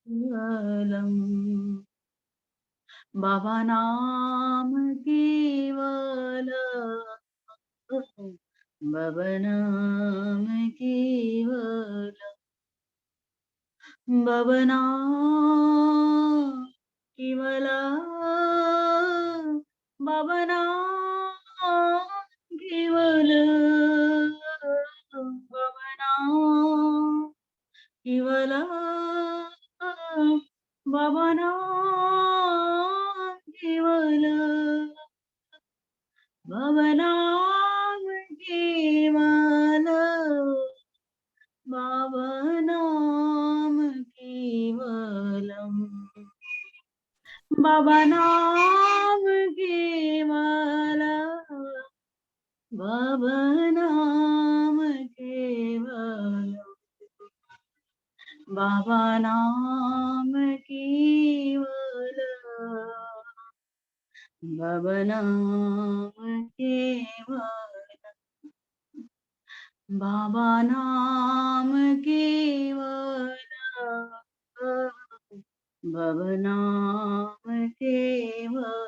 केवलम् बाबा नाम केवल बाबा नाम केवल बाबा नाम केवल बाबा नाम केवल बाबा नाम केवल बाबा नाम केवल बाबा नाम केवल बाबा नाम केवलम बाबा नाम केवल बाबा नाम केवल बाबा नाम केवल बाबा नाम केवल बाबा नाम केवल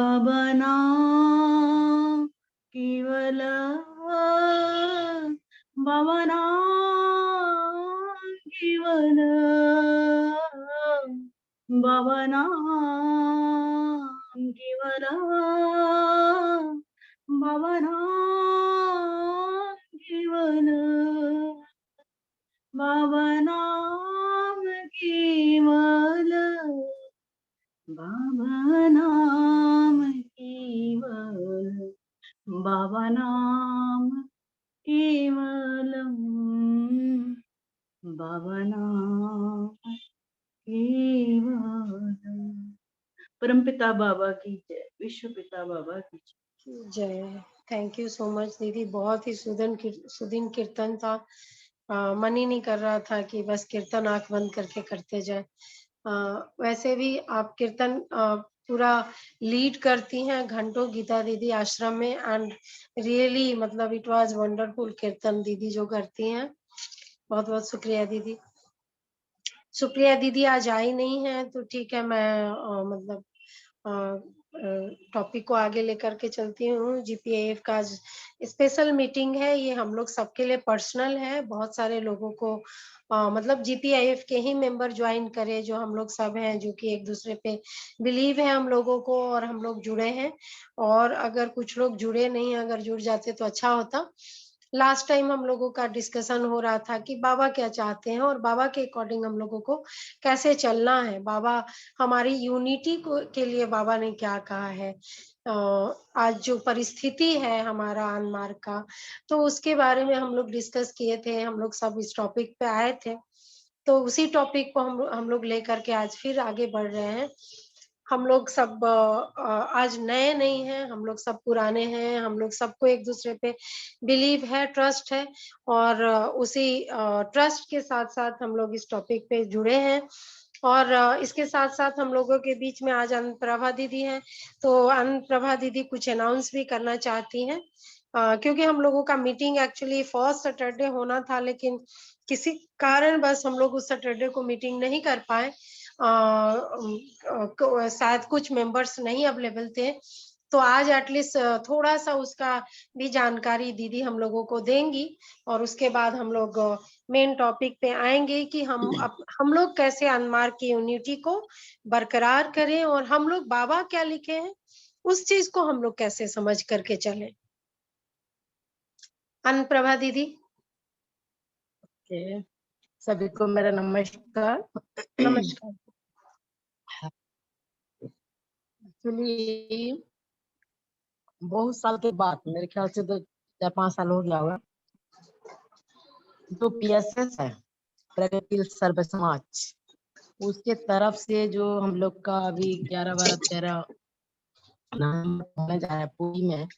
बाबा नाम केवल बाबा नाम केवल बाबा नाम केवल बाबा नाम केवल बाबा नाम केवल बाबा नाम केवल बाबा नाम केवल बाबा नाम केवलम बाबा नाम केवलम। परमपिता बाबा की जय, विश्व पिता बाबा की जय। थैंक यू सो मच दीदी, बहुत ही सुदीन कीर्तन था। मन ही नहीं कर रहा था कि बस कीर्तन आंख बंद करके करते जाए। वैसे भी आप कीर्तन पूरा लीड करती हैं घंटों गीता दीदी आश्रम में, एंड रियली मतलब इट वाज वंडरफुल कीर्तन दीदी जो करती हैं। बहुत बहुत शुक्रिया दीदी। सुप्रिया दीदी आज आई नहीं है तो ठीक है, मैं मतलब टॉपिक को आगे लेकर के चलती हूँ। जीपीएफ का आज स्पेशल मीटिंग है, ये हम लोग सबके लिए पर्सनल है। बहुत सारे लोगों को मतलब जीपीआईएफ के ही मेंबर ज्वाइन करे, जो हम लोग सब हैं, जो कि एक दूसरे पे बिलीव है हम लोगों को, और हम लोग जुड़े हैं। और अगर कुछ लोग जुड़े नहीं, अगर जुड़ जाते तो अच्छा होता। लास्ट टाइम हम लोगों का डिस्कशन हो रहा था कि बाबा क्या चाहते हैं और बाबा के अकॉर्डिंग हम लोगों को कैसे चलना है। बाबा हमारी यूनिटी को के लिए बाबा ने क्या कहा है। आज जो परिस्थिति है हमारा अनमार्ग का, तो उसके बारे में हम लोग डिस्कस किए थे। हम लोग सब इस टॉपिक पे आए थे, तो उसी टॉपिक को हम लोग लेकर के आज फिर आगे बढ़ रहे हैं। हम लोग सब आज नए नहीं हैं, हम लोग सब पुराने हैं। हम लोग सबको एक दूसरे पे बिलीव है, ट्रस्ट है, और उसी ट्रस्ट के साथ साथ हम लोग इस टॉपिक पे जुड़े हैं। और इसके साथ साथ हम लोगों के बीच में आज अनुप्रभा दीदी हैं, तो अनुप्रभा दीदी कुछ अनाउंस भी करना चाहती हैं। क्योंकि हम लोगों का मीटिंग एक्चुअली फर्स्ट सैटरडे होना था, लेकिन किसी कारण बस हम लोग उस सैटरडे को मीटिंग नहीं कर पाए। शायद कुछ मेंबर्स नहीं अवेलेबल थे, तो आज एटलीस्ट थोड़ा सा उसका भी जानकारी दीदी हम लोगों को देंगी। और उसके बाद हम लोग मेन टॉपिक पे आएंगे कि हम लोग कैसे अनमार्ग की यूनिटी को बरकरार करें, और हम लोग बाबा क्या लिखे हैं उस चीज को हम लोग कैसे समझ करके चलें। अनुप्रभा दीदी। के सभी को मेरा नमस्कार। नमस्कार। एक्चुअली बहुत साल के बाद, मेरे ख्याल से तो 4-5 साल हो गया होगा, जो पीएसएस है, प्रगतिशील सर्व समाज, उसके तरफ से जो हम लोग का अभी 11, 12, 13 नाम होने जा रहा है पुरी में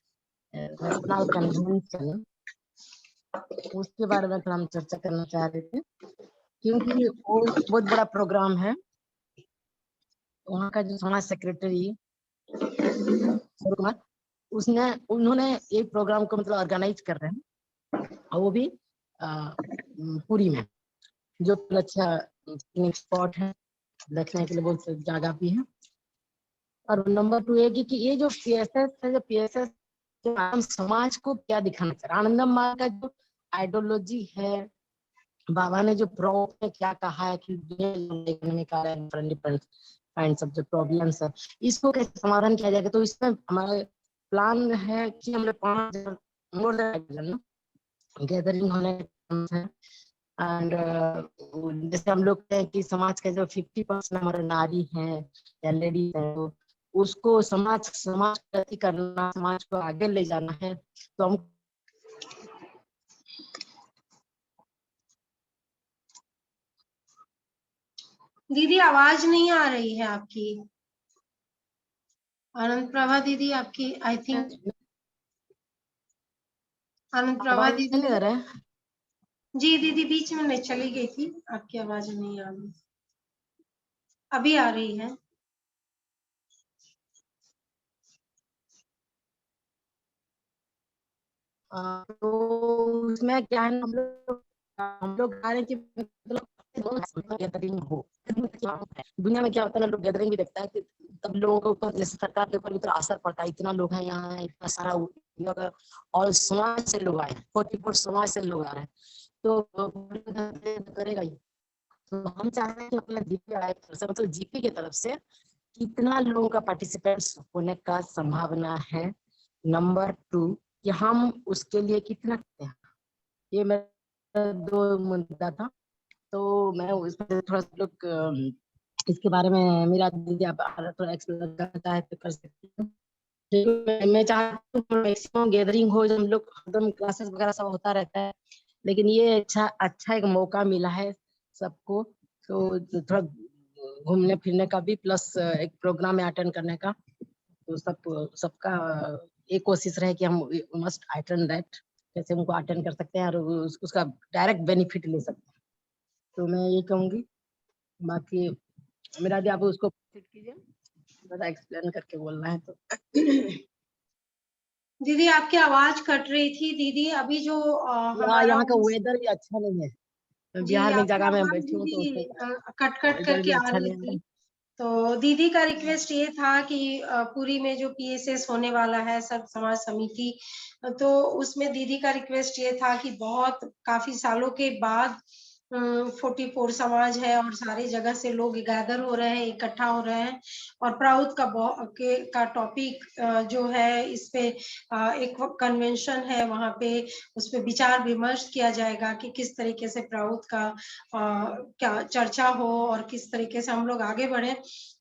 नेशनल कन्वेंशन, उसके बारे में थोड़ा हम चर्चा करना चाह रहे थे। क्योंकि वो बहुत बड़ा प्रोग्राम है। वहाँ का जो समाज सेक्रेटरी उन्होंने एक प्रोग्राम को मतलब ऑर्गेनाइज कर रहे हैं, और वो भी पुरी में, जो अच्छा पिकनिक स्पॉट है, देखने के लिए बहुत जगह भी है। और नंबर 2 ये कि ये जो पीएसएस है, जो पीएसएस हम समाज को क्या दिखाना चाह रहे हैं, आनंदम मार्ग का जो आइडियोलॉजी है, बाबा ने जो प्रो में क्या कहा है कि काइंड सब जो प्रॉब्लम्स है, इसको कैसे समाधान किया जाएगा। तो इसमें हमारा प्लान है कि हमने 5,000 मोर देन गैदरिंग होने है। एंड जैसे हम लोग हैं कि समाज के जो 50% हमारे नारी हैं या लेडीज हैं, तो उसको समाज प्रति करना, समाज को आगे ले जाना है। तो हम दीदी आवाज नहीं आ रही है आपकी। आनंद प्रभा दीदी आपकी, आई थिंक आनंद प्रभा आवाज दीदी। नहीं आ रहा है। जी दीदी बीच में नहीं चली गई थी, आपकी आवाज नहीं आ रही, अभी आ रही है। तो उसमें क्या है, हम लोग आ रहे हैं कि मतलब गैदरिंग हो। दुनिया में क्या होता है ना, लोग गैदरिंग भी देखता है कि तब लोगों के ऊपर, जैसे सरकार के ऊपर भी तो असर पड़ता है। इतना लोग हैं यहाँ, इतना सारा और समाज से लोग आए, 44 समाज से लोग आ रहे हैं, तो करेगा ही। तो हम चाहते हैं कि अपना जीपी मतलब जीपी की तरफ से कितना लोगों का पार्टिसिपेंट्स होने का संभावना है। नंबर 2 कि हम उसके लिए कितना करते हैं। ये मेरा 2 मुद्दा था। तो मैं उसमें थोड़ा सा लोग इसके बारे में मेरा दीदी आप थोड़ा एक्सप्लेन करना चाहे तो कर सकती हूँ। मैं चाहती हूँ मैक्सिमम गैदरिंग हो, जब हम लोग एकदम क्लासेस वगैरह सब होता रहता है, लेकिन ये अच्छा एक मौका मिला है सबको, तो थोड़ा घूमने फिरने का भी, प्लस एक प्रोग्राम में अटेंड करने का। तो सबका एक कोशिश रहे कि हम मस्ट अटेंड दैट, कैसे उनको अटेंड कर सकते हैं और उसका डायरेक्ट बेनिफिट ले सकते हैं। तो मैं ये कहूंगी, बाकी मेरा भी आप उसको कीजिए, ज़्यादा एक्सप्लेन करके बोलना है तो। दीदी आपकी आवाज कट रही थी दीदी, अभी जो हमारा यहाँ का वेदर भी अच्छा नहीं है। मैं जी बिहार में आपकी जगह में आवाज बैठी हूँ, तो दीदी उसमें कट कट वेदर भी करके आ अच्छा रही नहीं है। थी। तो दीदी का रिक्वेस्ट ये था कि पूरी में जो पीएसएस होने वाला है सब समाज समिति, तो उसमें दीदी का रिक्वेस्ट ये था कि बहुत काफी सालों के बाद 44 समाज है और सारी जगह से लोग गैदर हो रहे हैं, इकट्ठा हो रहे हैं, और प्राउड का टॉपिक जो है, इस पे एक कन्वेंशन है, वहां पे उस पे विचार विमर्श किया जाएगा कि किस तरीके से प्राउड का क्या चर्चा हो और किस तरीके से हम लोग आगे बढ़े।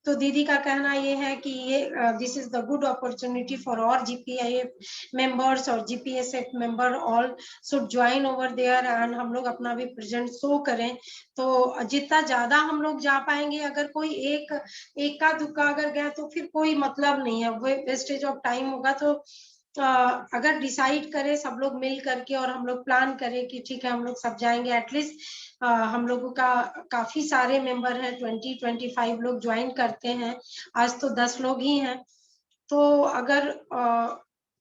तो दीदी का कहना ये है कि ये this is the good opportunity for all GPIF members और GPSF member all should join over there, and हम लोग अपना भी प्रेजेंट शो करें। तो जितना ज्यादा हम लोग जा पाएंगे, अगर कोई एक का दुक्का अगर गया तो फिर कोई मतलब नहीं है, वो वेस्टेज ऑफ टाइम होगा। तो अगर डिसाइड करें सब लोग मिल करके और हम लोग प्लान करें कि ठीक है हम लोग सब जाएंगे, एटलीस्ट हम लोगों का काफी सारे मेंबर हैं, 20-25 लोग ज्वाइन करते हैं, आज तो 10 लोग ही हैं। तो अगर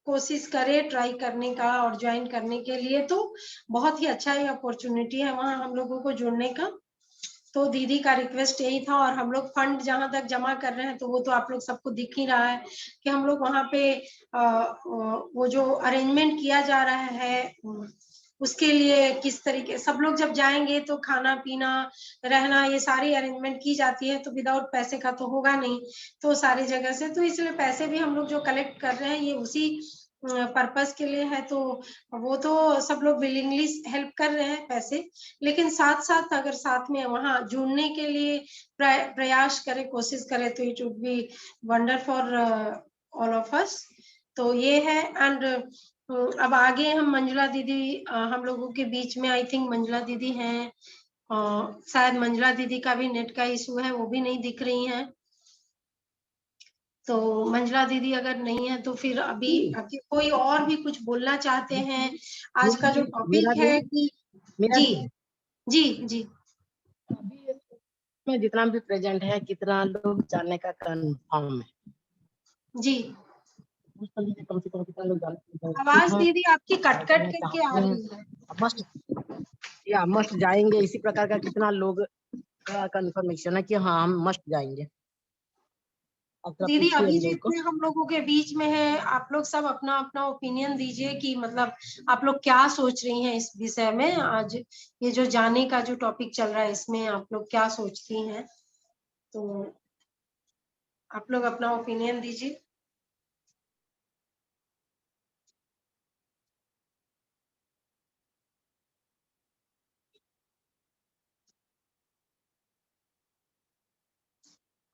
कोशिश करें ट्राई करने का और ज्वाइन करने के लिए, तो बहुत ही अच्छा ही अपॉर्चुनिटी है वहाँ हम लोगों को जुड़ने का। तो दीदी का रिक्वेस्ट यही था, और हम लोग फंड जहां तक जमा कर रहे हैं तो वो तो आप लोग सबको दिख ही रहा है कि हम लोग वहां पे वो जो अरेंजमेंट किया जा रहा है, उसके लिए किस तरीके सब लोग जब जाएंगे तो खाना पीना रहना ये सारी अरेंजमेंट की जाती है, तो विदाउट पैसे का तो होगा नहीं। तो सारी जगह से, तो इसलिए पैसे भी हम लोग जो कलेक्ट कर रहे हैं ये उसी पर्पस के लिए है। तो वो तो सब लोग विलिंगली हेल्प कर रहे हैं पैसे, लेकिन साथ साथ अगर साथ में वहां जुड़ने के लिए प्रयास करें, कोशिश करें, तो it would be wonder for all of us. तो ये है। एंड अब आगे हम मंजुला दीदी हम लोगों के बीच में, आई थिंक मंजुला दीदी हैं, शायद मंजुला दीदी का भी नेट का इशू है, वो भी नहीं दिख रही हैं। तो मंजुला दीदी अगर नहीं है तो फिर अभी कोई और भी कुछ बोलना चाहते हैं। आज का जो मेरा टॉपिक भी है कि मेरा जी भी जी जी अभी में जितना भी प्रेजेंट है, कितना लोग जानने का कंफर्म है, जी कम से कम कितना लोग जानते आवाज हैं, दीदी आपकी कट कट करना करके आ चाहते हैं। रही है। मस्ट या मस्ट जाएंगे, इसी प्रकार का कितना लोग का कंफर्मेशन है कि हाँ हम मस्ट जाएंगे? आप थोड़ा दीदी पूछिए अभी इन लोगों को। जितने हम लोगों के बीच में है, आप लोग सब अपना अपना ओपिनियन दीजिए कि मतलब आप लोग क्या सोच रही हैं इस विषय में। आज ये जो जाने का जो टॉपिक चल रहा है, इसमें आप लोग क्या सोचती हैं, तो आप लोग अपना ओपिनियन दीजिए।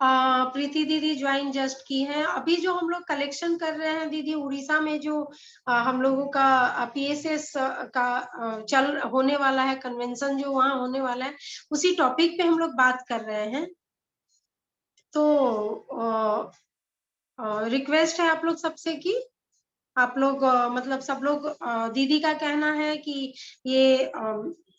प्रीति दीदी ज्वाइन जस्ट की है। अभी जो हम लोग कलेक्शन कर रहे हैं दीदी, उड़ीसा में जो हम लोगों का पीएसएस का चल होने वाला है, कन्वेंशन जो वहाँ होने वाला है, उसी टॉपिक पे हम लोग बात कर रहे हैं। तो रिक्वेस्ट है आप लोग सबसे कि आप लोग मतलब सब लोग, दीदी का कहना है कि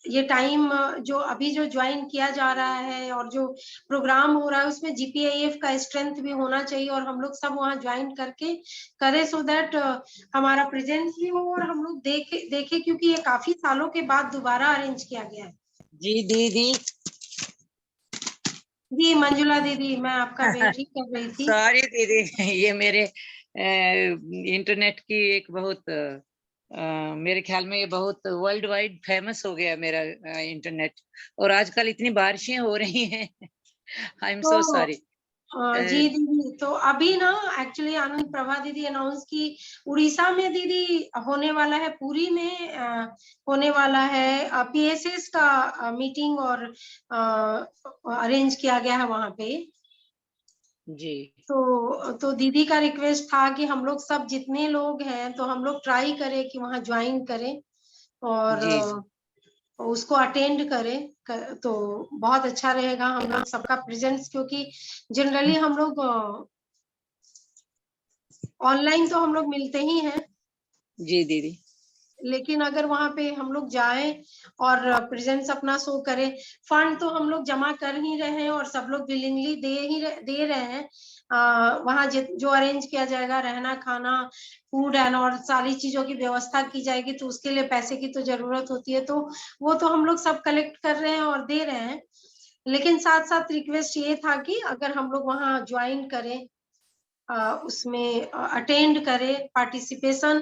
ये टाइम जो अभी जो ज्वाइन किया जा रहा है और जो प्रोग्राम हो रहा है, उसमें जीपीआईएफ का स्ट्रेंथ भी होना चाहिए और हम लोग सब वहाँ ज्वाइन करके करें, सो दैट हमारा प्रेजेंस भी हो और हम लोग देखे क्योंकि ये काफी सालों के बाद दोबारा अरेंज किया गया है। जी दीदी। जी मंजुला दीदी, मैं आपका वेट ही कर रही थी। सॉरी दीदी, ये मेरे इंटरनेट की एक बहुत मेरे ख्याल में ये बहुत वर्ल्ड वाइड फेमस हो गया मेरा इंटरनेट, और आजकल इतनी बारिशें हो रही हैं। I am so sorry. जी दीदी, तो अभी ना एक्चुअली आनंद प्रभा दीदी अनाउंस की उड़ीसा में दीदी होने वाला है, पुरी में होने वाला है पीएसएस का मीटिंग और अरेंज किया गया है वहां पे। जी तो दीदी का रिक्वेस्ट था कि हम लोग सब जितने लोग हैं तो हम लोग ट्राई करें कि वहां ज्वाइन करें और जी उसको अटेंड करें तो बहुत अच्छा रहेगा हम लोग सबका प्रेजेंस, क्योंकि जनरली हम लोग ऑनलाइन तो हम लोग मिलते ही हैं, जी दीदी। लेकिन अगर वहां पे हम लोग जाएं और प्रेजेंस अपना शो करें, फंड तो हम लोग जमा कर ही रहे हैं और सब लोग विलिंगली दे रहे हैं। वहां जो अरेंज किया जाएगा, रहना खाना फूड एंड और सारी चीजों की व्यवस्था की जाएगी, तो उसके लिए पैसे की तो जरूरत होती है, तो वो तो हम लोग सब कलेक्ट कर रहे हैं और दे रहे हैं। लेकिन साथ साथ रिक्वेस्ट ये था कि अगर हम लोग वहां ज्वाइन करें, उसमें अटेंड करें, पार्टिसिपेशन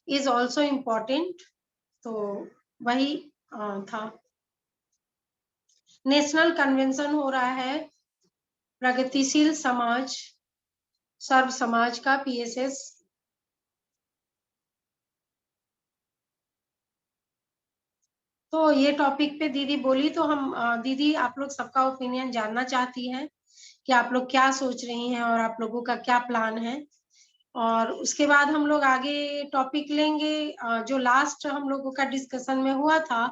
इज ऑल्सो इम्पोर्टेंट। तो वही था। नेशनल कन्वेंशन हो रहा है प्रगतिशील समाज सर्व समाज का, पीएसएस। तो ये टॉपिक पे दीदी बोली, तो हम दीदी आप लोग सबका ओपिनियन जानना चाहती हैं कि आप लोग क्या सोच रही हैं और आप लोगों का क्या प्लान है, और उसके बाद हम लोग आगे टॉपिक लेंगे। जो लास्ट हम लोगों का डिस्कशन में हुआ था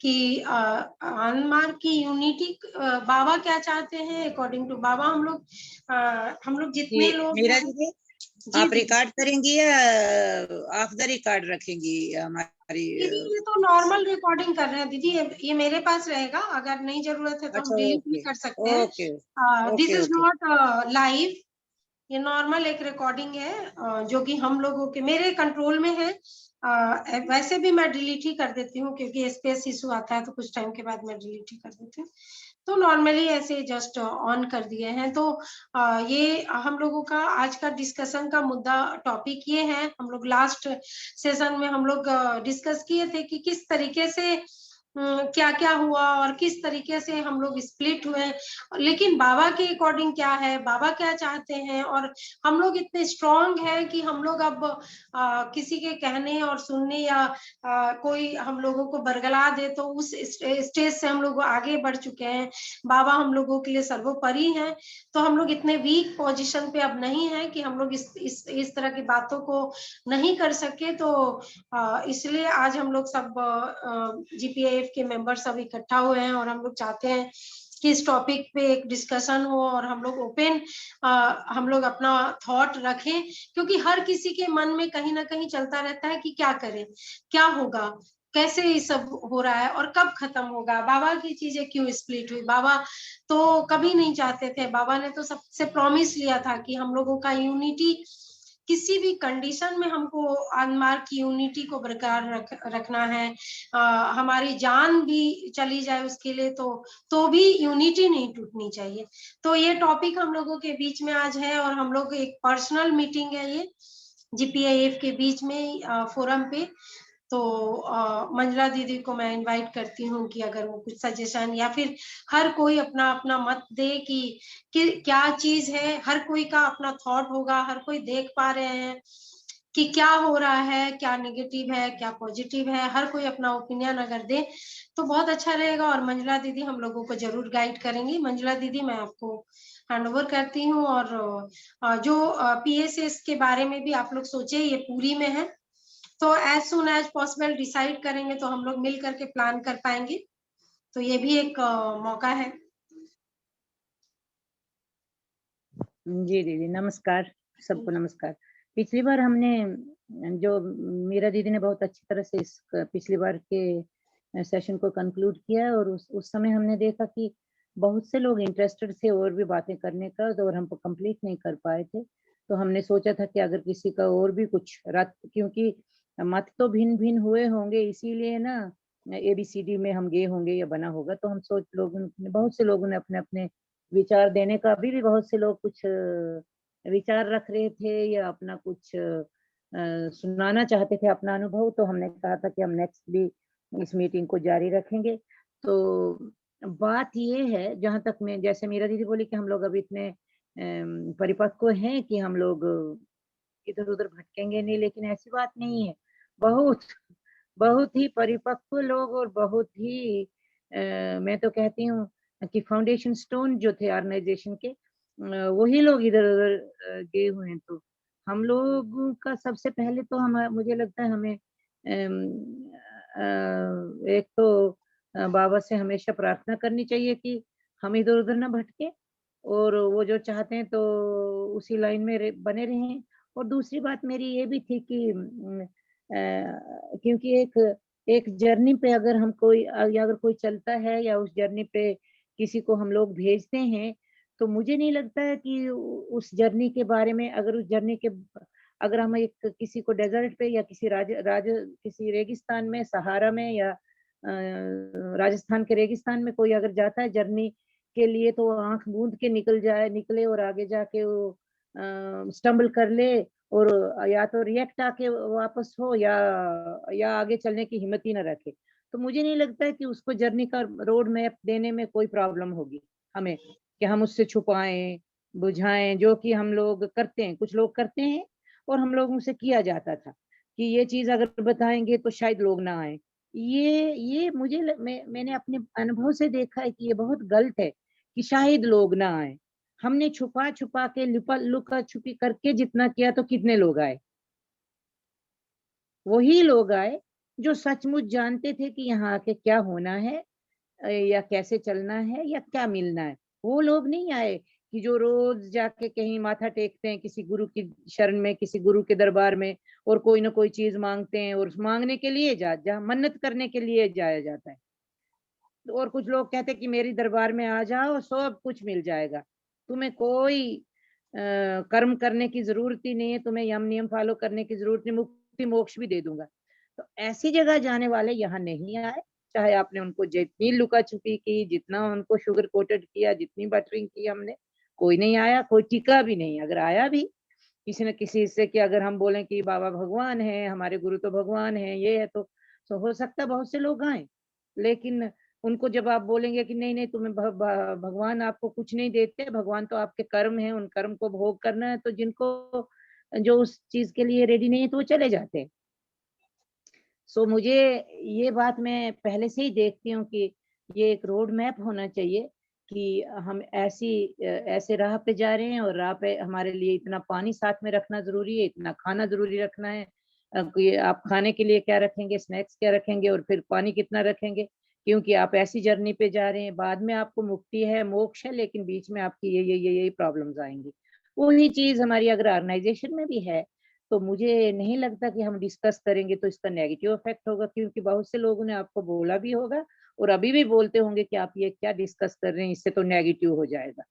कि म्यांमार की यूनिटी, बाबा क्या चाहते हैं, अकॉर्डिंग टू बाबा हम लोग जितने लोग मीरा हैं। दीदी, जी आप दीदी। रिकॉर्ड करेंगी या ऑफ द रिकॉर्ड रखेंगी हमारी? दीदी ये तो नॉर्मल रिकॉर्डिंग कर रहे हैं दीदी, ये मेरे पास रहेगा, अगर नहीं जरूरत है तो हम अच्छा, डिलीट भी ओके कर सकते हैं। Okay this okay is okay. Not live, ये नॉर्मल एक रिकॉर्डिंग है, जो कि हम लोगों के मेरे कंट्रोल में है। वैसे भी मैं डिलीट ही कर देती हूँ क्योंकि स्पेस इशू आता है, तो कुछ टाइम के बाद मैं डिलीट ही कर देती हूँ। तो नॉर्मली ऐसे जस्ट ऑन कर दिए हैं। तो ये हम लोगों का आज का डिस्कशन का मुद्दा टॉपिक ये है। हम लोग लास्ट सेशन में हम लोग डिस्कस किए थे कि किस तरीके से क्या क्या हुआ और किस तरीके से हम लोग स्प्लिट हुए, लेकिन बाबा के अकॉर्डिंग क्या है, बाबा क्या चाहते हैं, और हम लोग इतने स्ट्रांग हैं कि हम लोग अब किसी के कहने और सुनने या कोई हम लोगों को बरगला दे तो उस स्टेज से हम लोग आगे बढ़ चुके हैं। बाबा हम लोगों के लिए सर्वोपरि हैं, तो हम लोग इतने वीक पोजीशन पे अब नहीं है कि हम लोग इस तरह की बातों को नहीं कर सके। तो इसलिए आज हम लोग सब जीपीएफ के मेंबर सब इकट्ठा हुए हैं और हम लोग चाहते हैं कि इस टॉपिक पे एक डिस्कशन हो और हम लोग ओपन हम लोग अपना थॉट रखें, क्योंकि हर किसी के मन में कहीं ना कहीं चलता रहता है कि क्या करें, क्या होगा, कैसे ये सब हो रहा है और कब खत्म होगा, बाबा की चीजें क्यों स्प्लिट हुई। बाबा तो कभी नहीं चाहते थे, बाबा ने तो सबसे प्रॉमिस लिया था कि हम लोगों का यूनिटी किसी भी कंडीशन में हमको अनमार्क की यूनिटी को बरकरार रखना है। हमारी जान भी चली जाए उसके लिए तो भी यूनिटी नहीं टूटनी चाहिए। तो ये टॉपिक हम लोगों के बीच में आज है और हम लोग एक पर्सनल मीटिंग है ये GPIF के बीच में फोरम पे। तो मंजुला दीदी को मैं इनवाइट करती हूँ कि अगर वो कुछ सजेशन या फिर हर कोई अपना अपना मत दे कि क्या चीज है, हर कोई का अपना थॉट होगा, हर कोई देख पा रहे हैं कि क्या हो रहा है, क्या नेगेटिव है, क्या पॉजिटिव है, हर कोई अपना ओपिनियन अगर दे तो बहुत अच्छा रहेगा। और मंजुला दीदी हम लोगों को जरूर गाइड करेंगी। मंजुला दीदी मैं आपको हैंड ओवर करती हूँ। और जो PSS के बारे में भी आप लोग सोचे, ये पूरी में है, तो as soon as possible decide करेंगे तो हम लोग मिल करके प्लान कर पाएंगे। तो ये भी एक मौका है। जी दीदी नमस्कार, सबको नमस्कार। पिछली बार हमने जो मीरा दीदी ने बहुत अच्छी तरह से इस पिछली बार के सेशन को कंक्लूड किया और उस समय हमने देखा कि बहुत से लोग इंटरेस्टेड थे और भी बातें करने का, और हम कंप्लीट नहीं कर पाए थे। तो हमने सोचा था कि अगर किसी का और भी कुछ रात, क्योंकि मत तो भिन्न भिन्न हुए होंगे, इसीलिए ना ABCD में हम गए होंगे या बना होगा, तो हम बहुत से लोगों ने अपने अपने विचार देने का, अभी भी बहुत से लोग कुछ विचार रख रहे थे या अपना कुछ सुनाना चाहते थे अपना अनुभव। तो हमने कहा था कि हम नेक्स्ट भी इस मीटिंग को जारी रखेंगे। तो बात ये है, जहाँ तक मैं, जैसे मीरा दीदी बोली कि हम लोग अभी इतने परिपक्व हैं कि हम लोग इधर-उधर भटकेंगे नहीं, लेकिन ऐसी बात नहीं है। बहुत बहुत ही परिपक्व लोग और बहुत ही मैं तो कहती हूँ कि फाउंडेशन स्टोन जो थे ऑर्गेनाइजेशन के, वही लोग इधर-उधर गए हुए हैं। तो हम लोगों का सबसे पहले तो हम, मुझे लगता है हमें एक तो बाबा से हमेशा प्रार्थना करनी चाहिए कि हम इधर-उधर ना भटके, और वो जो चाहते हैं तो उसी लाइन में बने रहें। और दूसरी बात मेरी ये भी थी कि क्योंकि एक जर्नी पे अगर हम कोई या अगर कोई चलता है या उस जर्नी पे किसी को हम लोग भेजते हैं, तो मुझे नहीं लगता है कि उस जर्नी के बारे में, अगर उस जर्नी के, अगर हम एक किसी को डेजर्ट पे या किसी किसी रेगिस्तान में, सहारा में या राजस्थान के रेगिस्तान में कोई अगर जाता है जर्नी के लिए, तो वो आँख मूंद के निकले और आगे जाके वो स्टम्बल कर ले और या तो रिएक्ट आके वापस हो या आगे चलने की हिम्मत ही ना रखे। तो मुझे नहीं लगता है कि उसको जर्नी का रोड मैप देने में कोई प्रॉब्लम होगी हमें, कि हम उससे छुपाएँ, बुझाएँ, जो कि हम लोग करते हैं, कुछ लोग करते हैं और हम लोगों से किया जाता था कि ये चीज़ अगर बताएँगे तो शायद लोग ना आएँ। ये मुझे मैंने अपने अनुभव से देखा है कि ये बहुत गलत है कि शायद लोग ना आएँ। हमने छुपा-छुपा के, लुका-छुपी करके जितना किया, तो कितने लोग आए? वही लोग आए जो सचमुच जानते थे कि यहाँ आके क्या होना है, या कैसे चलना है या क्या मिलना है। वो लोग नहीं आए कि जो रोज़ जाके कहीं माथा टेकते हैं किसी गुरु की शरण में, किसी गुरु के दरबार में, और कोई ना कोई चीज़ माँगते हैं, और उस माँगने के लिए जहाँ मन्नत करने के लिए जाया जाता है। और कुछ लोग कहते हैं कि मेरी दरबार में आ जाओ, सब कुछ मिल जाएगा। तुम्हें कोई कर्म करने की ज़रूरत ही नहीं है, तुम्हें यम नियम फ़ॉलो करने की ज़रूरत नहीं, मुक्ति मोक्ष भी दे दूँगा। तो ऐसी जगह जाने वाले यहाँ नहीं आए, चाहे आपने उनको जितनी लुका-छुपी की, जितना उनको शुगर कोटेड किया, जितनी बटरिंग की हमने, कोई नहीं आया, कोई टिका भी नहीं। अगर आया भी किसी न किसी से, कि अगर हम बोलें कि बाबा भगवान हैं, हमारे गुरु तो भगवान हैं, ये है, तो हो सकता है बहुत से लोग आएँ। लेकिन उनको जब आप बोलेंगे कि नहीं, नहीं, तुम्हें भगवान आपको कुछ नहीं देते, भगवान तो आपके कर्म हैं, उन कर्म को भोग करना है, तो जिनको जो उस चीज़ के लिए रेडी नहीं है, तो वो चले जाते हैं। सो मुझे ये बात मैं पहले से ही देखती हूँ कि ये एक रोड मैप होना चाहिए कि हम ऐसे राह पे जा रहे हैं, और राह पे हमारे लिए इतना पानी साथ में रखना ज़रूरी है, इतना खाना ज़रूरी रखना है। कि आप खाने के लिए क्या रखेंगे, स्नैक्स क्या रखेंगे, और फिर पानी कितना रखेंगे, क्योंकि आप ऐसी जर्नी पे जा रहे हैं, बाद में आपको मुक्ति है, मोक्ष है, लेकिन बीच में आपकी ये प्रॉब्लम्स आएँगी। वही चीज़ हमारी अगर ऑर्गनाइज़ेशन में भी है, तो मुझे नहीं लगता कि हम डिस्कस करेंगे तो इसका नेगेटिव इफ़ेक्ट होगा, क्योंकि बहुत से लोगों ने आपको बोला भी होगा और अभी भी बोलते होंगे कि आप ये क्या डिस्कस कर रहे हैं, इससे तो नेगेटिव हो जाएगा।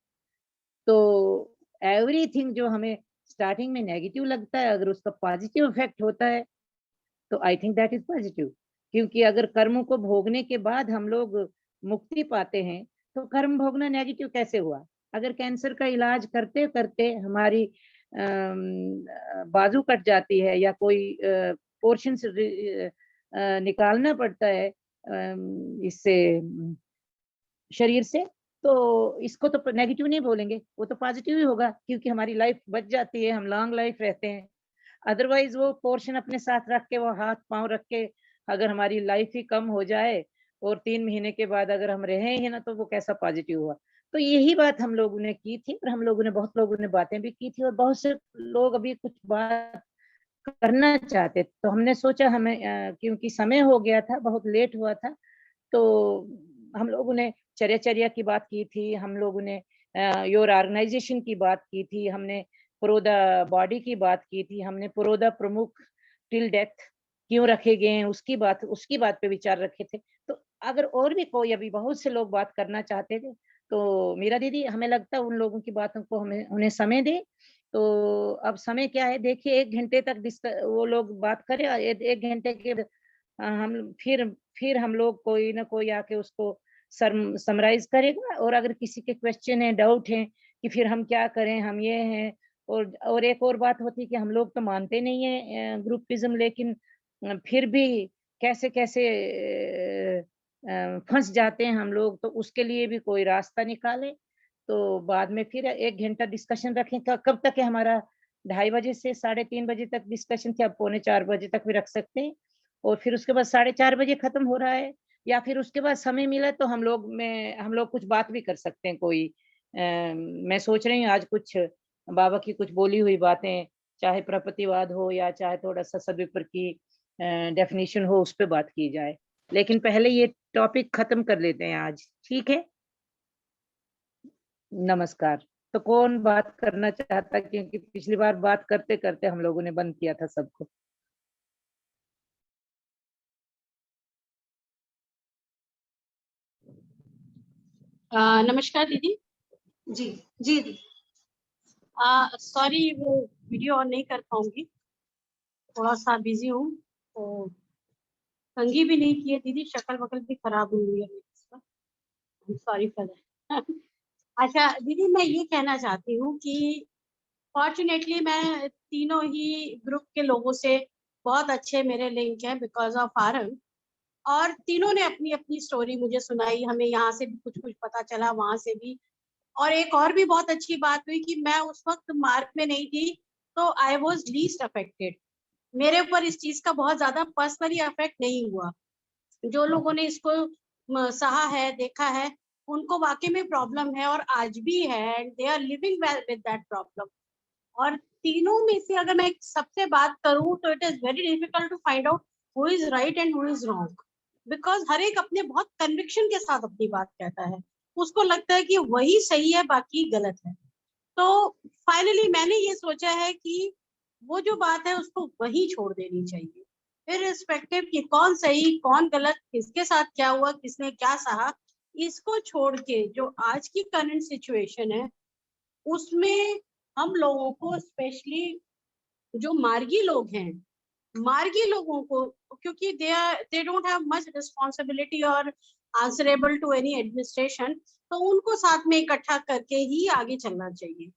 तो एवरीथिंग जो हमें स्टार्टिंग में नेगेटिव लगता है, अगर उसका पॉजिटिव इफेक्ट होता है तो I think that is positive. क्योंकि अगर कर्मों को भोगने के बाद हम लोग मुक्ति पाते हैं तो कर्म भोगना नेगेटिव कैसे हुआ? अगर कैंसर का इलाज करते करते हमारी बाजू कट जाती है या कोई पोर्शन निकालना पड़ता है इससे शरीर से, तो इसको तो नेगेटिव नहीं बोलेंगे, वो तो पॉजिटिव ही होगा, क्योंकि हमारी लाइफ बच जाती है, हम लॉन्ग लाइफ रहते हैं। अदरवाइज वो पोर्शन अपने साथ रख के, वो हाथ पांव रख के, अगर हमारी लाइफ ही कम हो जाए और 3 महीने के बाद अगर हम रहे ही ना, तो वो कैसा पॉजिटिव हुआ? तो यही बात हम लोगों ने की थी, और हम लोगों ने, बहुत लोगों ने बातें भी की थी, और बहुत से लोग अभी कुछ बात करना चाहते। तो हमने सोचा हमें क्योंकि समय हो गया था, बहुत लेट हुआ था, तो हम लोगों ने चर्या की बात की थी, हम लोगों ने योर ऑर्गेनाइजेशन की बात की थी, हमने पुरोधा बॉडी की बात की थी, हमने पुरोधा प्रमुख टिल डेथ क्यों रखे गए हैं उसकी बात पे विचार रखे थे। तो अगर और भी कोई, अभी बहुत से लोग बात करना चाहते थे, तो मीरा दीदी, हमें लगता है उन लोगों की बातों को उन्हें समय दें। तो अब समय क्या है, देखिए 1 घंटे तक वो लोग बात करें, और 1 घंटे के हम फिर हम लोग कोई ना कोई आके उसको समराइज करेगा, और अगर किसी के क्वेश्चन है, डाउट है कि फिर हम क्या करें, हम ये हैं। और एक और बात होती है कि हम लोग तो मानते नहीं है ग्रुपिज्म, लेकिन फिर भी कैसे फंस जाते हैं हम लोग, तो उसके लिए भी कोई रास्ता निकाले। तो बाद में फिर 1 घंटा डिस्कशन रखें। कब तक है हमारा? 2:30 बजे से 3:30 बजे तक डिस्कशन, क्या 3:45 बजे तक भी रख सकते हैं, और फिर उसके बाद 4:30 बजे खत्म हो रहा है, या फिर उसके बाद समय मिला तो हम लोग कुछ बात भी कर सकते हैं कोई। मैं सोच रही हूँ आज कुछ बाबा की कुछ बोली हुई बातें, चाहे प्रपतिवाद हो या चाहे थोड़ा-सा सदविपर की डेफिनिशन हो, उस पे बात की जाए। लेकिन पहले ये टॉपिक खत्म कर लेते हैं आज, ठीक है? नमस्कार। तो कौन बात करना चाहता है, क्योंकि पिछली बार बात करते-करते हम लोगों ने बंद किया था सबको। नमस्कार दीदी। जी, जी दी। सॉरी, वो वीडियो ऑन नहीं कर पाऊंगी, थोड़ा सा बिजी हूँ, तो कंघी भी नहीं की है दीदी, शक्ल वकल भी खराब हुई है, सॉरी फॉर दैट। अच्छा दीदी, मैं ये कहना चाहती हूँ कि फॉर्चुनेटली मैं तीनों ही ग्रुप के लोगों से बहुत अच्छे मेरे लिंक हैं बिकॉज ऑफ आरएम, और तीनों ने अपनी अपनी स्टोरी मुझे सुनाई, हमें यहाँ से भी कुछ पता चला, वहां से भी। और एक और भी बहुत अच्छी बात हुई कि मैं उस वक्त मार्क में नहीं थी, तो आई वॉज लीस्ट अफेक्टेड, मेरे ऊपर इस चीज का बहुत ज्यादा पर्सनली अफेक्ट नहीं हुआ। जो लोगों ने इसको सहा है, देखा है, उनको वाकई में प्रॉब्लम है और आज भी है, and they are living well with that problem. और तीनों में से अगर मैं सबसे बात करूं तो it is very difficult to find out who is right and who is wrong, because हर एक अपने बहुत कन्विक्शन के साथ अपनी बात कहता है, उसको लगता है कि वही सही है, बाकी गलत है। तो फाइनली मैंने ये सोचा है कि वो जो बात है उसको वही छोड़ देनी चाहिए, इररिस्पेक्टिव कि कौन सही कौन गलत, किसके साथ क्या हुआ, किसने क्या सहा, इसको छोड़ के जो आज की करंट सिचुएशन है उसमें हम लोगों को, स्पेशली जो मार्गी लोग हैं, मार्गी लोगों को, क्योंकि they don't have much responsibility और आंसरेबल टू एनी एडमिनिस्ट्रेशन, तो उनको साथ में इकट्ठा करके ही आगे चलना चाहिए।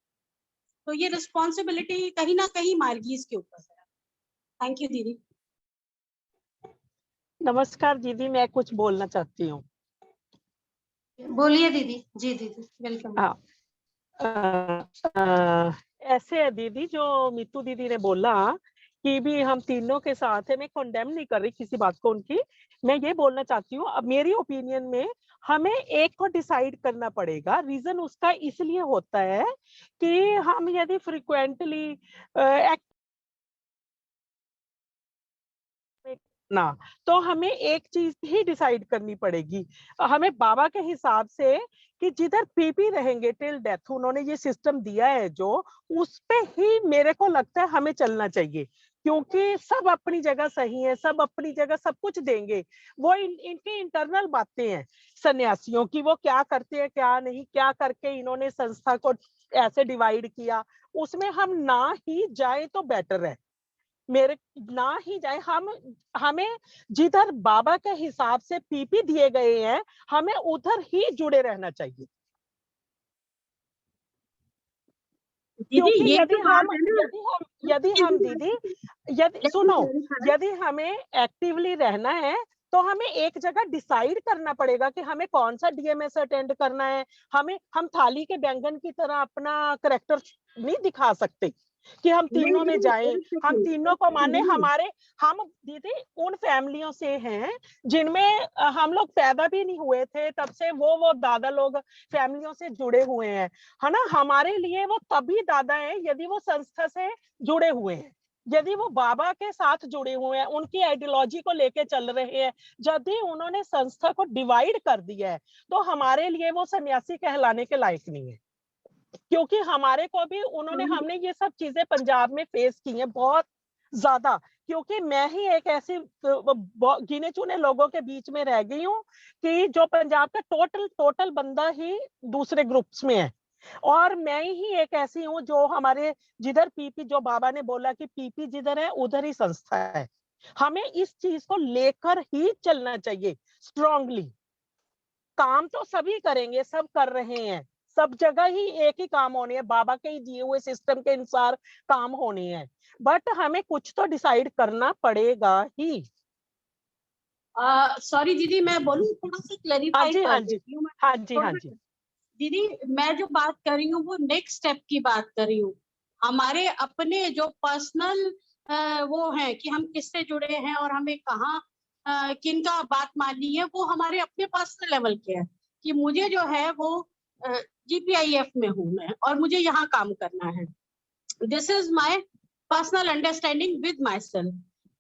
तो ये रिस्पॉन्सिबिलिटी कहीं ना कहीं मार्गीज के ऊपर है। थैंक यू दीदी। नमस्कार दीदी, मैं कुछ बोलना चाहती हूँ। बोलिए दीदी। जी दीदी, वेलकम। हाँ, ऐसे है दीदी, जो मीतू दीदी ने बोला कि भी हम तीनों के साथ है, मैं कंडेम नहीं कर रही किसी बात को उनकी, मैं ये बोलना चाहती हूँ, अब मेरी ओपिनियन में हमें एक को डिसाइड करना पड़ेगा। रीजन उसका इसलिए होता है कि हम यदि फ्रिक्वेंटली ना, तो हमें एक चीज ही डिसाइड करनी पड़ेगी, हमें बाबा के हिसाब से, कि जिधर पीपी रहेंगे टिल डेथ, उन्होंने ये सिस्टम दिया है जो, उस पे ही मेरे को लगता है हमें चलना चाहिए। क्योंकि सब अपनी जगह सही है, सब अपनी जगह सब कुछ देंगे। वो इनकी इंटरनल बातें हैं सन्यासियों की, वो क्या करते हैं क्या नहीं, क्या करके इन्होंने संस्था को ऐसे डिवाइड किया, उसमें हम ना ही जाए तो बेटर है। मेरे ना ही जाए, हमें जिधर बाबा के हिसाब से पीपी दिए गए हैं, हमें उधर ही जुड़े रहना चाहिए। दीदी क्योंकि ये यदि जो बात हम है ना, यदि सुनो, यदि हमें एक्टिवली रहना है तो हमें एक जगह डिसाइड करना पड़ेगा कि हमें कौन सा डीएमएस अटेंड करना है। हम थाली के बैंगन की तरह अपना करैक्टर नहीं दिखा सकते कि हम तीनों में जाएं, हम तीनों को माने। हम दीदी उन फैमिलियों से हैं जिनमें हम लोग पैदा भी नहीं हुए थे, तब से वो दादा लोग फैमिलियों से जुड़े हुए हैं, है ना। हमारे लिए वो तभी दादा हैं यदि वो संस्था से जुड़े हुए हैं, यदि वो बाबा के साथ जुड़े हुए हैं, उनकी आइडियोलॉजी को लेके चल रहे हैं। यदि उन्होंने संस्था को डिवाइड कर दिया है तो हमारे लिए वो सन्यासी कहलाने के लायक नहीं है। क्योंकि हमारे को भी हमने ये सब चीजें पंजाब में फेस की हैं बहुत ज्यादा। क्योंकि मैं ही एक ऐसी गिने चुने लोगों के बीच में रह गई हूँ कि जो पंजाब का टोटल बंदा ही दूसरे ग्रुप्स में है, और मैं ही एक ऐसी हूँ जो हमारे जिधर पीपी, जो बाबा ने बोला कि पीपी जिधर है उधर ही संस्था है। हमें इस चीज को लेकर ही चलना चाहिए स्ट्रांगली। काम तो सभी करेंगे, सब कर रहे हैं, सब जगह ही एक ही काम होने है, बाबा के ही दिए हुए सिस्टम के अनुसार काम होने हैं, बट हमें कुछ तो डिसाइड करना पड़ेगा ही। सॉरी दीदी, मैं बोलूं, थोड़ा सा हाँ क्लैरिफाई जी, कर हाँ जी, देती हूँ मैं। हाँ जी, हाँ थोड़ा जी। दीदी, मैं जो बात कर रही हूँ वो नेक्स्ट स्टेप की बात कर रही हूँ। हमारे अपने जो पर्सनल वो है कि हम किससे जुड़े हैं और हमें कहाँ किनका बात माननी है, वो हमारे अपने पर्सनल लेवल के है कि मुझे जो है वो जीपीआईएफ में हूँ मैं और मुझे यहाँ काम करना है। This is my personal understanding with my self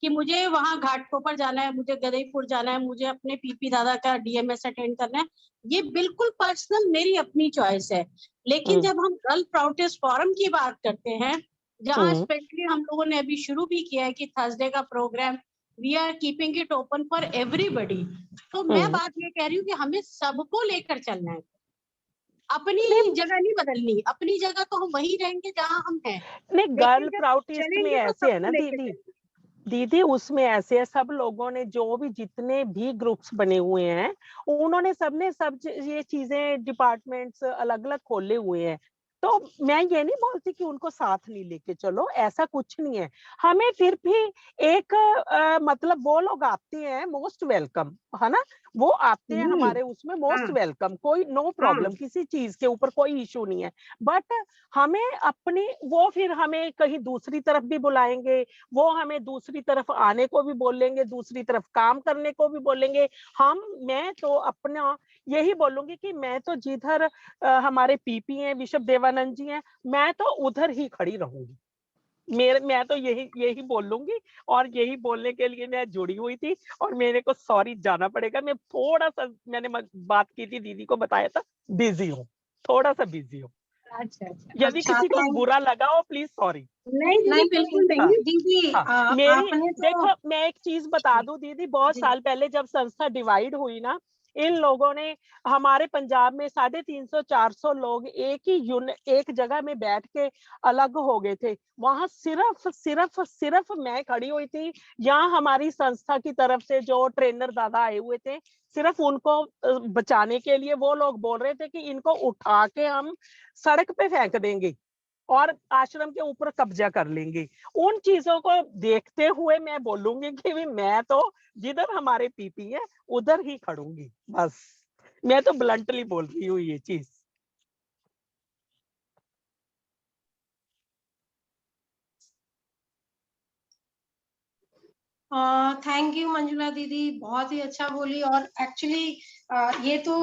कि मुझे वहां घाटकोपर जाना है, मुझे गदईपुर जाना है, मुझे अपने पीपी दादा का डीएमएस अटेंड करना है। ये बिल्कुल पर्सनल मेरी अपनी चॉइस है। लेकिन जब हम गर्ल प्राउटेस्ट फोरम की बात करते हैं, जहाँ स्पेशली हम लोगों ने अभी शुरू भी किया है कि थर्सडे का program we are keeping it open for everybody, तो मैं बात ये कह रही हूँ कि हमें सबको लेकर चलना है। अपनी जगह नहीं बदलनी, अपनी जगह तो हम वहीं रहेंगे जहाँ हम हैं, नहीं, लेकिन गर्ल जब प्राउटिस्ट में चलेंगे तो ऐसे है ना सबको लेकर दीदी, चलेंगे। दीदी उसमें ऐसे है, सब लोगों ने जो भी जितने भी ग्रुप्स बने हुए हैं, उन्होंने सबने सब ये चीजें डिपार्टमेंट्स अलग अलग खोले हुए हैं। तो मैं ये नहीं बोलती कि उनको साथ नहीं लेके चलो, ऐसा कुछ नहीं है। हमें फिर भी एक मतलब वो लोग आते हैं मोस्ट वेलकम, है ना, वो आते हैं हमारे उसमें मोस्ट हाँ वेलकम, कोई नो हाँ प्रॉब्लम, किसी चीज के ऊपर कोई इशू नहीं है। बट हमें अपनी वो फिर हमें कहीं दूसरी तरफ भी बुलाएंगे, वो हमें दूसरी तरफ आने को भी बोलेंगे, दूसरी तरफ काम करने को भी बोलेंगे। मैं तो अपना यही बोलूंगी कि मैं तो जिधर हमारे पीपी हैं, बिशप देवानंद जी हैं, मैं तो उधर ही खड़ी रहूंगी। मैं तो यही बोलूंगी, और यही बोलने के लिए मैं जुड़ी हुई थी। और मेरे को सॉरी जाना पड़ेगा, मैं थोड़ा सा, मैंने बात की थी, दीदी को बताया था, बिजी हूँ, थोड़ा सा बिजी हूँ। अच्छा यदि किसी को बुरा लगा हो प्लीज सॉरी। नहीं दीदी, बिल्कुल हाँ, नहीं। दीदी हाँ, मेरी आपने तो देखो, मैं एक चीज बता दूं दीदी, बहुत जी साल पहले जब संस्था डिवाइड हुई ना, इन लोगों ने हमारे पंजाब में 350-400 लोग एक जगह में बैठ के अलग हो गए थे। वहां सिर्फ मैं खड़ी हुई थी। यहाँ हमारी संस्था की तरफ से जो ट्रेनर दादा आए हुए थे, सिर्फ उनको बचाने के लिए वो लोग बोल रहे थे कि इनको उठा के हम सड़क पे फेंक देंगे और आश्रम के ऊपर कब्जा कर लेंगे। उन चीजों को देखते हुए मैं बोलूंगी कि भी मैं तो जिधर हमारे पीपी है उधर ही खड़ूंगी, बस। मैं तो ब्लंटली बोल रही हूँ ये चीज। थैंक यू मंजुला दीदी, बहुत ही अच्छा बोली। और एक्चुअली ये तो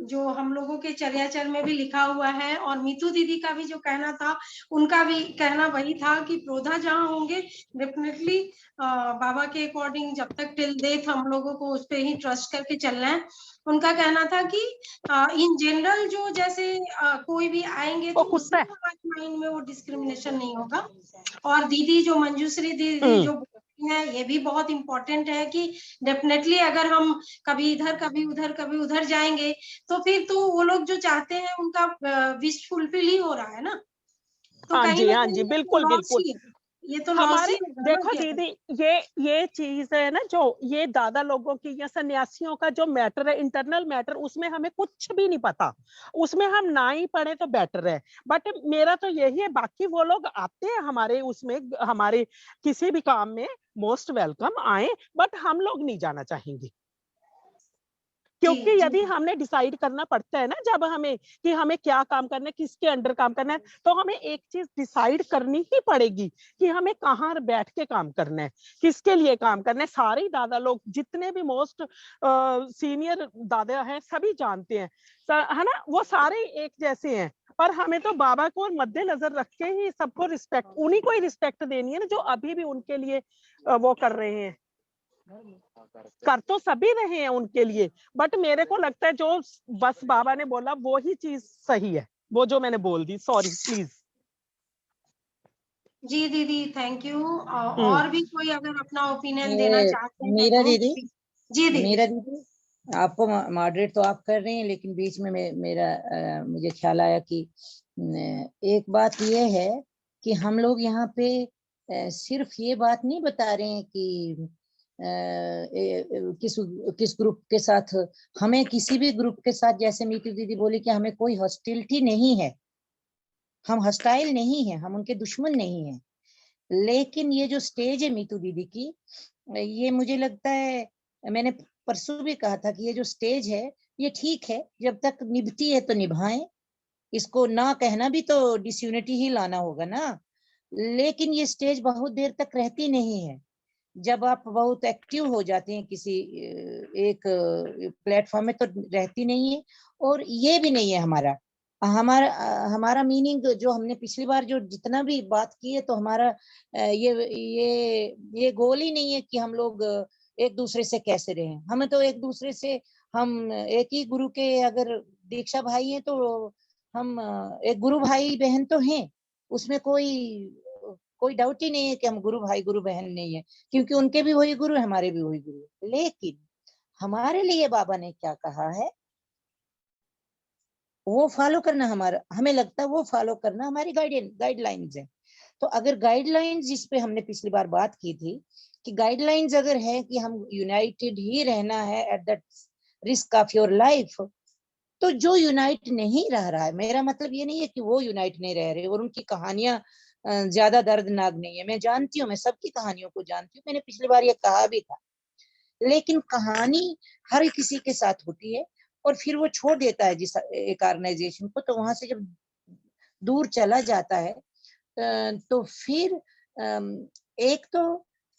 जो हम लोगों के चर्याचर में भी लिखा हुआ है, और मीतू दीदी का भी जो कहना था, उनका भी कहना वही था कि प्रोधा जहाँ होंगे डेफिनेटली बाबा के अकॉर्डिंग जब तक टिल डेथ हम लोगों को उस पे ही ट्रस्ट करके चलना है। उनका कहना था कि इन जनरल जो जैसे कोई भी आएंगे वो तो कुत्ता उसमें है। हमारे माइंड में वो डिस्क्रिमिनेशन नहीं होगा। और दीदी जो मंजूश्री दीदी जो बोलती हैं, ये भी बहुत इम्पोर्टेंट है कि डेफिनेटली अगर हम कभी इधर कभी उधर जाएंगे तो फिर तो वो लोग जो चाहते हैं उनका विश फुलफिल ही हो रहा है ना। तो हाँ कहीं जी, ना हाँ कहीं जी, ये तो बिल्कुल लॉस बिल्कुल। ही है, ये तो लॉस हमारे ही होगा ना देखो कि अगर दीदी, ये चीज है ना, जो ये दादा लोगों की या सन्यासियों का जो मैटर है, इंटरनल मैटर, उसमें हमें कुछ भी नहीं पता, उसमें हम ना ही पढ़े तो बेटर है। बट मेरा तो यही है, बाकी वो लोग आते हैं हमारे उसमें, हमारे किसी भी काम में, मोस्ट वेलकम आए, बट हम लोग नहीं जाना चाहेंगे। क्योंकि जी यदि हमने डिसाइड करना पड़ता है ना, जब हमें कि हमें क्या काम करना है, किसके अंडर काम करना है, तो हमें एक चीज डिसाइड करनी ही पड़ेगी कि हमें कहाँ बैठ के काम करना है, किसके लिए काम करना है। सारे दादा लोग, जितने भी मोस्ट सीनियर दादा हैं, सभी जानते हैं, है ना, वो सारे एक जैसे हैं। पर हमें तो बाबा को मद्देनजर रख के ही सबको रिस्पेक्ट, उन्हीं को ही रिस्पेक्ट देनी है ना, जो अभी भी उनके लिए वो कर रहे हैं, कर तो सभी रहे हैं उनके लिए। बट मेरे को लगता है जो बस बाबा ने बोला वो ही चीज सही है, वो जो मैंने बोल दी, सॉरी प्लीज। जी दीदी, थैंक यू। और भी कोई अगर अपना ओपिनियन देना ये चाहते हैं मीरा तो दीदी, जी दीदी। मीरा दीदी, आपको मॉडरेट तो आप कर रही हैं, लेकिन बीच में मेरा मुझे ख्याल आया कि एक बात ये है कि हम लोग यहाँ पे सिर्फ ये बात नहीं बता रहे हैं कि किस किस ग्रुप के साथ, हमें किसी भी ग्रुप के साथ, जैसे मीतू दीदी बोली कि हमें कोई हॉस्टिलिटी नहीं है, हम हॉस्टाइल नहीं है, हम उनके दुश्मन नहीं है। लेकिन ये जो स्टेज है मीतू दीदी की, ये मुझे लगता है, मैंने परसों भी कहा था कि ये जो स्टेज है ये ठीक है, जब तक निभती है तो निभाएं, इसको ना कहना भी तो डिसयूनिटी ही लाना होगा ना। लेकिन ये स्टेज बहुत देर तक रहती नहीं है, जब आप बहुत एक्टिव हो जाते हैं किसी एक प्लेटफॉर्म में तो रहती नहीं है। और ये भी नहीं है हमारा हमारा हमारा मीनिंग, जो हमने पिछली बार जो जितना भी बात की है, तो हमारा ये गोल ही नहीं है कि हम लोग एक दूसरे से कैसे रहें। हमें तो एक दूसरे से, हम एक ही गुरु के अगर दीक्षा भाई हैं तो हम एक गुरु भाई बहन तो हैं, उसमें कोई कोई डाउट ही नहीं है कि हम गुरु भाई गुरु बहन नहीं है, क्योंकि उनके भी वही गुरु है, हमारे भी वही गुरु है। लेकिन हमारे लिए बाबा ने क्या कहा है वो फॉलो करना, हमारा, हमें लगता है वो फॉलो करना हमारी गाइडलाइंस है। तो अगर गाइडलाइंस, जिस पे हमने पिछली बार बात की थी कि गाइडलाइंस अगर है कि हम यूनाइटेड ही रहना है at the risk of your life, तो जो यूनाइट नहीं रह रहा है, मेरा मतलब ये नहीं है कि वो यूनाइट नहीं रह रहे और उनकी कहानियां ज्यादा दर्दनाक नहीं है, मैं जानती हूँ, मैं सबकी कहानियों को जानती हूँ, मैंने पिछली बार ये कहा भी था। लेकिन कहानी हर किसी के साथ होती है, और फिर वो छोड़ देता है जिस एक ऑर्गेनाइजेशन को, तो वहां से जब दूर चला जाता है तो फिर एक तो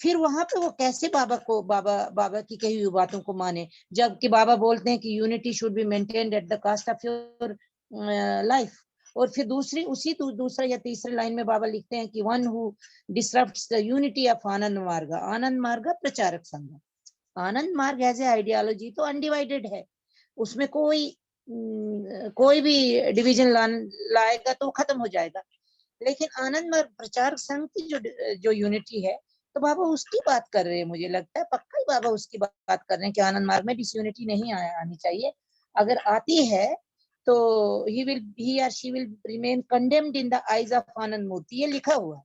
फिर वहां पे वो कैसे बाबा की कही हुई बातों को माने, जबकि बाबा बोलते हैं कि unity should be maintained at the cost of your life. और फिर दूसरा या तीसरे लाइन में बाबा लिखते हैं कि one who disrupts the unity of Ananda Marga Pracharaka Samgha. Ananda Marga as a ideology तो अनडिवाइडेड है, उसमें कोई भी डिवीजन लाएगा तो खत्म हो जाएगा। लेकिन आनंद मार्ग प्रचार संघ की जो यूनिटी है, तो बाबा उसकी बात कर रहे हैं, मुझे लगता है पक्का ही बाबा उसकी बात कर रहे हैं कि आनंद मार्ग में डिसयूनिटी नहीं आनी चाहिए। अगर आती है तो he or she will remain condemned in the eyes of आनंद मूर्ति, ये लिखा हुआ है।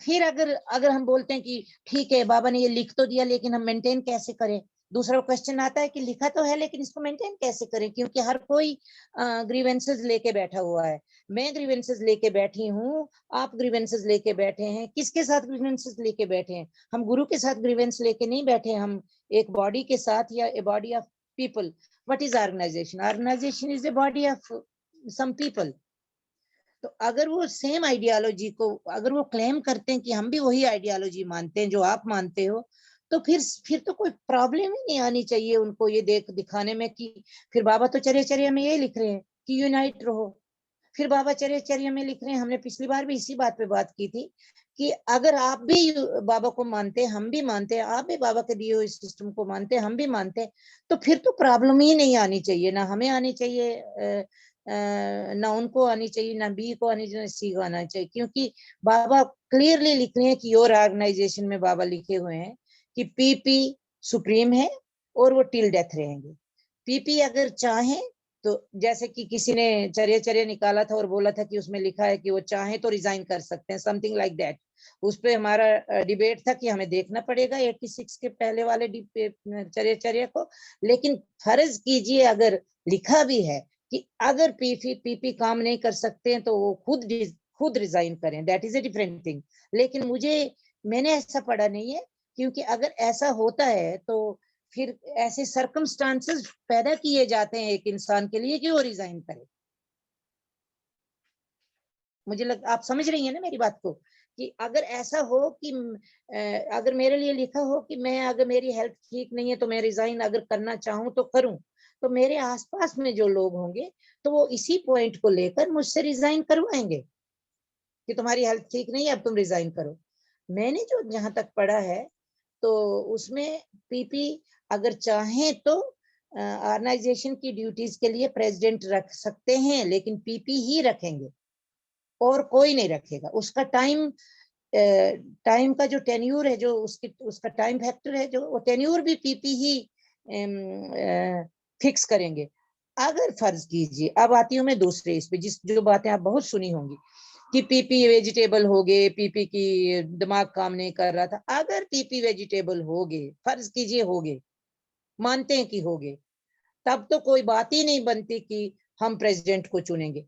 फिर अगर हम बोलते हैं कि ठीक है बाबा ने ये लिख तो दिया, लेकिन हम मेंटेन कैसे करें, दूसरा क्वेश्चन आता है कि लिखा तो है लेकिन इसको मेंटेन कैसे करें, क्योंकि हर कोई ग्रीवेंसेस लेके बैठा हुआ है। मैं ग्रीवेंसेस लेके बैठी हूँ, आप ग्रीवेंसेस लेके बैठे हैं, किसके साथ ग्रीवेंसेस लेके बैठे हैं? हम गुरु के साथ ग्रीवेंस लेके नहीं बैठे, हम एक बॉडी के साथ या a body of people. What is organization? Organization is a body of some people. तो अगर वो सेम आइडियोलॉजी को अगर वो क्लेम करते हैं कि हम भी वही आइडियोलॉजी मानते हैं जो आप मानते हो, तो फिर तो कोई प्रॉब्लम ही नहीं आनी चाहिए उनको ये दिखाने में कि फिर बाबा तो चर्या में ये लिख रहे हैं कि यूनाइट रहो। फिर बाबा चर्या में लिख रहे हैं, हमने पिछली बार भी इसी बात पे बात की थी कि अगर आप भी बाबा को मानते हैं, हम भी मानते हैं, आप भी बाबा के दिए हुए सिस्टम को मानते हैं, हम भी मानते हैं, तो फिर तो प्रॉब्लम ही नहीं आनी चाहिए, ना हमें आनी चाहिए, ना उनको आनी चाहिए, ना बी को आनी चाहिए, ना सी को आना चाहिए। क्योंकि बाबा क्लियरली लिख रहे हैं कि योर ऑर्गेनाइजेशन में बाबा लिखे हुए हैं कि पीपी सुप्रीम है और वो टिल डेथ रहेंगे। पीपी अगर चाहे तो, जैसे कि किसी ने चर्या निकाला था और बोला था कि उसमें लिखा है कि वो चाहे तो रिजाइन कर सकते हैं, समथिंग लाइक दैट। उस पे हमारा डिबेट था कि हमें देखना पड़ेगा 86 के पहले वाले चर्या को। लेकिन फर्ज कीजिए अगर लिखा भी है कि अगर पीपी काम नहीं कर सकते हैं तो वो खुद रिजाइन करें, that is a different thing. लेकिन मैंने ऐसा पढ़ा नहीं है, क्योंकि अगर ऐसा होता है तो फिर ऐसे सर्कमस्टांसेस पैदा किए जाते हैं एक इंसान के लिए कि वो रिजाइन करे। आप समझ रही हैं ना मेरी बात को, कि अगर ऐसा हो कि अगर मेरे लिए लिखा हो कि मैं अगर मेरी हेल्थ ठीक नहीं है तो मैं रिजाइन अगर करना चाहूं तो करूं, तो मेरे आसपास में जो लोग होंगे तो वो इसी पॉइंट को लेकर मुझसे रिजाइन करवाएंगे कि तुम्हारी हेल्थ ठीक नहीं है, अब तुम रिजाइन करो। मैंने जो जहां तक पढ़ा है तो उसमें पीपी अगर चाहे तो ऑर्गेनाइजेशन की ड्यूटीज के लिए प्रेसिडेंट रख सकते हैं, लेकिन पीपी ही रखेंगे और कोई नहीं रखेगा। उसका टाइम का जो टेन्यूर है, जो उसका टाइम फैक्टर है, जो वो टेन्यूर भी पीपी ही फिक्स करेंगे। अगर फर्ज कीजिए, अब आती हूँ मैं दूसरे इस पे, जो बातें आप बहुत सुनी होंगी कि पीपी वेजिटेबल हो गए, पीपी की दिमाग काम नहीं कर रहा था। अगर पीपी वेजिटेबल हो गए, फर्ज कीजिए हो गए, मानते हैं कि हो गए, तब तो कोई बात ही नहीं बनती कि हम प्रेसिडेंट को चुनेंगे।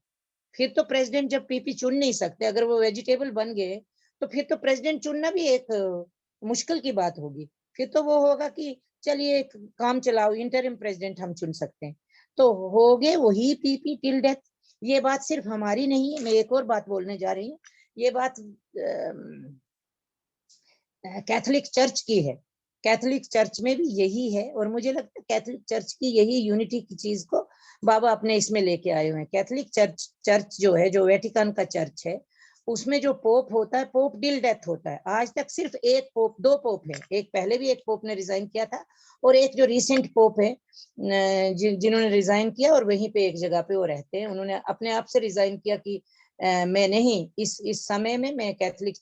फिर तो प्रेसिडेंट जब पीपी चुन नहीं सकते, अगर वो वेजिटेबल बन गए, तो फिर तो प्रेसिडेंट चुनना भी एक मुश्किल की बात होगी। फिर तो वो होगा कि चलिए एक काम चलाओ, इंटरिम प्रेसिडेंट हम चुन सकते हैं। तो हो गए वही पीपी टिल डेथ। ये बात सिर्फ हमारी नहीं है, मैं एक और बात बोलने जा रही हूँ। ये बात कैथोलिक चर्च की है। कैथोलिक चर्च में भी यही है, और मुझे लगता है कैथोलिक चर्च की यही यूनिटी की चीज को बाबा अपने इसमें लेके आए हुए हैं। कैथोलिक चर्च जो है, जो वेटिकन का चर्च है, उसमें जो पोप होता है, पोप टिल डेथ होता है। आज तक सिर्फ दो पोप है। एक पहले भी एक पोप ने रिजाइन किया था, और एक जो रिसेंट पोप है जिन्होंने रिजाइन किया और वहीं पे एक जगह पे वो रहते हैं। उन्होंने अपने आप से रिजाइन किया कि मैं नहीं, इस समय में मैं कैथोलिक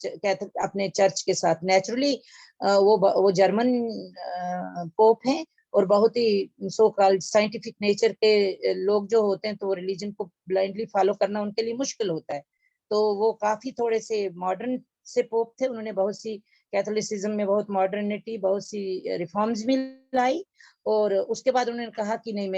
अपने चर्च के साथ नेचुरली। वो जर्मन पोप हैं, और बहुत ही सो कॉल्ड साइंटिफिक नेचर के लोग जो होते हैं, तो वो रिलीजन को ब्लाइंडली फॉलो करना उनके लिए मुश्किल होता है। तो वो काफी थोड़े से मॉडर्न से पोप थे। उन्होंने बहुत सी कैथोलिसिज्म में बहुत मॉडर्निटी, बहुत सी रिफॉर्म्स भी लाई, और उसके बाद उन्होंने कहा कि नहीं,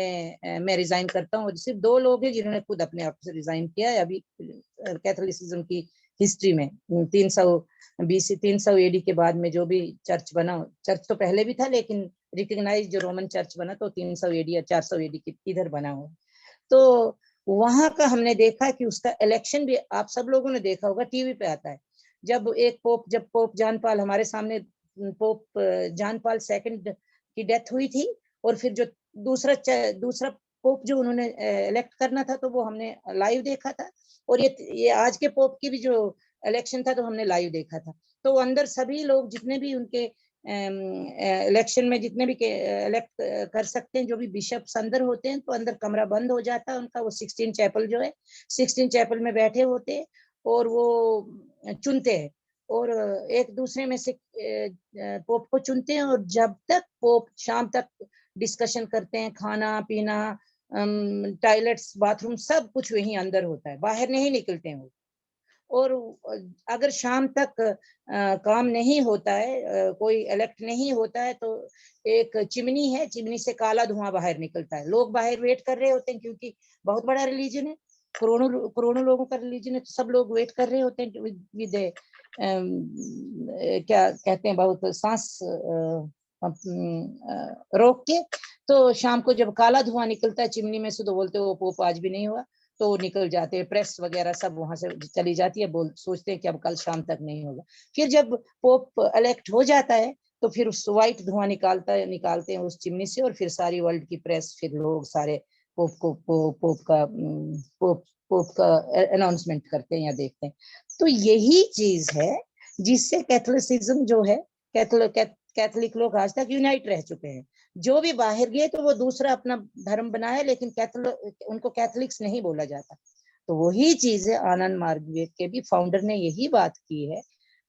मैं रिजाइन करता हूँ। सिर्फ 2 लोग हैं जिन्होंने खुद अपने आप से रिजाइन किया है अभी कैथोलिसिज्म की हिस्ट्री में। 300 एडी के बाद में जो भी चर्च बना, चर्च तो पहले भी था लेकिन रिकग्नाइज जो रोमन चर्च बना तो 300 एडी या 400 एडी के इधर बना हुआ। तो वहां का हमने देखा कि उसका इलेक्शन भी आप सब लोगों ने देखा होगा, टीवी पे आता है। जब पोप जॉन पॉल हमारे सामने, पोप जॉन पॉल सेकंड की डेथ हुई थी, और फिर जो दूसरा पोप जो उन्होंने इलेक्ट करना था, तो वो हमने लाइव देखा था। और ये आज के पोप की भी जो इलेक्शन था तो हमने लाइव देखा था। तो अंदर सभी लोग जितने भी उनके इलेक्शन में जितने भी इलेक्ट कर सकते हैं, जो भी बिशप्स अंदर होते हैं, तो अंदर कमरा बंद हो जाता है उनका। वो 16 चैपल जो है, 16 चैपल में बैठे होते हैं और वो चुनते हैं, और एक दूसरे में से पोप को चुनते हैं। और जब तक पोप शाम तक डिस्कशन करते हैं, खाना पीना, टॉयलेट्स, बाथरूम, सब कुछ वहीं अंदर होता है, बाहर नहीं निकलते हैं वो। और अगर शाम तक काम नहीं होता है, कोई इलेक्ट नहीं होता है, तो एक चिमनी है, चिमनी से काला धुआं बाहर निकलता है। लोग बाहर वेट कर रहे होते हैं, क्योंकि बहुत बड़ा रिलीजन है, करोड़ों लोगों का रिलीजन है, तो सब लोग वेट कर रहे होते हैं विद क्या कहते हैं, बहुत सांस रोक के। तो शाम को जब काला धुआं निकलता है चिमनी में से, तो बोलते वो पोप आज भी नहीं हुआ। तो वो निकल जाते हैं, प्रेस वगैरह सब वहां से चली जाती है, सोचते हैं कि अब कल शाम तक नहीं होगा। फिर जब पोप इलेक्ट हो जाता है तो फिर उस व्हाइट धुआं निकालते हैं उस चिमनी से, और फिर सारी वर्ल्ड की प्रेस, फिर लोग सारे पोप का अनाउंसमेंट करते हैं या देखते हैं। तो यही चीज है जिससे कैथोलिसिज्म जो है, कैथोलिक लोग आज तक यूनाइट रह चुके हैं। जो भी बाहर गए तो वो दूसरा अपना धर्म बनाया, लेकिन उनको कैथोलिक्स नहीं बोला जाता। तो वही चीज है, आनंद मार्ग के भी फाउंडर ने यही बात की है।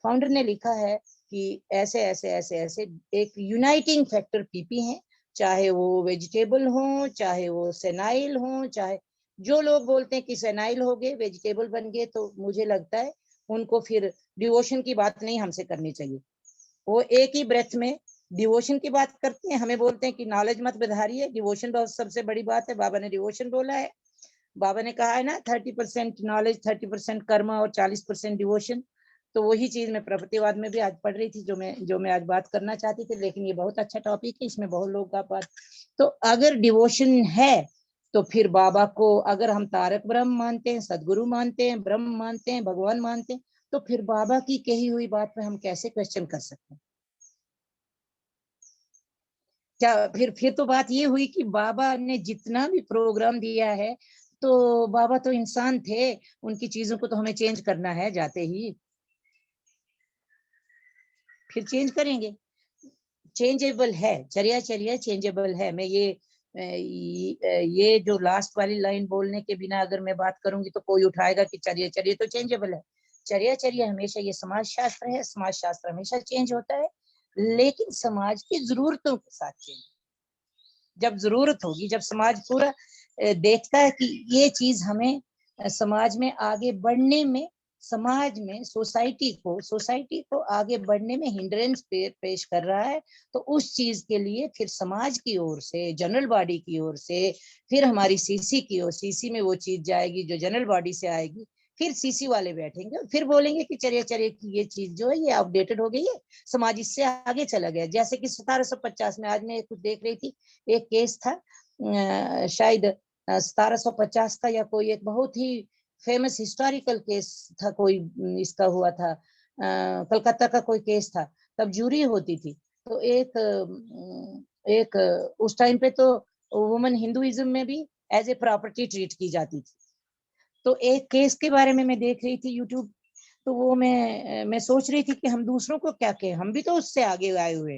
फाउंडर ने लिखा है कि ऐसे ऐसे ऐसे ऐसे एक यूनाइटिंग फैक्टर पीपी है, चाहे वो वेजिटेबल हो, चाहे वो सेनाइल हो, चाहे जो लोग बोलते हैं कि सेनाइल हो गए, वेजिटेबल बन गए, तो मुझे लगता है उनको फिर डिवोशन की बात नहीं हमसे करनी चाहिए। वो एक ही ब्रेथ में डिवोशन की बात करते हैं, हमें बोलते हैं कि नॉलेज मत बधारिए, डिवोशन बहुत सबसे बड़ी बात है। बाबा ने डिवोशन बोला है, बाबा ने कहा है ना 30% नॉलेज, 30% कर्म और 40% डिवोशन। तो वही चीज मैं प्रगतिवाद में भी आज पढ़ रही थी, जो मैं आज बात करना चाहती थी। लेकिन ये बहुत अच्छा टॉपिक है, इसमें बहुत लोग का बात। तो अगर डिवोशन है तो फिर बाबा को अगर हम तारक ब्रह्म मानते हैं, सदगुरु मानते हैं, ब्रह्म मानते हैं, भगवान मानते हैं, तो फिर बाबा की कही हुई बात पे हम कैसे क्वेश्चन कर सकते हैं? क्या फिर तो बात ये हुई कि बाबा ने जितना भी प्रोग्राम दिया है, तो बाबा तो इंसान थे, उनकी चीजों को तो हमें चेंज करना है जाते ही, फिर चेंज करेंगे। चेंजेबल है, चर्या चेंजेबल है। मैं ये जो लास्ट वाली लाइन बोलने के बिना अगर मैं बात करूंगी तो कोई उठाएगा कि चर्या तो चेंजेबल है। चर्या हमेशा, ये समाज शास्त्र है, समाज शास्त्र हमेशा चेंज होता है, लेकिन समाज की जरूरतों के साथ चेंज। जब जरूरत होगी, जब समाज पूरा देखता है कि ये चीज हमें समाज में आगे बढ़ने में, समाज में सोसाइटी को आगे बढ़ने में हिंड्रेंस पेश कर रहा है, तो उस चीज के लिए फिर समाज की ओर से, जनरल बॉडी की ओर से, फिर हमारी सीसी की ओर, सीसी में वो चीज जाएगी जो जनरल बॉडी से आएगी, फिर सीसी वाले बैठेंगे और फिर बोलेंगे कि चर्या की ये चीज जो है ये अपडेटेड हो गई है, समाज इससे आगे चला गया। जैसे कि 1750 में, आज मैं कुछ देख रही थी, एक केस था, शायद 1750 का, या कोई एक बहुत ही फेमस हिस्टोरिकल केस था, कोई इसका हुआ था, कलकत्ता का कोई केस था। तब जूरी होती थी, तो एक उस टाइम पे तो वुमन हिंदुइज्म में भी एज ए प्रॉपर्टी ट्रीट की जाती थी। तो एक केस के बारे में मैं देख रही थी यूट्यूब, तो वो मैं सोच रही थी कि हम दूसरों को क्या कहें, हम भी तो उससे आगे आए हुए।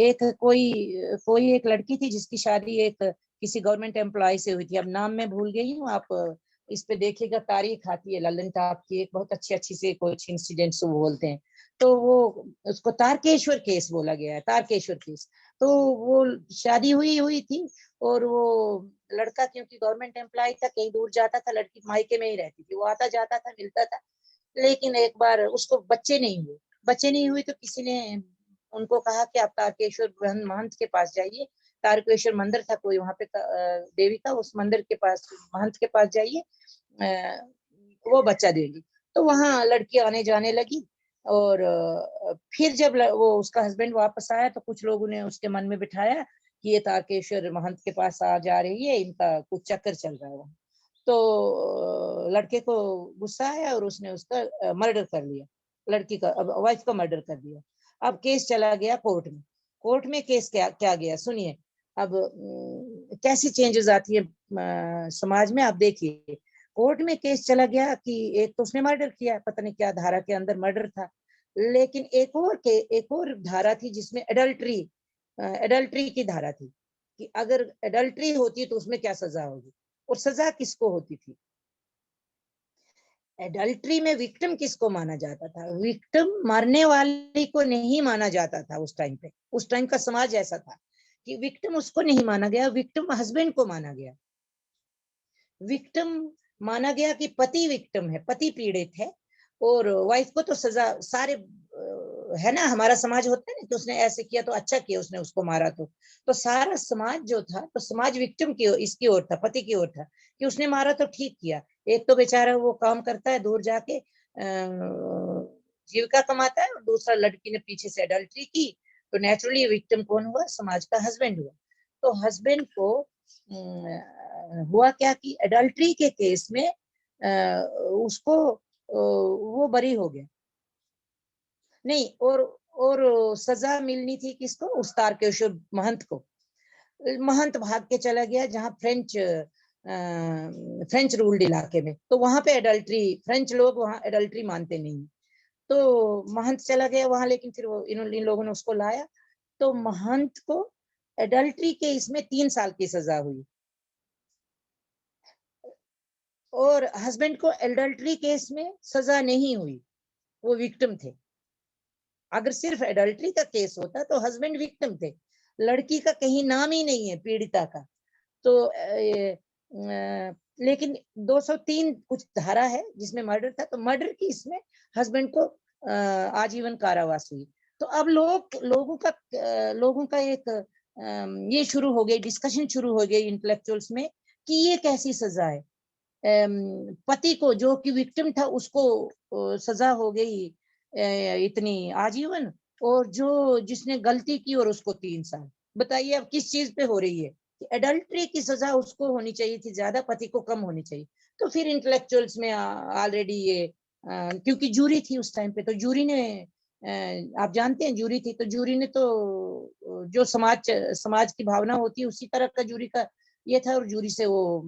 एक कोई एक लड़की थी जिसकी शादी एक किसी गवर्नमेंट एम्प्लॉय से हुई थी, अब नाम मैं भूल गई हूँ, आप इस पे देखिएगा, तारीख आती है ललन टॉप की, एक बहुत अच्छी से कुछ इंसिडेंट्स वो बोलते हैं। तो वो उसको तारकेश्वर केस बोला गया है, तारकेश्वर केस। तो वो शादी हुई थी, और वो लड़का क्योंकि गवर्नमेंट एम्प्लॉय था, कहीं दूर जाता था, लड़की मायके में ही रहती थी, वो आता जाता था, मिलता था। लेकिन एक बार उसको बच्चे नहीं हुए तो किसी ने उनको कहा कि आप तारकेश्वर महंत के पास जाइए। तारकेश्वर मंदिर था कोई वहां पे देवी का, उस मंदिर के पास महंत के पास जाइए, वो बच्चा देगी। तो वहां लड़की आने जाने लगी, और फिर जब वो उसका हस्बैंड वापस आया तो कुछ लोगों ने उसके मन में बिठाया कि ये तारकेश्वर महंत के पास आ जा रही है, इनका कुछ चक्कर चल रहा है। तो लड़के को गुस्सा आया और उसने उसका मर्डर कर लिया, लड़की का, वाइफ का मर्डर कर दिया। अब केस चला गया कोर्ट में। कोर्ट में केस क्या गया सुनिए। अब कैसी चेंजेस आती है समाज में, आप देखिए। कोर्ट में केस चला गया कि एक तो उसने मर्डर किया, पता नहीं क्या धारा के अंदर मर्डर था, लेकिन एक और धारा थी जिसमें एडल्ट्री की धारा थी, कि अगर एडल्ट्री होती तो उसमें क्या सजा होगी, और सजा किसको होती थी। एडल्ट्री में विक्टिम किसको माना जाता था? विक्टिम मरने वाली को नहीं माना जाता था उस टाइम पे। उस टाइम का समाज ऐसा था कि विक्टिम उसको नहीं माना गया, विक्टिम हस्बैंड को माना गया। विक्टिम माना गया कि पति विक्टिम है, पति पीड़ित है, और वाइफ को तो सजा, सारे है ना, हमारा समाज होता है ना कि उसने ऐसे किया तो अच्छा किया, उसने उसको मारा तो सारा समाज जो था, तो समाज विक्टिम की इसकी ओर था, पति की ओर था, कि उसने मारा तो ठीक किया। एक तो बेचारा वो काम करता है दूर जाके, जीविका कमाता है, और दूसरा लड़की ने पीछे से एडल्ट्री की, तो नेचुरली विक्टिम कौन हुआ? समाज का हस्बैंड हुआ। तो हस्बैंड को हुआ क्या कि एडल्ट्री के केस में उसको वो बरी हो गया नहीं, और सजा मिलनी थी किसको, उस तारकेश्वर महंत को। महंत भाग के चला गया जहाँ फ्रेंच रूल्ड इलाके में, तो वहां पे एडल्ट्री, फ्रेंच लोग वहां एडल्ट्री मानते नहीं, तो महंत चला गया वहां, लेकिन फिर वो इन लोगों ने उसको लाया, तो महंत को एडल्ट्री के इसमें 3 साल की सजा हुई, और हस्बैंड को एडल्ट्री केस में सजा नहीं हुई, वो विक्टिम थे। अगर सिर्फ एडल्ट्री का केस होता तो हस्बैंड विक्टिम थे, लड़की का कहीं नाम ही नहीं है पीड़िता का। तो लेकिन 203 कुछ धारा है जिसमें मर्डर था, तो मर्डर की इसमें हस्बैंड को आजीवन कारावास हुई। तो अब लोगों का एक ये शुरू हो गई, डिस्कशन शुरू हो गई इंटेलेक्चुअल्स में कि ये कैसी सजा है। पति को जो कि विक्टिम था उसको सजा हो गई इतनी आजीवन, और जो जिसने गलती की और उसको 3 साल। बताइए अब किस चीज पे हो रही है कि एडल्ट्री की सजा उसको होनी चाहिए थी ज्यादा, पति को कम होनी चाहिए। तो फिर इंटेलेक्चुअल्स में ऑलरेडी ये क्योंकि जूरी थी उस टाइम पे, तो जूरी ने आप जानते हैं जूरी थी, तो जूरी ने तो जो समाज की भावना होती है उसी तरह का जूरी का ये था, और जूरी से वो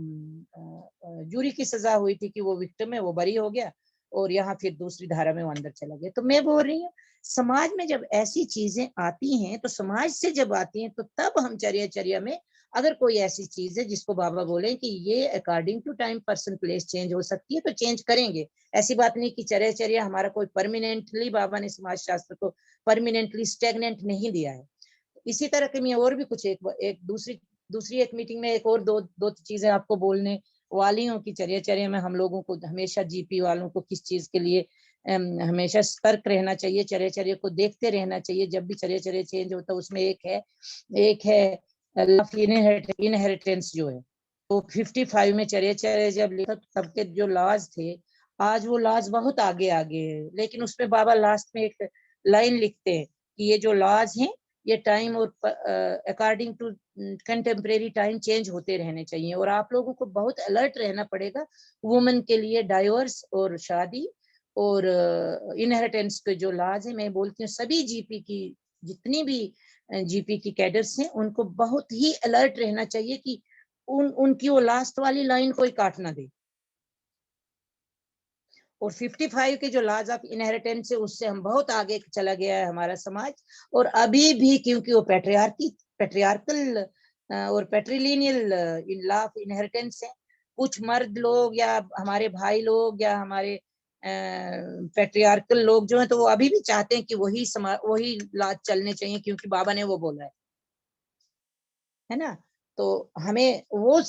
जूरी की सजा हुई थी कि वो विक्टिम है, वो बरी हो गया, और यहाँ फिर दूसरी धारा में वो अंदर चला गया। तो मैं बोल रही हूँ समाज में जब ऐसी चीजें आती हैं, तो समाज से जब आती हैं, तो तब हम चर्या में अगर कोई ऐसी चीज है जिसको बाबा बोले कि ये according to time person place change हो सकती है, तो चेंज करेंगे। ऐसी बात नहीं कि चर्या हमारा कोई परमानेंटली, बाबा ने समाज शास्त्र को परमानेंटली स्टेगनेंट नहीं दिया है। इसी तरह के मैं और भी कुछ एक दूसरी एक मीटिंग में एक और दो चीजें आपको बोलने वाली हूँ कि चर्या में हम लोगों को हमेशा जीपी वालों को किस चीज के लिए हमेशा सतर्क रहना चाहिए, चर्या को देखते रहना चाहिए। जब भी चर्या चेंज होता है उसमें एक है इनहेरिटेंस जो है, तो 55 में चर्या जब लिखा तब के जो लॉज थे, आज वो लॉज बहुत आगे है, लेकिन उसमें बाबा लास्ट में एक लाइन लिखते हैं कि ये जो लॉज हैं ये टाइम और according to contemporary time change होते रहने चाहिए, और आप लोगों को बहुत अलर्ट रहना पड़ेगा वुमेन के लिए। डाइवर्स और शादी और इनहेरिटेंस के जो लॉज है, मैं बोलती हूँ सभी जीपी की जितनी भी जीपी की कैडर्स हैं उनको बहुत ही अलर्ट रहना चाहिए कि उनकी वो लास्ट वाली लाइन कोई काट ना दे। और 55 के जो लॉज ऑफ इनहेरिटेंस है उससे हम बहुत आगे चला गया है हमारा समाज, और अभी भी क्योंकि वो पैट्रियार्कल और पैट्रिलिनियल इन लॉ ऑफ इनहेरिटेंस है, कुछ मर्द लोग या हमारे भाई लोग या हमारे पैट्रियार्कल लोग जो है, तो वो अभी भी चाहते हैं कि वही लॉज चलने चाहिए क्योंकि बाबा ने वो बोला है ना। तो हमें वो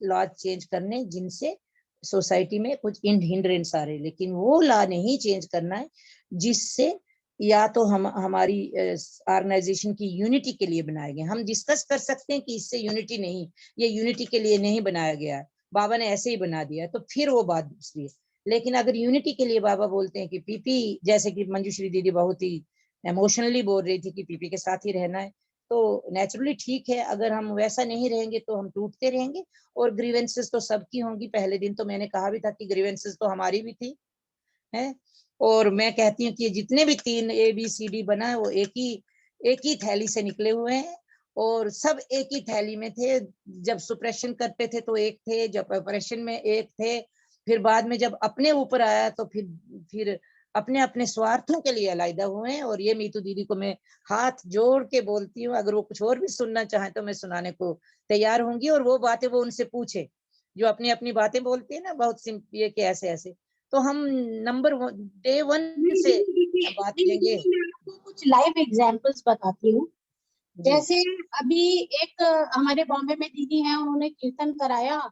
लॉज चेंज करने जिनसे सोसाइटी में कुछ हिंड्रेंस आ रहे, लेकिन वो लॉ नहीं चेंज करना है जिससे या तो हमारी ऑर्गेनाइजेशन की यूनिटी के लिए बनाए गए। हम डिस्कस कर सकते हैं कि इससे यूनिटी नहीं, ये यूनिटी के लिए नहीं बनाया गया है, बाबा ने ऐसे ही बना दिया, तो फिर वो बात दूसरी है। लेकिन अगर यूनिटी के लिए बाबा बोलते हैं कि पीपी, जैसे कि मंजूश्री दीदी बहुत ही इमोशनली बोल रही थी कि पीपी के साथ ही रहना है, तो नेचुरली ठीक है। अगर हम वैसा नहीं रहेंगे तो हम टूटते रहेंगे, और ग्रीवेंसेस तो सबकी होंगी। पहले दिन तो मैंने कहा भी था कि ग्रीवेंसेस तो हमारी भी थी है, और मैं कहती हूँ कि जितने भी 3 ABCD बना है वो एक ही थैली से निकले हुए हैं, और सब एक ही थैली में थे। जब सुप्रेशन करते थे तो एक थे, जब ऑपरेशन में एक थे, फिर बाद में जब अपने ऊपर आया तो फिर अपने अपने स्वार्थों के लिए अलग हुए हैं। और ये मीतू दीदी को मैं हाथ जोड़ के बोलती हूँ, अगर वो कुछ और भी सुनना चाहे तो मैं सुनाने को तैयार होंगी, और वो बातें वो उनसे पूछे जो अपनी अपनी बातें बोलती है ना, बहुत ये कि ऐसे। तो हम डे 1 से बात करेंगे। मैं आपको कुछ लाइव एग्जांपल्स बताती हूँ। जैसे अभी एक हमारे बॉम्बे में दीदी हैं, उन्होंने कीर्तन कराया,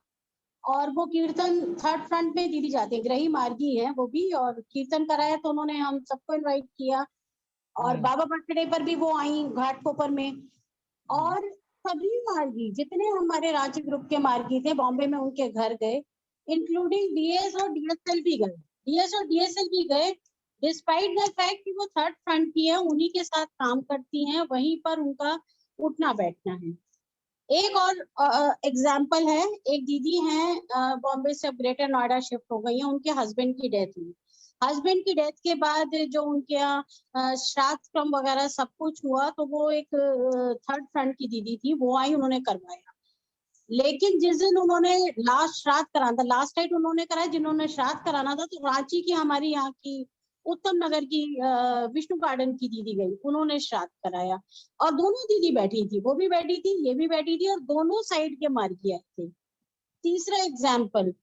और वो कीर्तन थर्ड फ्रंट में दीदी जाती है, ग्रही मार्गी है वो भी, और कीर्तन कराया तो उन्होंने हम सबको इनवाइट किया, और बाबा बर्थडे पर भी वो आई घाटकोपर में। और सभी मार्गी जितने हमारे रांची ग्रुप के मार्गी थे बॉम्बे में उनके घर गए, इंक्लूडिंग डीएस और डीएसएल भी गए, डिस्पाइट द फैक्ट कि वो थर्ड फ्रंट की है, उन्हीं के साथ काम करती हैं, वहीं पर उनका उठना बैठना है। एक और एग्जाम्पल है, एक दीदी हैं बॉम्बे से ग्रेटर नोएडा शिफ्ट हो गई हैं, उनके हस्बैंड की डेथ हुई। हस्बैंड की डेथ के बाद जो उनके यहाँ श्राद्ध क्रम वगैरह सब कुछ हुआ, तो वो एक थर्ड फ्रंट की दीदी थी, वो आई, उन्होंने करवाया। लेकिन जिस दिन उन्होंने लास्ट श्राद्ध कराना था, लास्ट नाइट उन्होंने कराया, जिन्होंने श्राद्ध कराना था, तो रांची की हमारी यहाँ की उत्तम नगर की विष्णु गार्डन की दीदी गई, उन्होंने श्राद्ध कराया। और दोनों दीदी बैठी थी, वो भी बैठी थी, ये भी बैठी थी, और दोनों साइड के मार्गी आए थे। तीसरा एग्जाम्पल,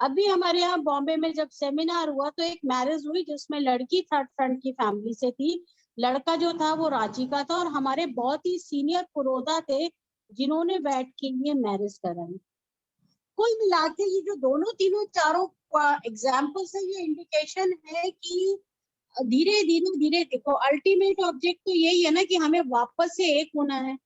अभी हमारे यहाँ बॉम्बे में जब सेमिनार हुआ, तो एक मैरिज हुई जिसमें लड़की थर्ड फ्रंट की फैमिली से थी, लड़का जो था वो रांची का था, और हमारे बहुत ही सीनियर पुरोधा थे जिन्होंने बैठ के ये मैरिज कराई। कुल मिला के ये जो दोनों तीनों चारों एग्जाम्पल्स है, ये इंडिकेशन है कि धीरे धीरे धीरे देखो, अल्टीमेट ऑब्जेक्ट तो यही है ना कि हमें वापस से एक होना है।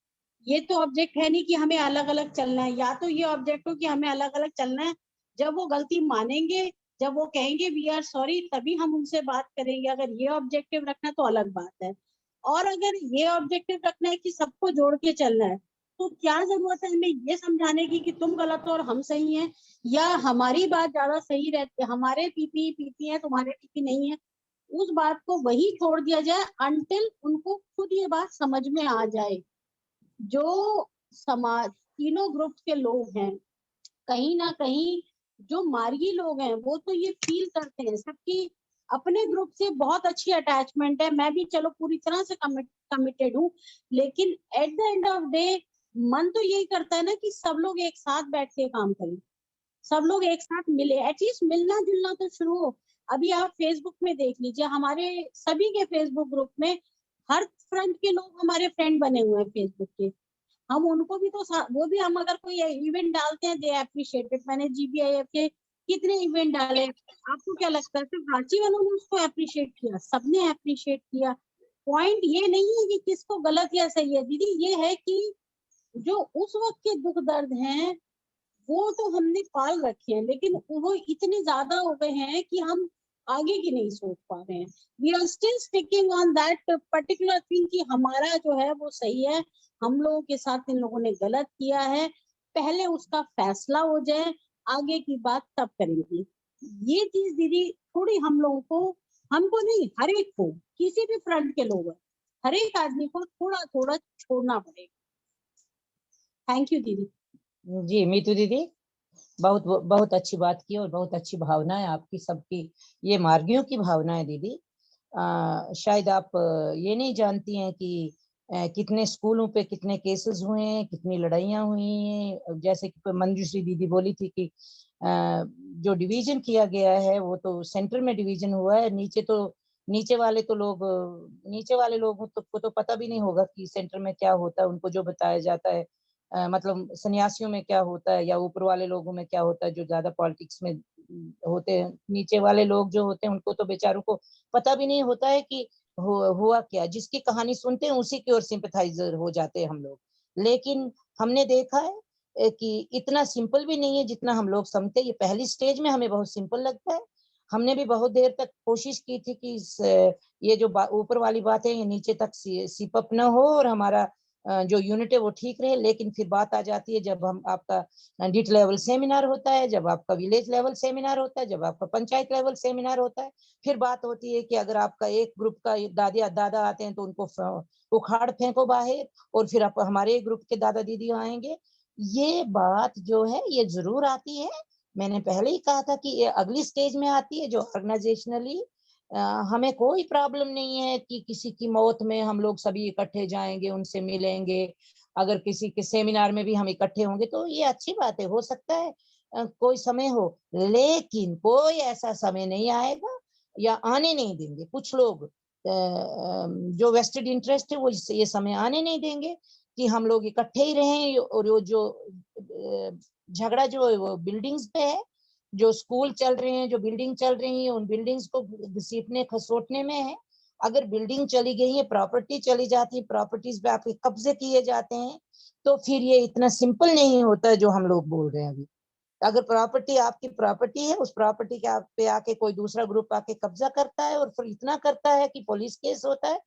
ये तो ऑब्जेक्ट है नहीं कि हमें अलग अलग चलना है, या तो ये ऑब्जेक्ट हो कि हमें अलग अलग चलना है। जब वो गलती मानेंगे, जब वो कहेंगे वी आर सॉरी, तभी हम उनसे बात करेंगे। अगर ये ऑब्जेक्टिव रखना तो अलग बात है, और अगर ये ऑब्जेक्टिव रखना है कि सबको जोड़ के चलना है, तो क्या जरूरत है हमें ये समझाने की कि तुम गलत हो और हम सही हैं, या हमारी बात ज्यादा सही रहती है, हमारे पीपी पीपी है, तुम्हारे पीपी नहीं है। उस बात को वही छोड़ दिया जाए अनटिल उनको खुद ये बात समझ में आ जाए। जो समाज तीनों ग्रुप के लोग हैं, कहीं ना कहीं जो मार्गी लोग हैं वो तो ये फील करते हैं, सबकी अपने ग्रुप से बहुत अच्छी अटैचमेंट है, मैं भी चलो पूरी तरह से कमिटेड हूँ, लेकिन at the end of day मन तो यही करता है ना कि सब लोग एक साथ बैठ के काम करें, सब लोग एक साथ मिले, एटलीस्ट मिलना जुलना तो शुरू हो। अभी आप फेसबुक में देख लीजिए, हमारे सभी के फेसबुक ग्रुप में हर फ्रंट के लोग हमारे फ्रेंड बने हुए हैं फेसबुक के। हम उनको भी तो वो भी, हम अगर कोई इवेंट डालते हैं दे अप्रिशिएटेड। मैंने जीबीआईएफ के कितने इवेंट डाले, आपको क्या लगता है सिर्फ रांची वालों ने उसको अप्रिशिएट किया? सबने अप्रिशिएट किया। पॉइंट ये नहीं है कि किसको गलत या सही है दीदी, ये है कि जो उस वक्त के दुख दर्द हैं वो तो हमने पाल रखे हैं, लेकिन वो इतने ज्यादा हो गए हैं कि हम आगे की नहीं सोच पा रहे हैं। We are still sticking on that particular thing कि हमारा जो है वो सही है, हम लोगों के साथ इन लोगों ने गलत किया है, पहले उसका फैसला हो जाए, आगे की बात तब करेंगे। ये चीज दीदी थोड़ी हम लोगों को, हमको नहीं, हर एक को, किसी भी फ्रंट के लोग हैं, हर एक आदमी को थोड़ा थोड़ा छोड़ना पड़ेगा। थैंक यू दीदी। जी मीतू दीदी, बहुत बहुत अच्छी बात की और बहुत अच्छी भावना है आपकी सबकी, ये मार्गियों की भावना है दीदी। शायद आप ये नहीं जानती हैं कि कितने स्कूलों पे कितने केसेस हुए हैं, कितनी लड़ाइयाँ हुई हैं। जैसे कि मंजूश्री दीदी बोली थी कि जो डिवीजन किया गया है वो तो सेंटर में डिवीजन हुआ है, नीचे वाले लोगों को तो पता भी नहीं होगा कि सेंटर में क्या होता है। उनको जो बताया जाता है मतलब सन्यासियों में क्या होता है या ऊपर वाले लोगों में क्या होता है, जो ज्यादा पॉलिटिक्स में होते हैं, नीचे वाले लोग जो होते हैं उनको तो बेचारों को पता भी नहीं होता है कि हुआ क्या। जिसकी कहानी सुनते हैं उसी की ओर सिंपैथाइजर हो जाते हैं हम लोग। लेकिन हमने देखा है कि इतना सिंपल भी नहीं है जितना हम लोग समझते। ये पहली स्टेज में हमें बहुत सिंपल लगता है। हमने भी बहुत देर तक कोशिश की थी कि ये जो ऊपर वाली बात है ये नीचे तक सिप अप न हो और हमारा जो यूनिट है वो ठीक रहे। लेकिन फिर बात आ जाती है जब हम आपका डिट लेवल सेमिनार होता है, जब आपका विलेज लेवल सेमिनार होता है, जब आपका पंचायत लेवल सेमिनार होता है, फिर बात होती है कि अगर आपका एक ग्रुप का दादा आते हैं तो उनको उखाड़ फेंको बाहर, और फिर आप हमारे ग्रुप के दादा दीदी आएंगे। ये बात जो है ये जरूर आती है। मैंने पहले ही कहा था कि ये अगली स्टेज में आती है जो ऑर्गेनाइजेशनली हमें कोई प्रॉब्लम नहीं है कि किसी की मौत में हम लोग सभी इकट्ठे जाएंगे, उनसे मिलेंगे। अगर किसी के सेमिनार में भी हम इकट्ठे होंगे तो ये अच्छी बात है, हो सकता है कोई समय हो, लेकिन कोई ऐसा समय नहीं आएगा या आने नहीं देंगे। कुछ लोग जो वेस्टेड इंटरेस्ट है वो ये समय आने नहीं देंगे कि हम लोग इकट्ठे ही रहें। और वो जो झगड़ा जो है वो बिल्डिंग्स पे है, जो स्कूल चल रहे हैं, जो बिल्डिंग चल रही है, उन बिल्डिंग्स को घसीटने खसोटने में है। अगर बिल्डिंग चली गई है, प्रॉपर्टी चली जाती है, प्रॉपर्टीज पे आपके कब्जे किए जाते हैं, तो फिर ये इतना सिंपल नहीं होता जो हम लोग बोल रहे हैं अभी। अगर प्रॉपर्टी आपकी प्रॉपर्टी है, उस प्रॉपर्टी के पे आके कोई दूसरा ग्रुप आके कब्जा करता है और फिर इतना करता है कि पुलिस केस होता है।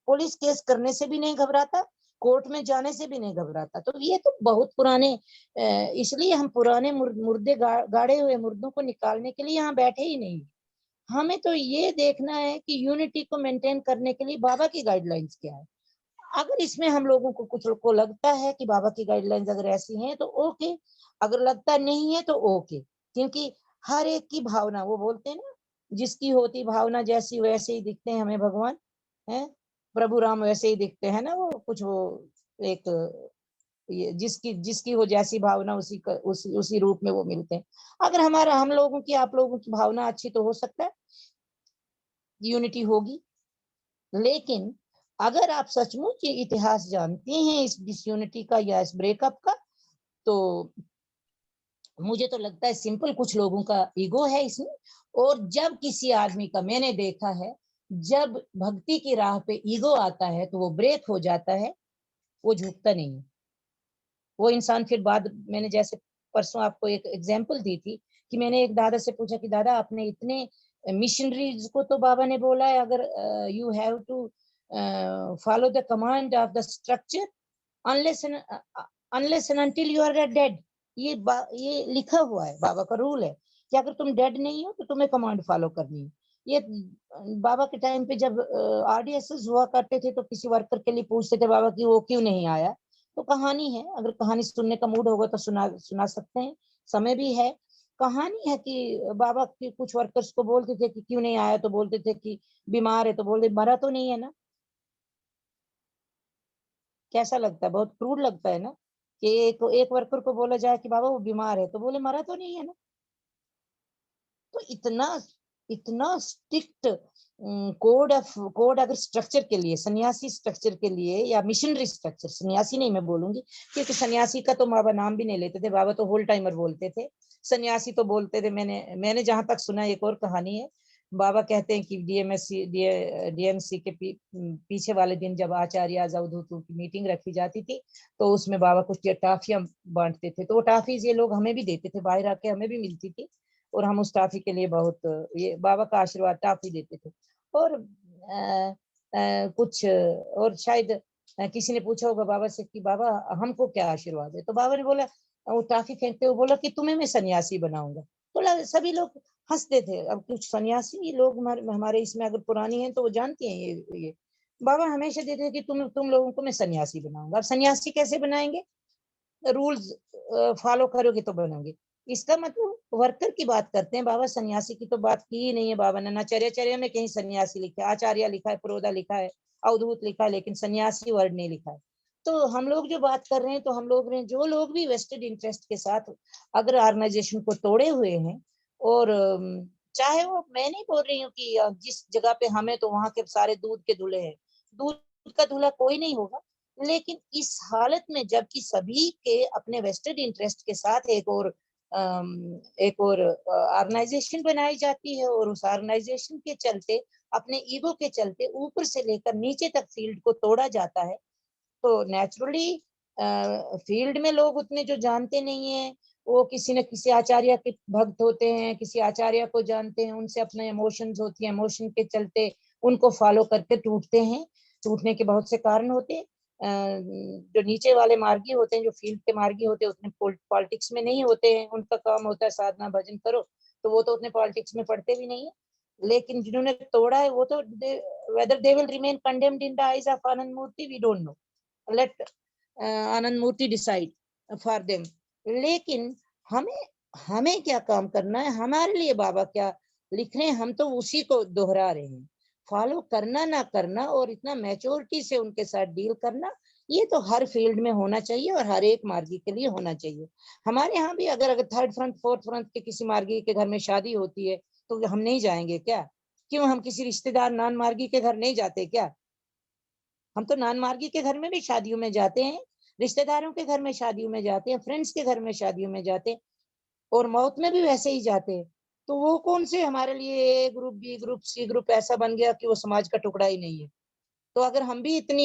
पुलिस केस करने से भी नहीं घबराता, कोर्ट में जाने से भी नहीं घबराता। तो ये तो बहुत पुराने, इसलिए हम पुराने मुर्दे गाड़े हुए मुर्दों को निकालने के लिए यहाँ बैठे ही नहीं। हमें तो ये देखना है कि यूनिटी को मेंटेन करने के लिए बाबा की गाइडलाइंस क्या है। अगर इसमें हम लोगों को कुछ को लगता है कि बाबा की गाइडलाइंस अगर ऐसी हैं तो ओके, अगर लगता नहीं है तो ओके, क्योंकि हर एक की भावना, वो बोलते हैं ना, जिसकी होती भावना जैसी वैसे ही दिखते हैं हमें भगवान, है प्रभु राम वैसे ही दिखते हैं ना, वो कुछ वो एक ये जिसकी हो जैसी भावना उसी रूप में वो मिलते हैं। अगर हम लोगों की, आप लोगों की भावना अच्छी तो हो सकता है यूनिटी होगी, लेकिन अगर आप सचमुच ये इतिहास जानते हैं इस डिसयूनिटी का या इस ब्रेकअप का, तो मुझे तो लगता है सिंपल कुछ लोगों का ईगो है इसमें। और जब किसी आदमी का, मैंने देखा है, जब भक्ति की राह पे ईगो आता है तो वो ब्रेक हो जाता है, वो झुकता नहीं है वो इंसान। फिर बाद, मैंने जैसे परसों आपको एक एग्जांपल दी थी कि मैंने एक दादा से पूछा कि दादा आपने इतने मिशनरीज को तो बाबा ने बोला है, अगर you have to follow the command of the structure unless and until you are dead. ये लिखा हुआ है, बाबा का रूल है कि अगर तुम डेड नहीं हो तो तुम्हें कमांड फॉलो करनी है। ये बाबा के टाइम पे जब आरडीएसएस हुआ करते थे तो किसी वर्कर के लिए पूछते थे बाबा कि वो क्यों नहीं आया। तो कहानी है, अगर कहानी सुनने का मूड होगा तो सुना सकते हैं, समय भी है। कहानी है कि बाबा के कुछ वर्कर्स को बोलते थे कि क्यों नहीं आया, तो बोलते थे कि बीमार है, तो बोलते मरा तो नहीं है ना। कैसा लगता है, बहुत क्रूर लगता है ना कि एक वर्कर को बोला जाए कि बाबा वो बीमार है, तो बोले मरा तो नहीं है ना। तो इतना स्ट्रिक्ट कोड अगर स्ट्रक्चर के लिए, सन्यासी स्ट्रक्चर के लिए या मिशनरी स्ट्रक्चर, सन्यासी नहीं मैं बोलूंगी क्योंकि सन्यासी का तो बाबा नाम भी नहीं लेते थे, बाबा तो होल टाइमर बोलते थे, सन्यासी तो बोलते थे। मैंने जहां तक सुना, एक और कहानी है, बाबा कहते हैं कि डीएमसी के पीछे वाले दिन जब आचार्य अवधूत की मीटिंग रखी जाती थी तो उसमें बाबा कुछ टाफियां बांटते थे, तो वो टाफीज ये लोग हमें भी देते थे, बाहर आके हमें भी मिलती थी और हम उस टाफी के लिए बहुत, ये बाबा का आशीर्वाद, टाफी देते थे। और कुछ और शायद किसी ने पूछा होगा बाबा से कि बाबा हमको क्या आशीर्वाद है, तो बाबा ने बोला, वो टाफी फेंकते हुए बोला कि तुम्हें मैं सन्यासी बनाऊंगा। तो सभी लोग हंसते थे। अब कुछ सन्यासी लोग हमारे इसमें अगर पुरानी हैं तो वो जानती हैं ये बाबा हमेशा देते थे कि तुम लोगों को मैं सन्यासी बनाऊंगा। अब सन्यासी कैसे बनाएंगे, रूल्स फॉलो करोगे तो बनोगे। इसका मतलब वर्कर की बात करते हैं, बाबा सन्यासी की तो बात की ही नहीं है बाबा ने, ना चर्या में कहीं सन्यासी लिखा है, आचार्य लिखा है, प्रोदा लिखा है, अवधूत लिखा है, लेकिन सन्यासी वर्ड नहीं लिखा है। तो हम लोग जो बात कर रहे हैं, तो हम लोग ने, जो लोग भी वेस्टेड इंटरेस्ट के साथ अगर ऑर्गेनाइजेशन को तोड़े हुए हैं, और चाहे वो, मैं नहीं बोल रही हूँ कि जिस जगह पे हमें तो वहां के सारे दूध के धुले हैं, दूध का धुला कोई नहीं होगा, लेकिन इस हालत में जबकि सभी के अपने वेस्टेड इंटरेस्ट के साथ एक और ऑर्गेनाइजेशन बनाई जाती है, और उस ऑर्गेनाइजेशन के चलते, अपने ईगो के चलते ऊपर से लेकर नीचे तक फील्ड को तोड़ा जाता है, तो नेचुरली फील्ड में लोग उतने जो जानते नहीं है, वो किसी न किसी आचार्य के भक्त होते हैं, किसी आचार्य को जानते हैं, उनसे अपने इमोशंस होती है, इमोशन के चलते उनको फॉलो करके टूटते हैं। टूटने के बहुत से कारण होते हैं। जो नीचे वाले मार्गी होते हैं, जो फील्ड के मार्गी होते हैं, उतने पॉलिटिक्स में नहीं होते हैं, उनका काम होता है साधना भजन करो, तो वो तो उतने पॉलिटिक्स में पढ़ते भी नहीं है। लेकिन जिन्होंने तोड़ा है, वो तो whether they will remain condemned in the eyes of Anand Murthy, we don't know. Let Anand Murthy decide for them. लेकिन हमें क्या काम करना है, हमारे लिए बाबा क्या लिख रहे हैं, हम तो उसी को दोहरा रहे हैं। फॉलो करना ना करना और इतना मैच्योरिटी से उनके साथ डील करना, ये तो हर फील्ड में होना चाहिए और हर एक मार्गी के लिए होना चाहिए। हमारे यहाँ भी अगर थर्ड फ्रंट फोर्थ फ्रंट के किसी मार्गी के घर में शादी होती है तो हम नहीं जाएंगे क्या? क्यों हम किसी रिश्तेदार नान मार्गी के घर नहीं जाते क्या? हम तो नान मार्गी के घर में भी शादियों में जाते हैं, रिश्तेदारों के घर में शादियों में जाते हैं, फ्रेंड्स के घर में शादियों में जाते हैं, और मौत में भी वैसे ही जाते हैं। तो वो कौन से हमारे लिए A group, B group, C group ऐसा बन गया कि वो समाज का टुकड़ा ही नहीं है। तो अगर हम भी इतना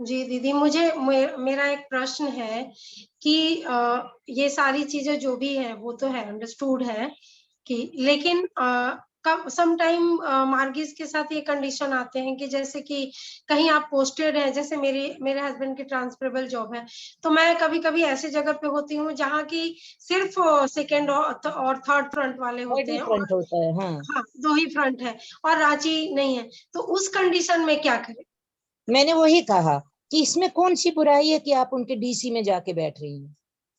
जी दीदी, मेरा एक प्रश्न है कि ये सारी चीजें जो भी है वो तो है, अंडरस्टूड है कि, लेकिन सम टाइम मार्गिस के साथ ये कंडीशन आते हैं कि जैसे कि कहीं आप पोस्टेड हैं, जैसे मेरे हस्बैंड की ट्रांसफरेबल जॉब है, तो मैं कभी-कभी ऐसे जगह पे होती हूँ जहाँ की सिर्फ सेकंड और थर्ड फ्रंट वाले होते हैं, और डिफरेंट होता है। हाँ, हाँ 2 ही फ्रंट है और रांची नहीं है, तो उस कंडीशन में क्या करें? मैंने वही कहा कि इसमें कौन सी बुराई है कि आप उनके डीसी में जाके बैठ रही हैं,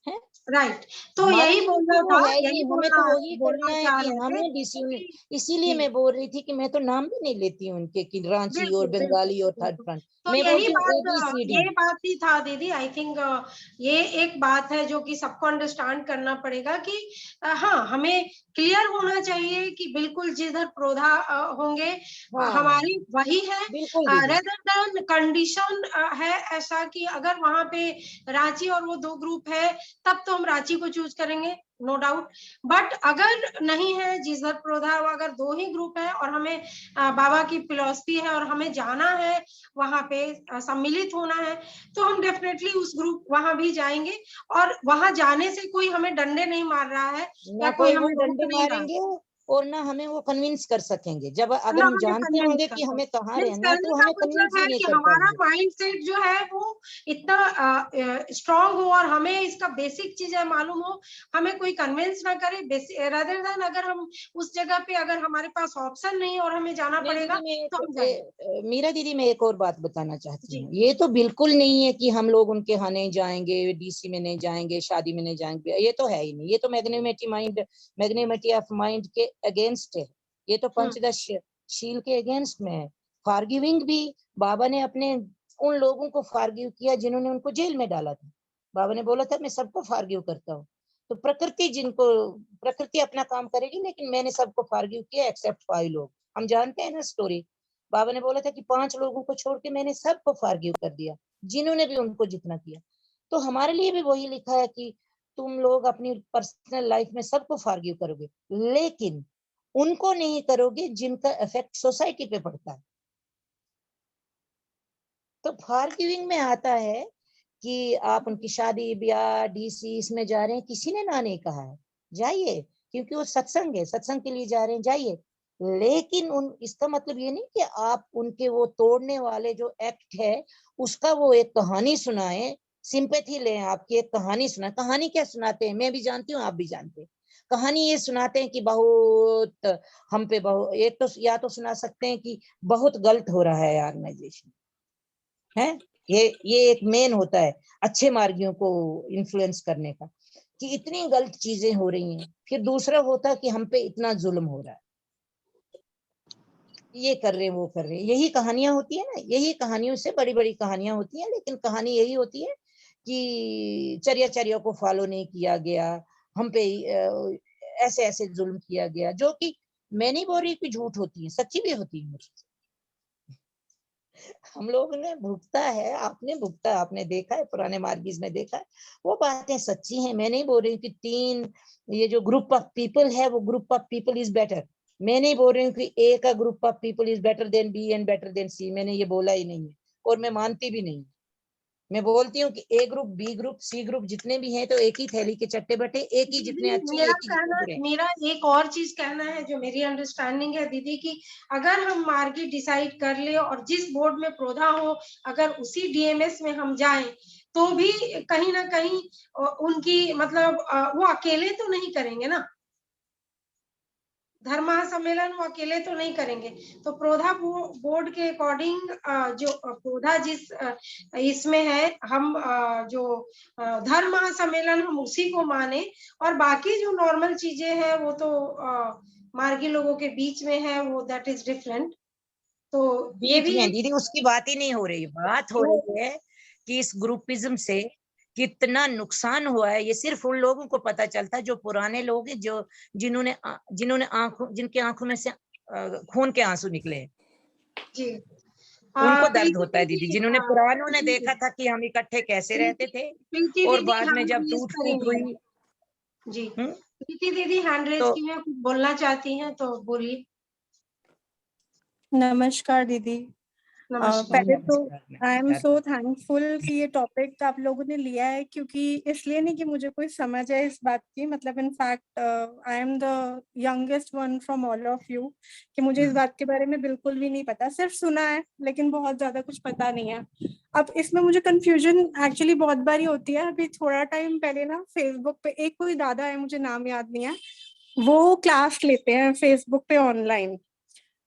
हैं? राइट, तो हमारे यही लिए बोलना तो वो था, है ही यही नहीं, हमें तो वही करना बोलना है चाह कि रहे थे हमें डीसी में। कि इसीलिए जी, मैं बोल रही थी कि मैं तो नाम भी नहीं लेती हूँ उनके कि रांची और बिल्कुल, बिल्कुल, बंगाली और थर्ड बिल्कुल। फ्रंट, तो मैं यही बोलती हूँ बात ABCD। ये बात ही था दीदी, आई थिंक ये एक बात है जो कि सबको अंडरस्टैंड करना पड़ेगा कि हाँ, हमें क्लियर होना चाहिए कि बिल्कुल जिधर प्रोधा होंगे हाँ, हमारी वही है, बिल्कुल दीदी। रेदर देन कंडीशन है ऐसा कि अगर वहां पे रांची और वो 2 ग्रुप है, तब तो हम रांची को चूज करेंगे, नो डाउट। बट अगर नहीं है, जिधर प्रोधा अगर 2 ही ग्रुप है और हमें बाबा की फिलॉसफी है और हमें जाना है वहां पे, सम्मिलित होना है, तो हम डेफिनेटली उस ग्रुप वहां भी जाएंगे। और वहां जाने से कोई हमें डंडे नहीं मार रहा है ना या कोई कोई वो हमें रोक डंडे नहीं रहा है, मारेंगे और ना हमें वो कन्विंस कर सकेंगे। जब अगर ना हम हमें जानते कन्विंस होंगे कर कि सकते। हमें कहाँ मीन्स रहना है कहने तो का हमें मतलब कन्विंस भी है नहीं कि कर हमारा पाएंगे। माइंडसेट जो है वो इतना स्ट्रांग हो और हमें इसका बेसिक चीजें मालूम हो, हमें कोई कन्विंस ना करे, रादर देन अगर हम उस जगह पे अगर हमारे पास ऑप्शन नहीं और हमें जाना नहीं पड़ेगा दीदी, मैं तो हम जाएंगे। मीरा दीदी, मैं एक और बात बताना चाहती जी हूँ। ये तो बिल्कुल नहीं है कि हम लोग उनके यहाँ नहीं जाएंगे, डीसी में नहीं जाएंगे, शादी में नहीं जाएंगे, ये तो है ही नहीं। ये तो मैग्नेमिटी ऑफ माइंड के अगेंस्ट है। ये तो पंचदशील के अगेंस्ट में है। फॉरगिविंग भी बाबा ने अपने उन लोगों को फॉरगिव किया जिन्होंने उनको जेल में डाला था। बाबा ने बोला था मैं सबको फॉरगिव करता हूँ। तो प्रकृति अपना काम करेगी, लेकिन मैंने सबको फॉरगिव किया एक्सेप्ट 5 लोग। हम जानते हैं ना स्टोरी। बाबा ने बोला था कि 5 लोगों को छोड़ के मैंने सबको फॉरगिव कर दिया, जिन्होंने भी उनको जितना किया। तो हमारे लिए भी वही लिखा है कि तुम लोग अपनी पर्सनल लाइफ में सबको फॉरगिव करोगे, लेकिन उनको नहीं करोगे जिनका इफेक्ट सोसाइटी पे पड़ता है। तो फॉरगिविंग में आता है कि आप उनकी शादी ब्याह डीसी इसमें जा रहे हैं, किसी ने ना नहीं कहा है, जाइए, क्योंकि वो सत्संग है, सत्संग के लिए जा रहे हैं, जाइए। लेकिन इसका मतलब ये नहीं कि आप उनके वो तोड़ने वाले जो एक्ट है उसका वो एक कहानी सुनाए, सिंपैथी लें, आपकी एक कहानी सुना। कहानी क्या सुनाते हैं, मैं भी जानती हूँ, आप भी जानते हैं। कहानी ये सुनाते हैं कि बहुत हम पे बहुत, एक तो या तो सुना सकते हैं कि बहुत गलत हो रहा है ऑर्गेनाइजेशन है। ये एक मेन होता है अच्छे मार्गियों को इन्फ्लुएंस करने का, कि इतनी गलत चीजें हो रही हैं। फिर दूसरा होता है कि हम पे इतना जुल्म हो रहा है, ये कर रहे हैं वो कर रहे हैं। यही कहानियां होती है ना, यही कहानियों से बड़ी बड़ी कहानियां होती हैं। लेकिन कहानी यही होती है कि चर्या को फॉलो नहीं किया गया, हम पे ऐसे ऐसे जुल्म किया गया, जो कि मैं नहीं बोल रही कि झूठ होती है, सच्ची भी होती है। हम लोग ने भुगता है, आपने भुगता, आपने देखा है, पुराने मार्गिस में देखा है, वो बातें सच्ची हैं। मैं नहीं बोल रही हूँ कि 3 ये जो ग्रुप ऑफ पीपल है वो group of people is better. मैं नहीं बोल रही हूँ कि ए का group of people is better than B and better than C, मैंने ये बोला ही नहीं है और मैं मानती भी नहीं। मैं बोलती हूँ कि A group B group C group जितने भी हैं तो एक ही थैली के चट्टे बटे, एक ही जितने अच्छे, एक ही जितने बुरे। मेरा एक और चीज कहना है जो मेरी अंडरस्टैंडिंग है दीदी की, अगर हम मार्केट डिसाइड कर ले और जिस बोर्ड में प्रोधा हो अगर उसी डीएमएस में हम जाएं तो भी कहीं ना कहीं उनकी मतलब वो अकेले तो नहीं करेंगे ना, धर्म महासम्मेलन वो अकेले तो नहीं करेंगे। तो प्रोधा बोर्ड के अकॉर्डिंग जो प्रोधा जिस इसमें है, हम जो धर्म महासम्मेलन हम उसी को माने, और बाकी जो नॉर्मल चीजें हैं वो तो मार्गी लोगों के बीच में है, वो दैट इज डिफरेंट। तो ये बीच भी में दीदी उसकी बात ही नहीं हो रही, बात हो रही है कि इस ग्रुपिज्म से कितना नुकसान हुआ है। ये सिर्फ उन लोगों को पता चलता है जो पुराने लोग हैं, जो जिन्होंने जिनकी आंखों में से खून के आंसू निकले हैं, जी उनको दर्द प्रीति होता है दीदी। जिन्होंने पुरानों ने देखा था कि हम इकट्ठे कैसे रहते थे प्रीति और दीदी बाद में हैंड जब रेज टूट करी फूट हुई हुई। है जी, प्रीति दीदी हैंड रेज तो की में कुछ बोलना चाहती हैं तो बोलिए। नमस्कार दीदी। पहले तो नमस्कार I am ma'am. So thankful कि ये टॉपिक आप लोगों ने लिया है, क्योंकि इसलिए नहीं कि मुझे कोई समझ है इस बात की, मतलब in fact I am the youngest one from all of you, कि मुझे इस बात के बारे में बिल्कुल भी नहीं पता, सिर्फ सुना है लेकिन बहुत ज्यादा कुछ पता नहीं है। अब इसमें मुझे कंफ्यूजन एक्चुअली बहुत बारी होती है। अभी थोड़ा टाइम पहले ना फेसबुक पे एक कोई दादा है, मुझे नाम याद नहीं है, वो क्लास लेते हैं फेसबुक पे ऑनलाइन।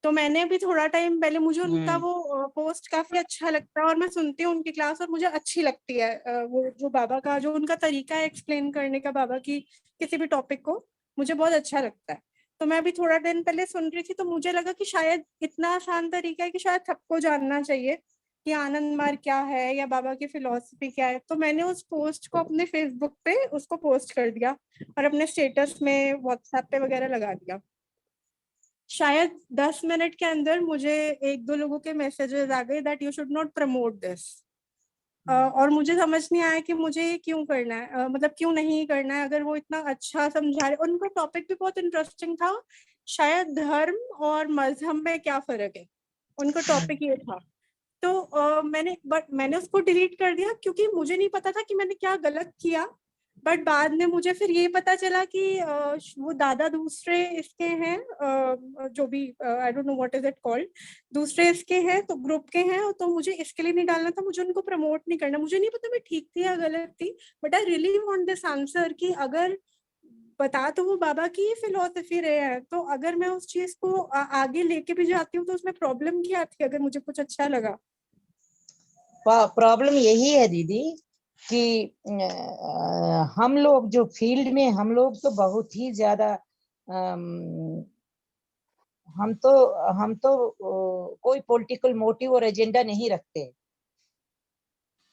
तो मैंने अभी थोड़ा टाइम पहले, मुझे उनका वो पोस्ट काफी अच्छा लगता है और मैं सुनती हूँ उनकी क्लास और मुझे अच्छी लगती है। वो जो बाबा का जो उनका तरीका है एक्सप्लेन करने का बाबा की किसी भी टॉपिक को, मुझे बहुत अच्छा लगता है। तो मैं अभी थोड़ा दिन पहले सुन रही थी तो मुझे लगा कि शायद इतना आसान तरीका है कि शायद सबको जानना चाहिए कि आनंद मार्ग क्या है या बाबा की फिलॉसफी क्या है। तो मैंने उस पोस्ट को अपने फेसबुक पे उसको पोस्ट कर दिया और अपने स्टेटस में व्हाट्सएप पे वगैरह लगा दिया। शायद 10 मिनट के अंदर मुझे 1-2 लोगों के मैसेजेस आ गए that you should not promote this. और मुझे समझ नहीं आया कि मुझे ये क्यों करना है, मतलब क्यों नहीं करना है, अगर वो इतना अच्छा समझा रहे। उनका टॉपिक भी बहुत इंटरेस्टिंग था, शायद धर्म और मजहब में क्या फर्क है, उनका टॉपिक ये था। तो मैंने उसको डिलीट कर दिया क्योंकि मुझे नहीं पता था कि मैंने क्या गलत किया। बट बाद में मुझे फिर ये पता चला कि वो दादा दूसरे इसके हैं, जो भी I don't know what is it called, दूसरे इसके हैं तो ग्रुप के हैं। तो मुझे इसके लिए नहीं डालना था, मुझे उनको प्रमोट नहीं करना। मुझे नहीं पता मैं ठीक थी या गलत थी, but I really want this answer कि अगर बता तो वो बाबा की फिलोसफी रहे हैं, तो अगर मैं उस चीज को आगे लेके भी जाती हूँ तो उसमें प्रॉब्लम क्या थी अगर मुझे कुछ अच्छा लगा। प्रॉब्लम यही है दीदी कि हम लोग जो फील्ड में, हम लोग तो बहुत ही ज्यादा हम तो कोई पॉलिटिकल मोटिव और एजेंडा नहीं रखते,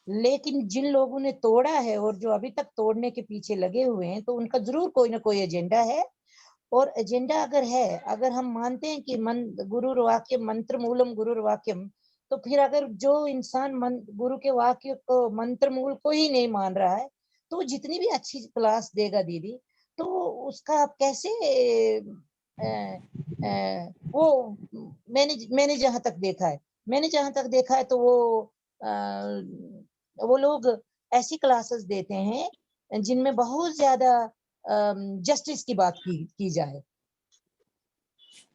लेकिन जिन लोगों ने तोड़ा है और जो अभी तक तोड़ने के पीछे लगे हुए हैं तो उनका जरूर कोई ना कोई एजेंडा है। और एजेंडा अगर है, अगर हम मानते हैं कि गुरु वाक्यम मंत्र मूलम गुरु वाक्यम, तो फिर अगर जो इंसान गुरु के वाक्य को मंत्र मूल को ही नहीं मान रहा है तो जितनी भी अच्छी क्लास देगा दीदी, तो उसका आप कैसे वो मैंने जहां तक देखा है तो वो लोग ऐसी क्लासेस देते हैं जिनमें बहुत ज्यादा जस्टिस की बात की जाए,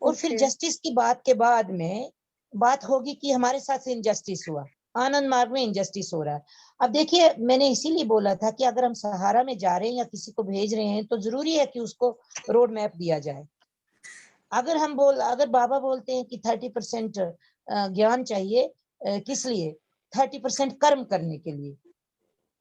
और फिर जस्टिस की बात के बाद में बात होगी कि हमारे साथ इनजस्टिस हुआ, आनंद मार्ग में इनजस्टिस हो रहा है। अब देखिए, मैंने इसीलिए बोला था कि अगर हम सहारा में जा रहे हैं या किसी को भेज रहे हैं तो जरूरी है कि उसको रोड मैप दिया जाए। अगर बाबा बोलते हैं कि 30% ज्ञान चाहिए, किस लिए? 30% कर्म करने के लिए।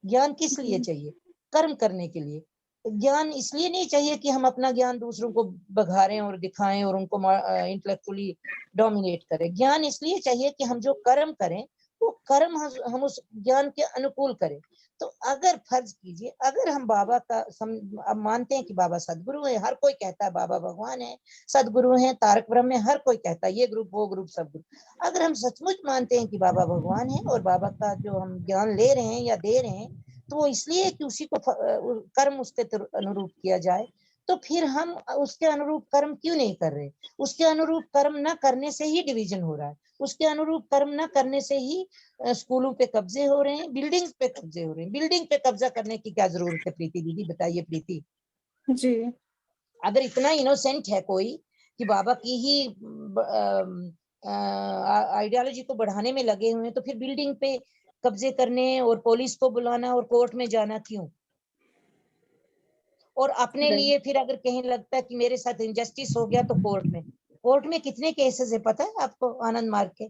ज्ञान किस लिए चाहिए? कर्म करने के लिए। ज्ञान इसलिए नहीं चाहिए कि हम अपना ज्ञान दूसरों को बघारें और दिखाएं और उनको इंटेलेक्चुअली डोमिनेट करें। ज्ञान इसलिए चाहिए कि हम जो कर्म करें वो कर्म हम उस ज्ञान के अनुकूल करें। तो अगर फर्ज कीजिए, अगर हम बाबा का अब मानते हैं कि बाबा सदगुरु है, हर कोई कहता है बाबा भगवान है, सदगुरु है, तारक ब्रह्म है, हर कोई कहता है ये ग्रुप वो ग्रुप सब ग्रुप। अगर हम सचमुच मानते हैं कि बाबा भगवान है और बाबा का जो हम ज्ञान ले रहे हैं या दे रहे हैं तो वो इसलिए कि उसी को कर्म उसके अनुरूप किया जाए, तो फिर हम उसके अनुरूप कर्म क्यों नहीं कर रहे? उसके अनुरूप कर्म न करने से ही डिवीजन हो रहा है, उसके अनुरूप कर्म न करने से ही स्कूलों पे कब्जे हो रहे हैं, बिल्डिंग्स पे कब्जे हो रहे हैं। बिल्डिंग पे कब्जा करने की क्या जरूरत है प्रीति दीदी, बताइए प्रीति जी। अगर इतना इनोसेंट है कोई कि बाबा की ही आइडियोलॉजी को बढ़ाने में लगे हुए हैं, तो फिर बिल्डिंग पे कब्जे करने और पुलिस को बुलाना और कोर्ट में जाना क्यों? और अपने लिए फिर अगर कहीं लगता है कि मेरे साथ इनजस्टिस हो गया तो कोर्ट में कितने केसेस है पता है आपको आनंद मार्ग के,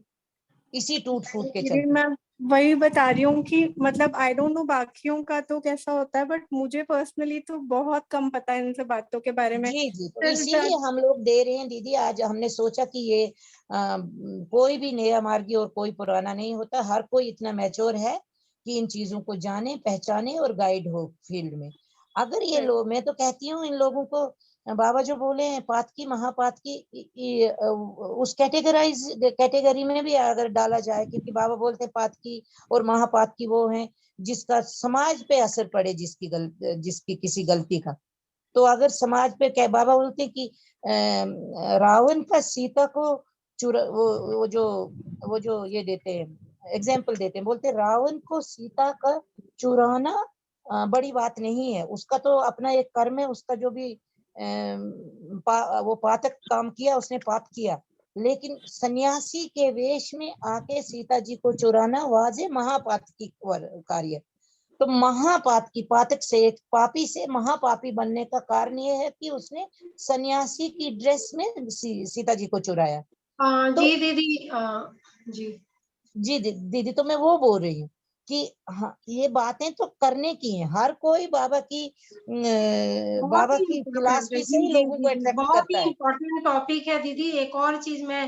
इसी टूट फूट के चलते। मैं वही बता रही हूँ कि मतलब आई डोंट नो बाकियों का तो कैसा होता है, बट मुझे पर्सनली तो बहुत कम पता है इन सब बातों के बारे में। जी जी, तो इसीलिए हम लोग दे रहे हैं दीदी। आज हमने सोचा कि ये कोई भी नया मार्गी और कोई पुराना नहीं होता, हर कोई इतना मैच्योर है कि इन चीजों को जाने, पहचाने और गाइड हो फील्ड में। अगर ये लोग, मैं तो कहती हूँ इन लोगों को, बाबा जो बोले हैं पातकी महापातकी, उस कैटेगरी में भी अगर डाला जाए, क्योंकि बाबा बोलते हैं पातकी और महापातकी वो हैं जिसका समाज पे असर पड़े, जिसकी किसी गलती का। तो अगर समाज पे क्या, बाबा बोलते हैं कि रावण का सीता को वो जो ये देते हैं एग्जाम्पल देते हैं, बोलते रावण को सीता का चुराना बड़ी बात नहीं है, उसका तो अपना एक कर्म है, उसका जो भी वो पातक काम किया उसने पाप किया, लेकिन सन्यासी के वेश में आके सीता जी को चुराना वाजे महापात की कार्य। तो महापात की पातक से एक पापी से महापापी बनने का कारण ये है कि उसने सन्यासी की ड्रेस में सीता जी को चुराया। तो जी दीदी जी दीदी तो मैं वो बोल रही हूँ कि हाँ ये बातें तो करने की हैं, हर कोई बाबा की फिलॉसफी से ही लोगों को अट्रैक्ट बहुत करता ही है। इम्पोर्टेंट टॉपिक है दीदी। एक और चीज मैं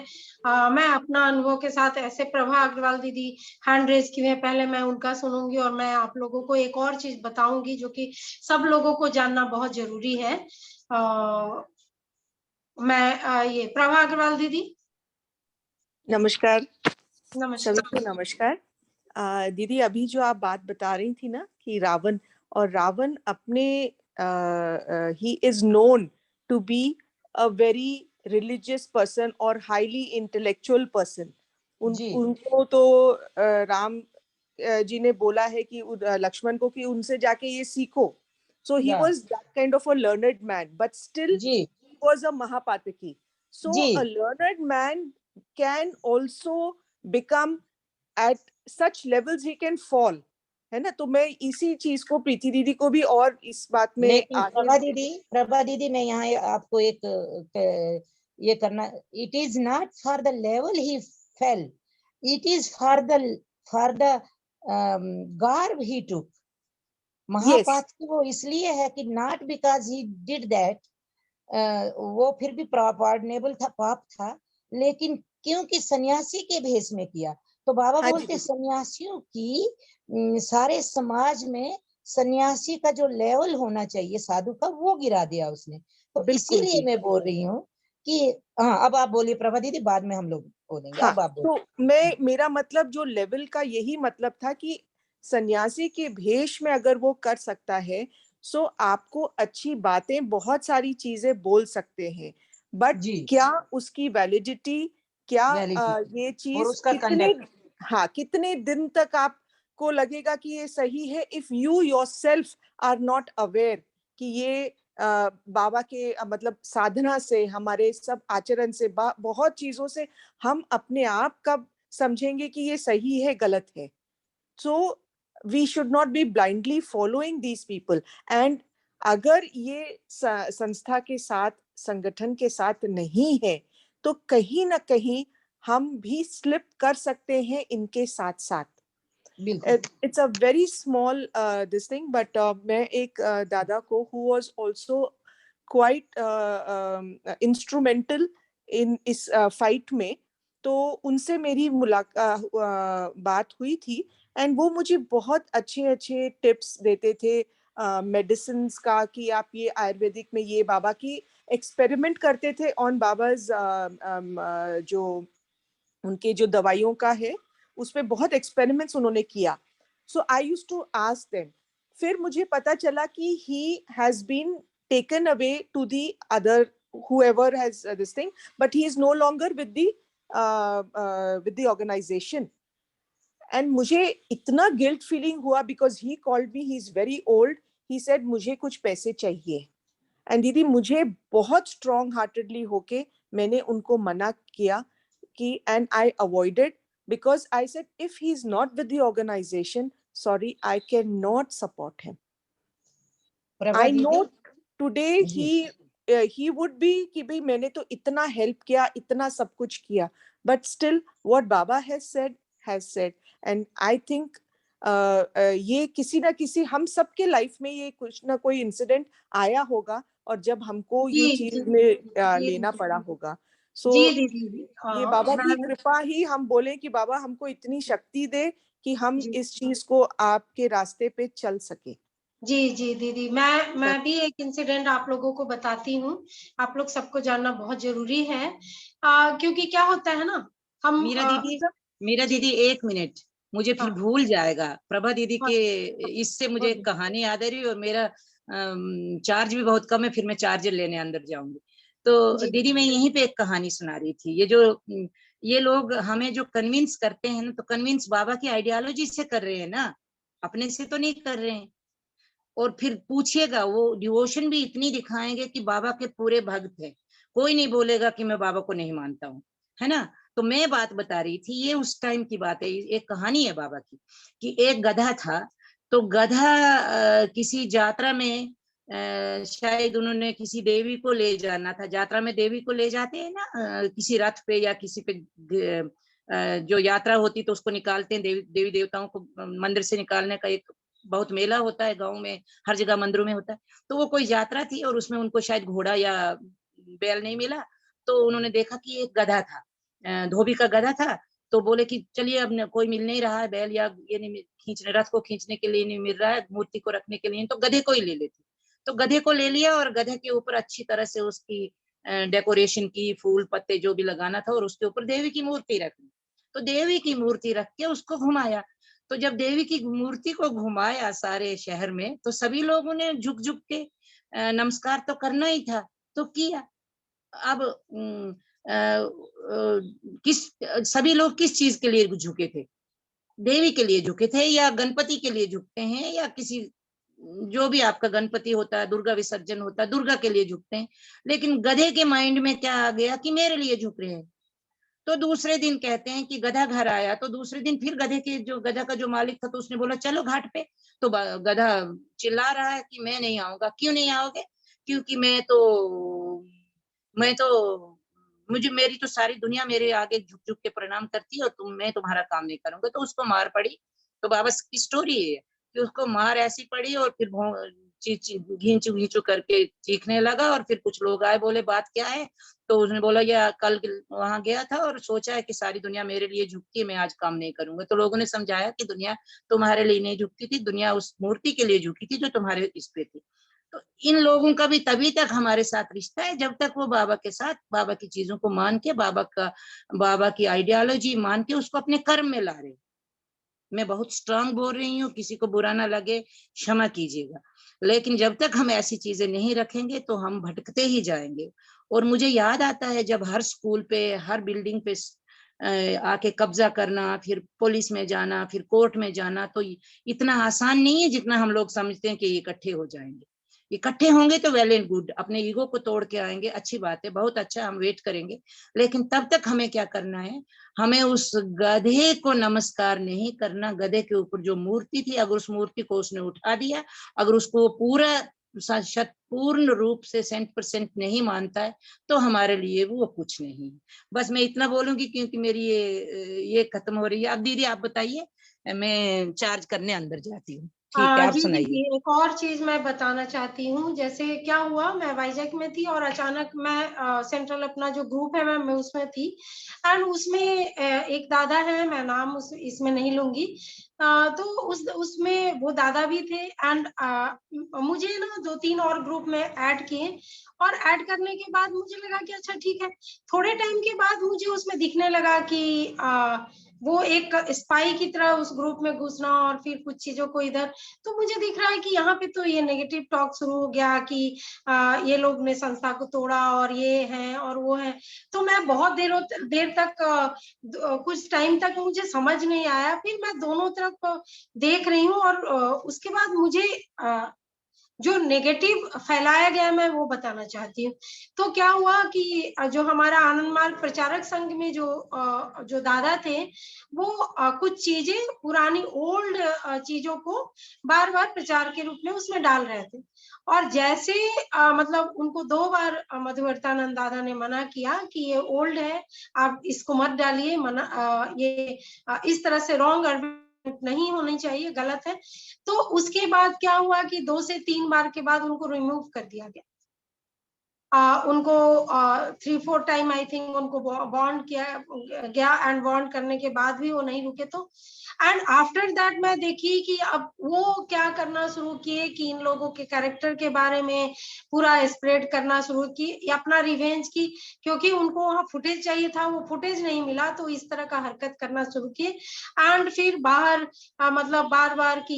अपना अनुभव के साथ, ऐसे प्रभा अग्रवाल दीदी हैंड रेज की है, पहले मैं उनका सुनूंगी और मैं आप लोगों को एक और चीज बताऊंगी जो कि सब लोगों को जानना बहुत जरूरी है। ये प्रभा अग्रवाल दीदी। नमस्कार। नमस्कार। सभी को नमस्कार। दीदी अभी जो आप बात बता रही थी ना कि रावण अपने ही is known to be a very religious person और हाईली इंटेलेक्चुअल पर्सन। उनको तो राम जी ने बोला है कि लक्ष्मण को कि उनसे जाके ये सीखो। So he was that kind of a learned man, but still he was a महापातकी। So a learned man can also become at such levels he can fall, है ना। तो मैं इसी चीज को प्रीति दीदी को भी और इस बात में लेकिन प्रभा दीदी मैं यहाँ आपको एक ये करना, it is not for the level he fell, it is for the garb he took. महापात की वो इसलिए है कि not because he did that, वो फिर भी पार्डनेबल था, पाप था, लेकिन क्योंकि सन्यासी के भेष में किया। तो बाबा बोलते सन्यासियों की सारे समाज में सन्यासी का जो लेवल होना चाहिए साधु का, वो गिरा दिया उसने। तो इसीलिए मैं बोल रही हूँ कि हाँ, अब आप बोलिए प्रभा दीदी, बाद में हम लोग बोलेंगे। हाँ, अब आप तो मेरा मतलब जो लेवल का यही मतलब था कि सन्यासी के भेष में अगर वो कर सकता है, सो आपको अच्छी बातें, बहुत सारी चीजें बोल सकते हैं, बट क्या उसकी वैलिडिटी, क्या ये चीज कितने दिन तक आपको लगेगा कि ये सही है, if you yourself are not aware कि ये बाबा के मतलब साधना से, हमारे सब आचरण से, बहुत चीजों से हम अपने आप कब समझेंगे कि ये सही है गलत है। So we should not be blindly following these people. And अगर ये संस्था के साथ, संगठन के साथ नहीं है, तो कहीं ना कहीं हम भी स्लिप कर सकते हैं इनके साथ साथ। It's a very small this thing, but मैं एक दादा को who was also quite instrumental in इस fight में, तो उनसे मेरी बात हुई थी, एंड वो मुझे बहुत अच्छे टिप्स देते थे मेडिसिन का, कि आप ये आयुर्वेदिक में ये बाबा की एक्सपेरिमेंट करते थे ऑन बाबाज, जो उनके जो दवाइयों का है उस पे बहुत एक्सपेरिमेंट्स उन्होंने किया। So I used to ask them. फिर मुझे पता चला कि he has been taken away to the other whoever has this thing, but he is no longer with the organization. And मुझे इतना गिल्ट फीलिंग हुआ because he called me, he is very old, he said मुझे कुछ पैसे चाहिए। And दीदी मुझे बहुत स्ट्रॉन्ग हार्टेडली होके मैंने उनको मना किया कि, and I avoided, because I said if he is not with the organization, sorry, I cannot support him. I know today he would be कि भाई मैंने तो इतना हेल्प किया, इतना सब कुछ किया, but still what Baba has said, and I think ये किसी ना किसी हम सबके लाइफ में ये कुछ ना कोई इंसिडेंट आया होगा, और जब हमको ये चीज में लेना पड़ा होगा। सो ये बाबा की कृपा ही हम बोले कि बाबा हमको इतनी शक्ति दे कि हम इस चीज को आपके रास्ते पे चल सके। जी दीदी, मैं भी एक इंसिडेंट आप लोगों को बताती हूँ, आप लोग सबको जानना बहुत जरूरी है, क्योंकि क्या होता है ना, हम मीरा दीदी 1 मिनट, मुझे फिर भूल जाएगा। प्रभा दीदी के इससे मुझे एक कहानी याद आ रही है, और मेरा चार्ज भी बहुत कम है, फिर मैं चार्जर लेने अंदर जाऊंगी। तो दीदी मैं यहीं पे एक कहानी सुना रही थी। ये जो ये लोग हमें जो कन्विंस करते हैं ना, तो कन्विंस बाबा की आइडियोलॉजी से कर रहे हैं ना, अपने से तो नहीं कर रहे हैं। और फिर पूछिएगा, वो डिवोशन भी इतनी दिखाएंगे कि बाबा के पूरे भक्त है, कोई नहीं बोलेगा कि मैं बाबा को नहीं मानता हूँ, है ना। तो मैं बात बता रही थी, ये उस टाइम की बात है, एक कहानी है बाबा की, कि एक गधा था। तो गधा किसी यात्रा में शायद उन्होंने किसी देवी को ले जाना था, यात्रा में देवी को ले जाते हैं ना, किसी रथ पे या किसी पे जो यात्रा होती तो उसको निकालते हैं, देवी देवताओं को मंदिर से निकालने का एक बहुत मेला होता है गांव में, हर जगह मंदिरों में होता है। तो वो कोई यात्रा थी और उसमें उनको शायद घोड़ा या बैल नहीं मिला, तो उन्होंने देखा कि एक गधा था, धोबी का गधा था। तो बोले कि चलिए, अब कोई मिल नहीं रहा है, बैल या ये नहीं खींचने, रथ को खींचने के लिए नहीं मिल रहा है, मूर्ति को रखने के लिए, तो गधे को ही ले लेते। तो गधे को ले लिया और गधे के ऊपर अच्छी तरह से उसकी डेकोरेशन की, फूल पत्ते जो भी लगाना था, और उसके ऊपर देवी की मूर्ति रख दी। तो देवी की मूर्ति रख के उसको घुमाया। तो जब देवी की मूर्ति को घुमाया सारे शहर में, तो सभी लोगों ने झुक झुक के नमस्कार तो करना ही था, तो किया। अब सभी लोग किस चीज के लिए झुके थे? देवी के लिए झुके थे, या गणपति के लिए झुकते हैं, या किसी जो भी आपका गणपति होता है, दुर्गा विसर्जन होता है, दुर्गा के लिए झुकते हैं। लेकिन गधे के माइंड में क्या आ गया कि मेरे लिए झुक रहे हैं। तो दूसरे दिन कहते हैं कि गधा घर आया, तो दूसरे दिन फिर गधा का जो मालिक था, तो उसने बोला चलो घाट पे। तो गधा चिल्ला रहा है कि मैं नहीं आऊंगा। क्यों नहीं आओगे? क्योंकि मेरी तो सारी दुनिया मेरे आगे झुक झुक के प्रणाम करती है, और मैं तुम्हारा काम नहीं करूंगा। तो उसको मार पड़ी। तो बाबा की स्टोरी है कि उसको मार ऐसी पड़ी, और फिर घींचू घींचू करके चीखने लगा। और फिर कुछ लोग आए, बोले बात क्या है? तो उसने बोला, या कल वहां गया था और सोचा है कि सारी दुनिया मेरे लिए झुकती है, मैं आज काम नहीं करूंगा। तो लोगों ने समझाया कि दुनिया तुम्हारे लिए नहीं झुकती थी, दुनिया उस मूर्ति के लिए झुकी थी जो तुम्हारे इस पे थी। तो इन लोगों का भी तभी तक हमारे साथ रिश्ता है जब तक वो बाबा के साथ, बाबा की चीजों को मान के, बाबा की आइडियोलॉजी मान के उसको अपने कर्म में ला रहे। मैं बहुत स्ट्रांग बोल रही हूँ, किसी को बुरा ना लगे, क्षमा कीजिएगा। लेकिन जब तक हम ऐसी चीजें नहीं रखेंगे तो हम भटकते ही जाएंगे। और मुझे याद आता है जब हर स्कूल पे, हर बिल्डिंग पे आके कब्जा करना, फिर पुलिस में जाना, फिर कोर्ट में जाना, तो इतना आसान नहीं है जितना हम लोग समझते हैं कि इकट्ठे हो जाएंगे। इकट्ठे होंगे तो वेल एंड गुड, अपने ईगो को तोड़ के आएंगे, अच्छी बात है, बहुत अच्छा, हम वेट करेंगे। लेकिन तब तक हमें क्या करना है? हमें उस गधे को नमस्कार नहीं करना। गधे के ऊपर जो मूर्ति थी, अगर उस मूर्ति को उसने उठा दिया, अगर उसको पूरा पूर्ण रूप से 100% नहीं मानता है, तो हमारे लिए वो कुछ नहीं है। बस मैं इतना बोलूंगी क्योंकि मेरी ये खत्म हो रही है। अब दीदी आप बताइए, मैं चार्ज करने अंदर जाती हूँ। ठीक है, आप जी सुनाइए। दीदी, एक और चीज मैं बताना चाहती हूँ। जैसे क्या हुआ, मैं वाइजैक में थी और अचानक मैं सेंट्रल अपना जो ग्रुप है मैं उसमें थी। एंड उसमें एक दादा है, मैं नाम इसमें नहीं लूंगी। तो उसमें वो दादा भी थे। एंड मुझे ना 2-3 और ग्रुप में ऐड किए, और ऐड करने के बाद मुझे लगा कि अच्छा ठीक है। थोड़े टाइम के बाद मुझे उसमें दिखने लगा कि वो एक स्पाई की तरह उस ग्रुप में घुसना, और फिर कुछ चीजों को इधर। तो मुझे दिख रहा है कि यहाँ पे तो ये नेगेटिव टॉक शुरू हो गया कि ये लोग ने संस्था को तोड़ा, और ये है और वो है। तो मैं बहुत देर तक कुछ टाइम तक मुझे समझ नहीं आया। फिर मैं दोनों तरफ देख रही हूँ, और उसके बाद मुझे जो नेगेटिव फैलाया गया मैं वो बताना चाहती हूँ। तो क्या हुआ कि जो हमारा आनंद मार्ग प्रचारक संघ में जो दादा थे, वो कुछ चीजें पुरानी ओल्ड चीजों को बार बार प्रचार के रूप में उसमें डाल रहे थे। और जैसे मतलब उनको 2 बार मधुवर्तानंद दादा ने मना किया कि ये ओल्ड है, आप इसको मत डालिए, ये इस तरह से रॉन्ग नहीं होनी चाहिए, गलत है। तो उसके बाद क्या हुआ कि 2 से 3 बार के बाद उनको रिमूव कर दिया गया। उनको 3-4 टाइम आई थिंक उनको बॉन्ड किया गया, एंड बॉन्ड करने के बाद भी वो नहीं रुके। तो एंड आफ्टर दैट मैं देखी कि अब वो क्या करना शुरू किए कि इन लोगों के कैरेक्टर के बारे में पूरा स्प्रेड करना शुरू की, अपना रिवेंज की, क्योंकि उनको वहाँ फुटेज चाहिए था, वो फुटेज नहीं मिला तो इस तरह का हरकत करना शुरू किए। एंड फिर बाहर मतलब बार बार कि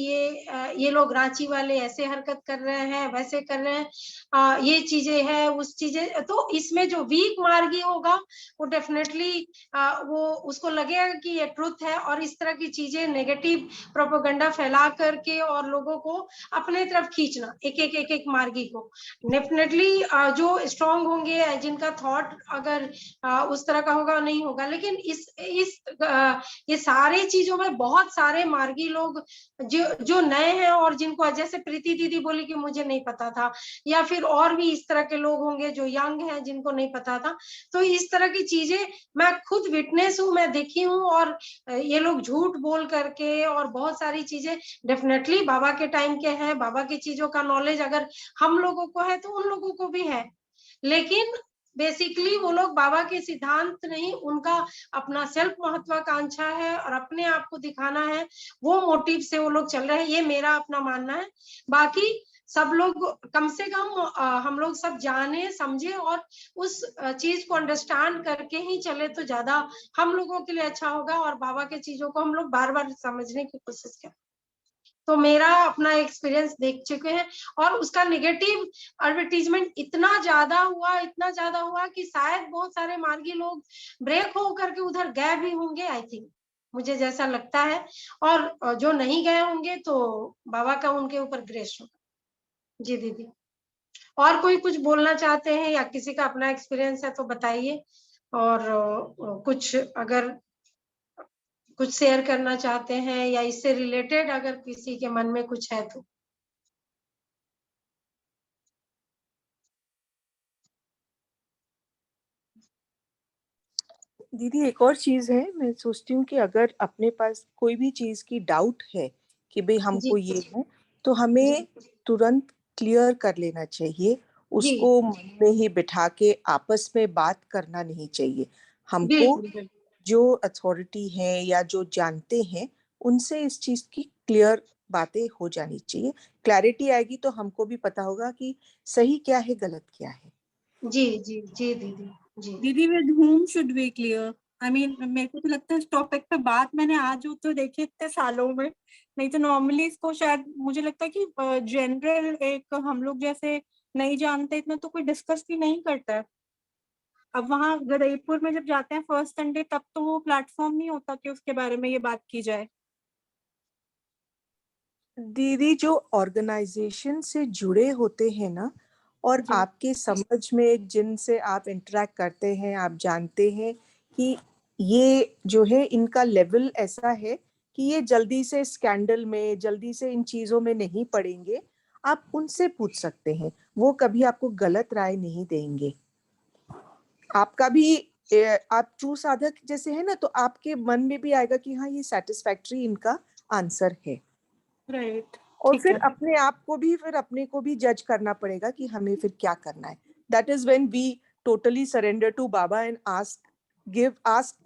ये लोग रांची वाले ऐसे हरकत कर रहे हैं, वैसे कर रहे हैं, ये चीजें है, उस चीजें, तो इसमें जो वीक मार्गी होगा वो डेफिनेटली वो उसको लगेगा कि ये ट्रुथ है, और इस तरह की चीजें नेगेटिव प्रोपेगेंडा फैला करके और लोगों को अपने तरफ खींचना, एक एक मार्गी को। डेफिनेटली जो स्ट्रांग होंगे, जिनका थॉट अगर उस तरह का होगा, नहीं होगा। लेकिन ये सारे चीजों में बहुत सारे मार्गी लोग जो नए हैं, और जिनको जैसे प्रीति दीदी बोली कि मुझे नहीं पता था, या फिर और भी इस तरह के लोग होंगे जो यंग हैं जिनको नहीं पता था। तो इस तरह की चीजें मैं खुद विटनेस हूँ, मैं देखी हूँ, और ये लोग झूठ बोल करके और बहुत सारी चीजें डेफिनेटली बाबा के टाइम के हैं, बाबा की चीजों का नॉलेज अगर हम लोगों को है तो उन लोगों को भी है, लेकिन बेसिकली वो लोग बाबा के सिद्धांत नहीं, उनका अपना सेल्फ महत्वाकांक्षा है और अपने आप को दिखाना है, वो मोटिव से वो लोग चल रहे हैं, ये मेरा अपना मानना है। बाकी सब लोग कम से कम हम लोग सब जाने समझे और उस चीज को अंडरस्टैंड करके ही चले तो ज्यादा हम लोगों के लिए अच्छा होगा, और बाबा के चीजों को हम लोग बार बार समझने की कोशिश करें। तो मेरा अपना एक्सपीरियंस देख चुके हैं, और उसका नेगेटिव एडवर्टीजमेंट इतना ज्यादा हुआ कि शायद बहुत सारे मार्गी लोग ब्रेक हो करके उधर गए भी होंगे, आई थिंक, मुझे जैसा लगता है। और जो नहीं गए होंगे तो बाबा का उनके ऊपर ग्रेस होगा। जी दीदी, और कोई कुछ बोलना चाहते हैं या किसी का अपना एक्सपीरियंस है तो बताइए, और कुछ अगर कुछ शेयर करना चाहते हैं या इससे रिलेटेड अगर किसी के मन में कुछ है तो। दीदी एक और चीज है, मैं सोचती हूँ कि अगर अपने पास कोई भी चीज की डाउट है कि भाई हमको ये है, तो हमें तुरंत क्लियर कर लेना चाहिए, उसको मन में ही बिठा के आपस में बात करना नहीं चाहिए। हमको जो अथॉरिटी है या जो जानते हैं उनसे इस चीज की क्लियर बातें हो जानी चाहिए। क्लैरिटी आएगी तो हमको भी पता होगा कि सही क्या है, गलत क्या है। जी जी जी दीदी। जी दीदी, with whom should we clear? I mean, मेरे को तो लगता है इस टॉपिक पे बात मैंने आज तो देखी इतने सालों में, नहीं तो नॉर्मली इसको शायद मुझे लगता है कि जनरल एक हम लोग जैसे नहीं जानते इतना तो कोई डिस्कस भी नहीं करता है। अब वहाँ गदईपुर में जब जाते हैं फर्स्ट संडे, तब तो वो प्लेटफॉर्म नहीं होता कि उसके बारे में ये बात की जाए। दीदी जो ऑर्गेनाइजेशन से जुड़े होते हैं ना, और आपके समझ में जिनसे आप इंटरेक्ट करते हैं, आप जानते हैं कि ये जो है इनका लेवल ऐसा है कि ये जल्दी से स्कैंडल में, जल्दी से इन चीजों में नहीं पड़ेंगे, आप उनसे पूछ सकते हैं, वो कभी आपको गलत राय नहीं देंगे। आपका भी आप ट्रू साधक जैसे है ना, तो आपके मन में भी आएगा कि हाँ ये सेटिस्फैक्टरी इनका आंसर है। राइट। और फिर अपने आप को भी, फिर अपने को भी जज करना पड़ेगा कि हमें फिर क्या करना है। That is when we totally surrender to बाबा and ask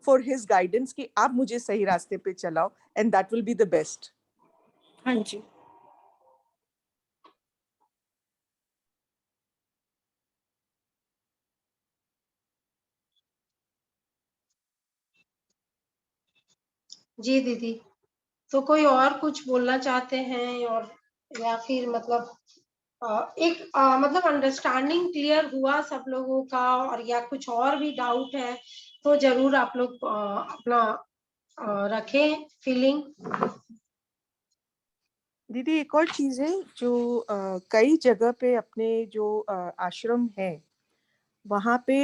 for his guidance कि आप मुझे सही रास्ते पे चलाओ, and that will be the best. हाँ जी। जी दीदी, तो कोई और कुछ बोलना चाहते हैं, और या फिर मतलब एक मतलब अंडरस्टैंडिंग क्लियर हुआ सब लोगों का, और या कुछ और भी डाउट है तो जरूर आप लोग अपना रखें फीलिंग। दीदी एक और चीज है जो कई जगह पे अपने जो आश्रम है वहां पे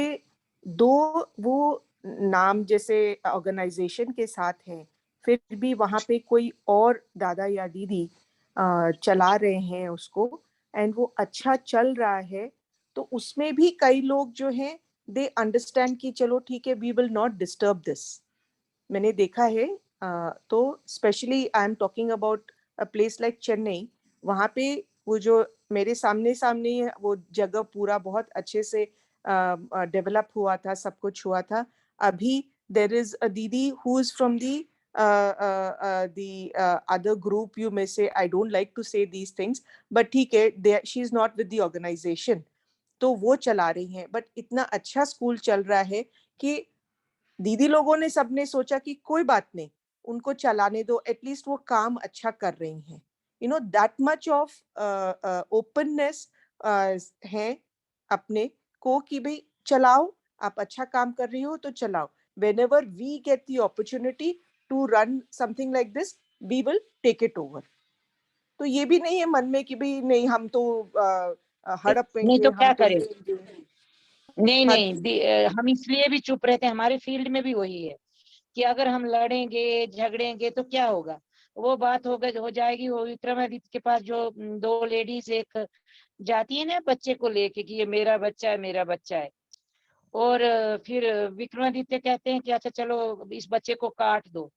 दो वो नाम जैसे ऑर्गेनाइजेशन के साथ है, फिर भी वहां पे कोई और दादा या दीदी चला रहे हैं उसको, एंड वो अच्छा चल रहा है, तो उसमें भी कई लोग जो हैं दे अंडरस्टैंड कि चलो ठीक है, we will not disturb this. मैंने देखा है, तो specially I am talking about a place like Chennai, वहाँ पे वो जो मेरे सामने सामने वो जगह पूरा बहुत अच्छे से डेवलप हुआ था, सब कुछ हुआ था। अभी देयर इज अ दीदी who is from the the other group, you may say, I don't like to say these things, but ठीक है, she is not with the organization, तो वो चला रही हैं. बट इतना अच्छा स्कूल चल रहा है कि दीदी लोगों ने सबने सोचा कि कोई बात नहीं, उनको चलाने दो, एटलीस्ट वो काम अच्छा कर रही हैं. You know, that much of openness है अपने को कि भाई चलाओ, आप अच्छा काम कर रही हो तो चलाओ. Whenever we get the opportunity to run something like this, we will take it over. तो ये भी नहीं है मन में कि भाई नहीं हम तो हड़पेंगे, नहीं तो क्या हम तो करें. लेंगे. नहीं हाँ नहीं, हम इसलिए भी चुप रहते हैं, हमारे फील्ड में भी वही है कि अगर हम लड़ेंगे झगड़ेंगे तो क्या होगा. वो बात हो जाएगी. वो विक्रमादित्य के पास जो 2 लेडीज एक जाती है ना बच्चे को लेके कि ये मेरा बच्चा है, मेरा बच्चा है, और फिर विक्रमादित्य कहते हैं कि अच्छा चलो इस बच्चे को काट दो,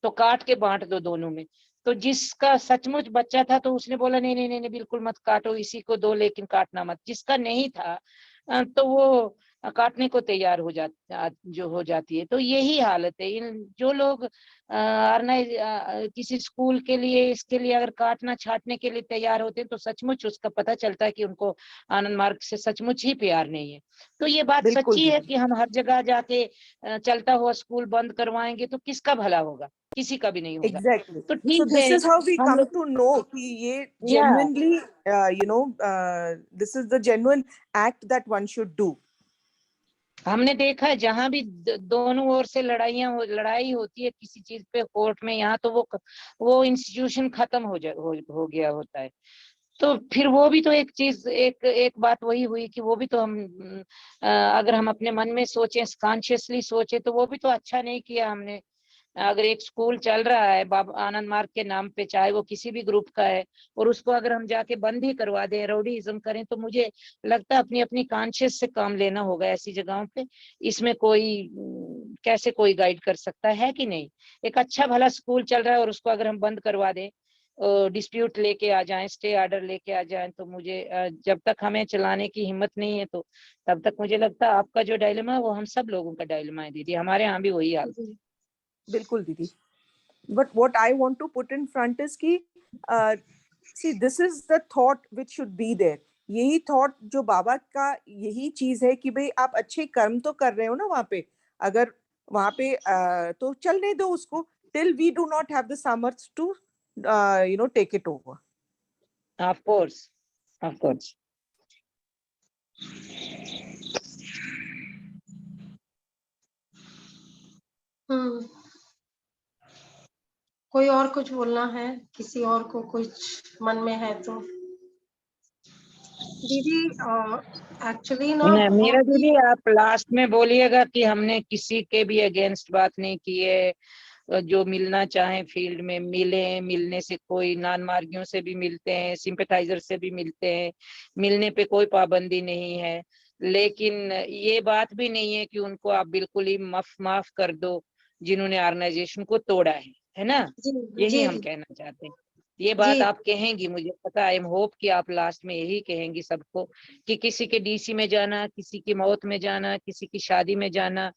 तो काट के बांट दो दोनों में. तो जिसका सचमुच बच्चा था तो उसने बोला नहीं नहीं नहीं नहीं, बिल्कुल मत काटो, इसी को दो, लेकिन काटना मत. जिसका नहीं था तो वो काटने को तैयार हो जाती है. तो यही हालत है. जो लोग किसी स्कूल के लिए, इसके लिए अगर काटना छाटने के लिए तैयार होते हैं तो सचमुच उसका पता चलता है कि उनको आनंद मार्ग से सचमुच ही प्यार नहीं है. तो ये बात बिल्कुल सच्ची है दीदी. कि हम हर जगह जाके चलता हुआ स्कूल बंद करवाएंगे तो किसका भला होगा, किसी का भी नहीं होगा. Exactly. तो So ठीक this है is how we हम come लोग to know कि ये या genuinely, this is the genuine act that one should do. हमने देखा है जहां भी दोनों ओर से लड़ाई होती है किसी चीज पे कोर्ट में, यहाँ तो वो इंस्टीट्यूशन खत्म हो गया होता है. तो फिर वो भी तो एक चीज, एक बात वही हुई कि वो भी तो हम अगर हम अपने मन में सोचें, कॉन्शियसली सोचे, तो वो भी तो अच्छा नहीं किया हमने. अगर एक स्कूल चल रहा है बाबा आनंद मार्ग के नाम पे, चाहे वो किसी भी ग्रुप का है, और उसको अगर हम जाके बंद ही करवा दें, रउडीइज्म करें, तो मुझे लगता है अपनी अपनी कॉन्शियस से काम लेना होगा ऐसी जगहों पे. इसमें कोई कैसे कोई गाइड कर सकता है कि नहीं. एक अच्छा भला स्कूल चल रहा है और उसको अगर हम बंद करवा दें, डिस्प्यूट लेके आ जाएं, स्टे ऑर्डर लेके आ जाएं, तो मुझे जब तक हमें चलाने की हिम्मत नहीं है तो तब तक मुझे लगता है आपका जो डायलेमा है वो हम सब लोगों का डायलेमा है दीदी. हमारे यहाँ भी वही हाल है. बिल्कुल दीदी. But what I want to put in front is कि see, this is the thought which should be there. यही थॉट जो बाबा का यही चीज है कि भाई आप अच्छे कर्म तो कर रहे हो ना वहाँ पे, अगर वहाँ पे तो चलने दो उसको, till we do not have the samarth to take it over. Of course. कोई और कुछ बोलना है, किसी और को कुछ मन में है तो. दीदी एक्चुअली ना मेरा बहुत ही दीदी आप लास्ट में बोलिएगा कि हमने किसी के भी अगेंस्ट बात नहीं की है. जो मिलना चाहे फील्ड में मिले, मिलने से कोई नॉन मार्गियों से भी मिलते हैं, सिंपैथाइजर से भी मिलते हैं, मिलने पे कोई पाबंदी नहीं है. लेकिन ये बात भी नहीं है कि उनको आप बिल्कुल ही माफ कर दो जिन्होंने ऑर्गेनाइजेशन को तोड़ा है ना. जी यही जी हम जी कहना चाहते हैं. ये बात जी आप कहेंगी, मुझे पता है. आई एम होप कि आप लास्ट में यही कहेंगी सबको कि किसी के डीसी में जाना, किसी की मौत में जाना, किसी की शादी में जाना,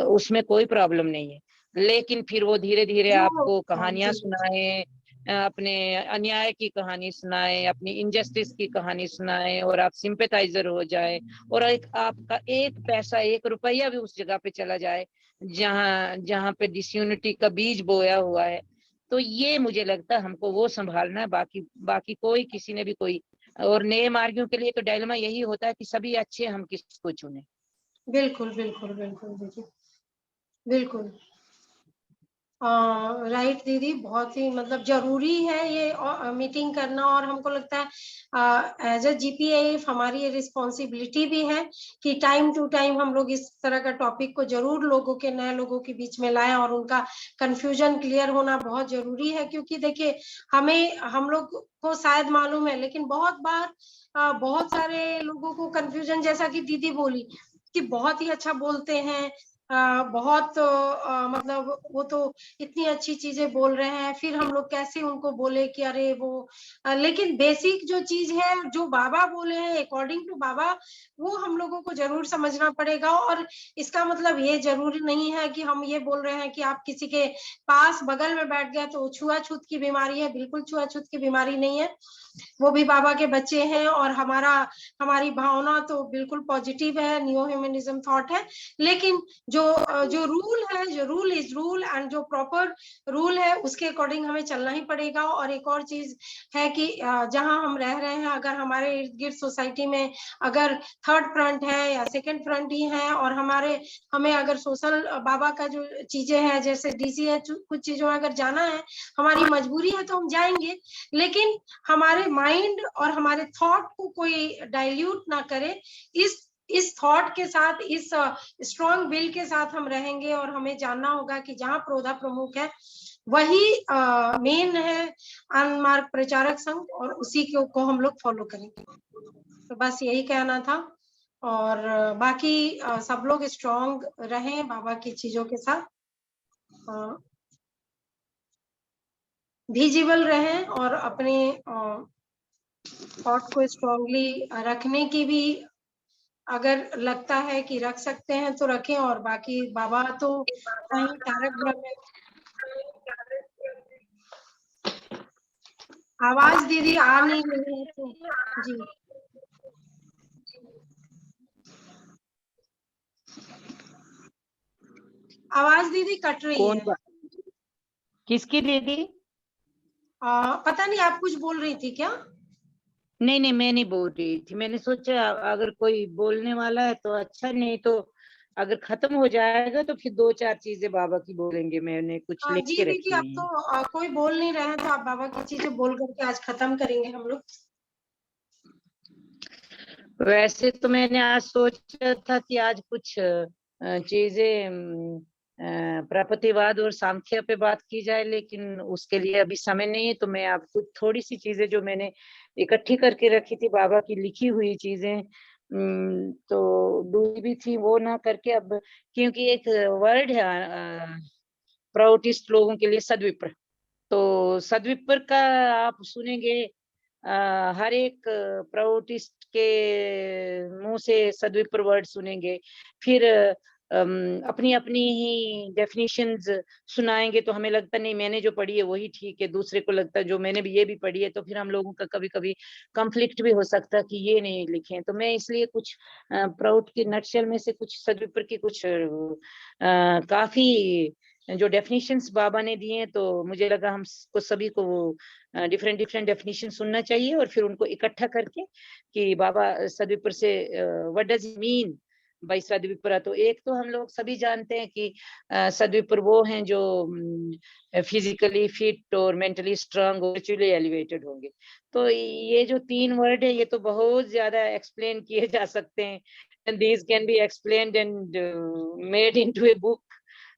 उसमें कोई प्रॉब्लम नहीं है. लेकिन फिर वो धीरे धीरे आपको कहानियां जी सुनाए, अपने अन्याय की कहानी सुनाए, अपनी इनजस्टिस की कहानी सुनाए, और आप सिंपैथाइजर हो जाए, और आपका एक पैसा, एक रुपया भी उस जगह पे चला जाए जहां पे डिसयूनिटी का बीज बोया हुआ है. तो ये मुझे लगता है हमको वो संभालना है. बाकी कोई किसी ने भी कोई, और नए मार्गियों के लिए तो डायलेमा यही होता है कि सभी अच्छे, हम किसको चुने. बिल्कुल दीदी, बिल्कुल. राइट दीदी, बहुत ही मतलब जरूरी है ये मीटिंग करना, और हमको लगता है एज अ जीपीएफ हमारी ये रिस्पॉन्सिबिलिटी भी है कि टाइम टू टाइम हम लोग इस तरह का टॉपिक को जरूर नए लोगों के बीच में लाएं, और उनका कंफ्यूजन क्लियर होना बहुत जरूरी है. क्योंकि देखिए हम लोग को शायद मालूम है, लेकिन बहुत बार बहुत सारे लोगों को कंफ्यूजन, जैसा कि दीदी बोली कि बहुत ही अच्छा बोलते हैं, बहुत मतलब वो तो इतनी अच्छी चीजें बोल रहे हैं, फिर हम लोग कैसे उनको बोले कि अरे वो लेकिन बेसिक जो चीज है जो बाबा बोले हैं अकॉर्डिंग टू बाबा, वो हम लोगों को जरूर समझना पड़ेगा। और इसका मतलब ये जरूरी नहीं है कि हम ये बोल रहे हैं कि आप किसी के पास बगल में बैठ गए तो छुआछूत की बीमारी है, बिल्कुल छुआछूत की बीमारी नहीं है। वो भी बाबा के बच्चे हैं और हमारी भावना तो बिल्कुल पॉजिटिव है, न्यू ह्यूमनिज्म थॉट है। लेकिन जो रूल है, जो रूल इज रूल एंड जो प्रॉपर रूल है उसके अकॉर्डिंग हमें चलना ही पड़ेगा। और एक और चीज है कि जहां हम रह रहे हैं, अगर हमारे इर्द गिर्द सोसाइटी में अगर थर्ड फ्रंट है या सेकंड फ्रंट ही है और हमें अगर सोशल बाबा का जो चीजें हैं जैसे डीसीएच कुछ चीजों में अगर जाना है, हमारी मजबूरी है तो हम जाएंगे, लेकिन हमारे माइंड और हमारे थॉट को कोई डाइल्यूट ना करे। इस थॉट के साथ, इस स्ट्रॉन्ग विल के साथ हम रहेंगे और हमें जानना होगा कि जहां प्रोधा प्रमुख है वही मेन है अनमार्ग प्रचारक संघ, और उसी को हम लोग फॉलो करेंगे। तो बस यही कहना था। और बाकी सब लोग स्ट्रॉन्ग रहें बाबा की चीजों के साथ, विजिबल रहें और अपने थॉट को स्ट्रांगली रखने की भी अगर लगता है कि रख सकते हैं तो रखें। और बाकी बाबा तो कहीं तारक ब्रह्म। आवाज दीदी आ नहीं रही है तो जी। आवाज दीदी कट रही है। किसकी दीदी? पता नहीं, आप कुछ बोल रही थी क्या? नहीं नहीं, मैं नहीं बोल रही थी। मैंने सोचा अगर कोई बोलने वाला है तो अच्छा, नहीं तो अगर खत्म हो जाएगा तो फिर 2-4 चीजें बाबा की बोलेंगे। मैंने कुछ लिख जी के दीदी, रखी अब हुई है। तो कोई बोल नहीं रहे हैं तो आप बाबा की चीजें बोल करके आज खत्म करेंगे हम लोग। वैसे तो मैंने आज सोचा था कि आज कुछ चीजें प्रपतिवाद और सांख्य पे बात की जाए, लेकिन उसके लिए अभी समय नहीं है। तो मैं आपको थोड़ी सी चीजें जो मैंने इकट्ठी करके रखी थी, बाबा की लिखी हुई चीजें, तो दूसरी भी थी वो ना करके, अब क्योंकि एक वर्ड है प्राउटिस्ट लोगों के लिए, सद्विप्र। तो सद्विप्र का आप सुनेंगे हर एक प्राउटिस्ट के मुंह से सद्विप्र वर्ड सुनेंगे। फिर अपनी अपनी ही डेफिनेशंस सुनाएंगे, तो हमें लगता नहीं मैंने जो पढ़ी है वही ठीक है, दूसरे को लगता है जो मैंने भी ये भी पढ़ी है। तो फिर हम लोगों का कभी कभी कॉन्फ्लिक्ट भी हो सकता है कि ये नहीं लिखे। तो मैं इसलिए कुछ प्राउट के नटशेल में से कुछ सद्विप्र की कुछ काफी जो डेफिनेशंस बाबा ने दिए हैं, तो मुझे लगा हमको सभी को डिफरेंट डिफरेंट डेफिनेशन सुनना चाहिए और फिर उनको इकट्ठा करके कि बाबा सद्विप्र से what does it mean by सद्विप्र। तो एक तो हम लोग सभी जानते हैं कि सद्विप्र वो हैं जो फिजिकली फिट और मेंटली स्ट्रांग और स्पिरिचुअली एलिवेटेड होंगे। तो ये जो 3 वर्ड है, ये तो बहुत ज्यादा एक्सप्लेन किए जा सकते हैं, and these can be explained and made into a book।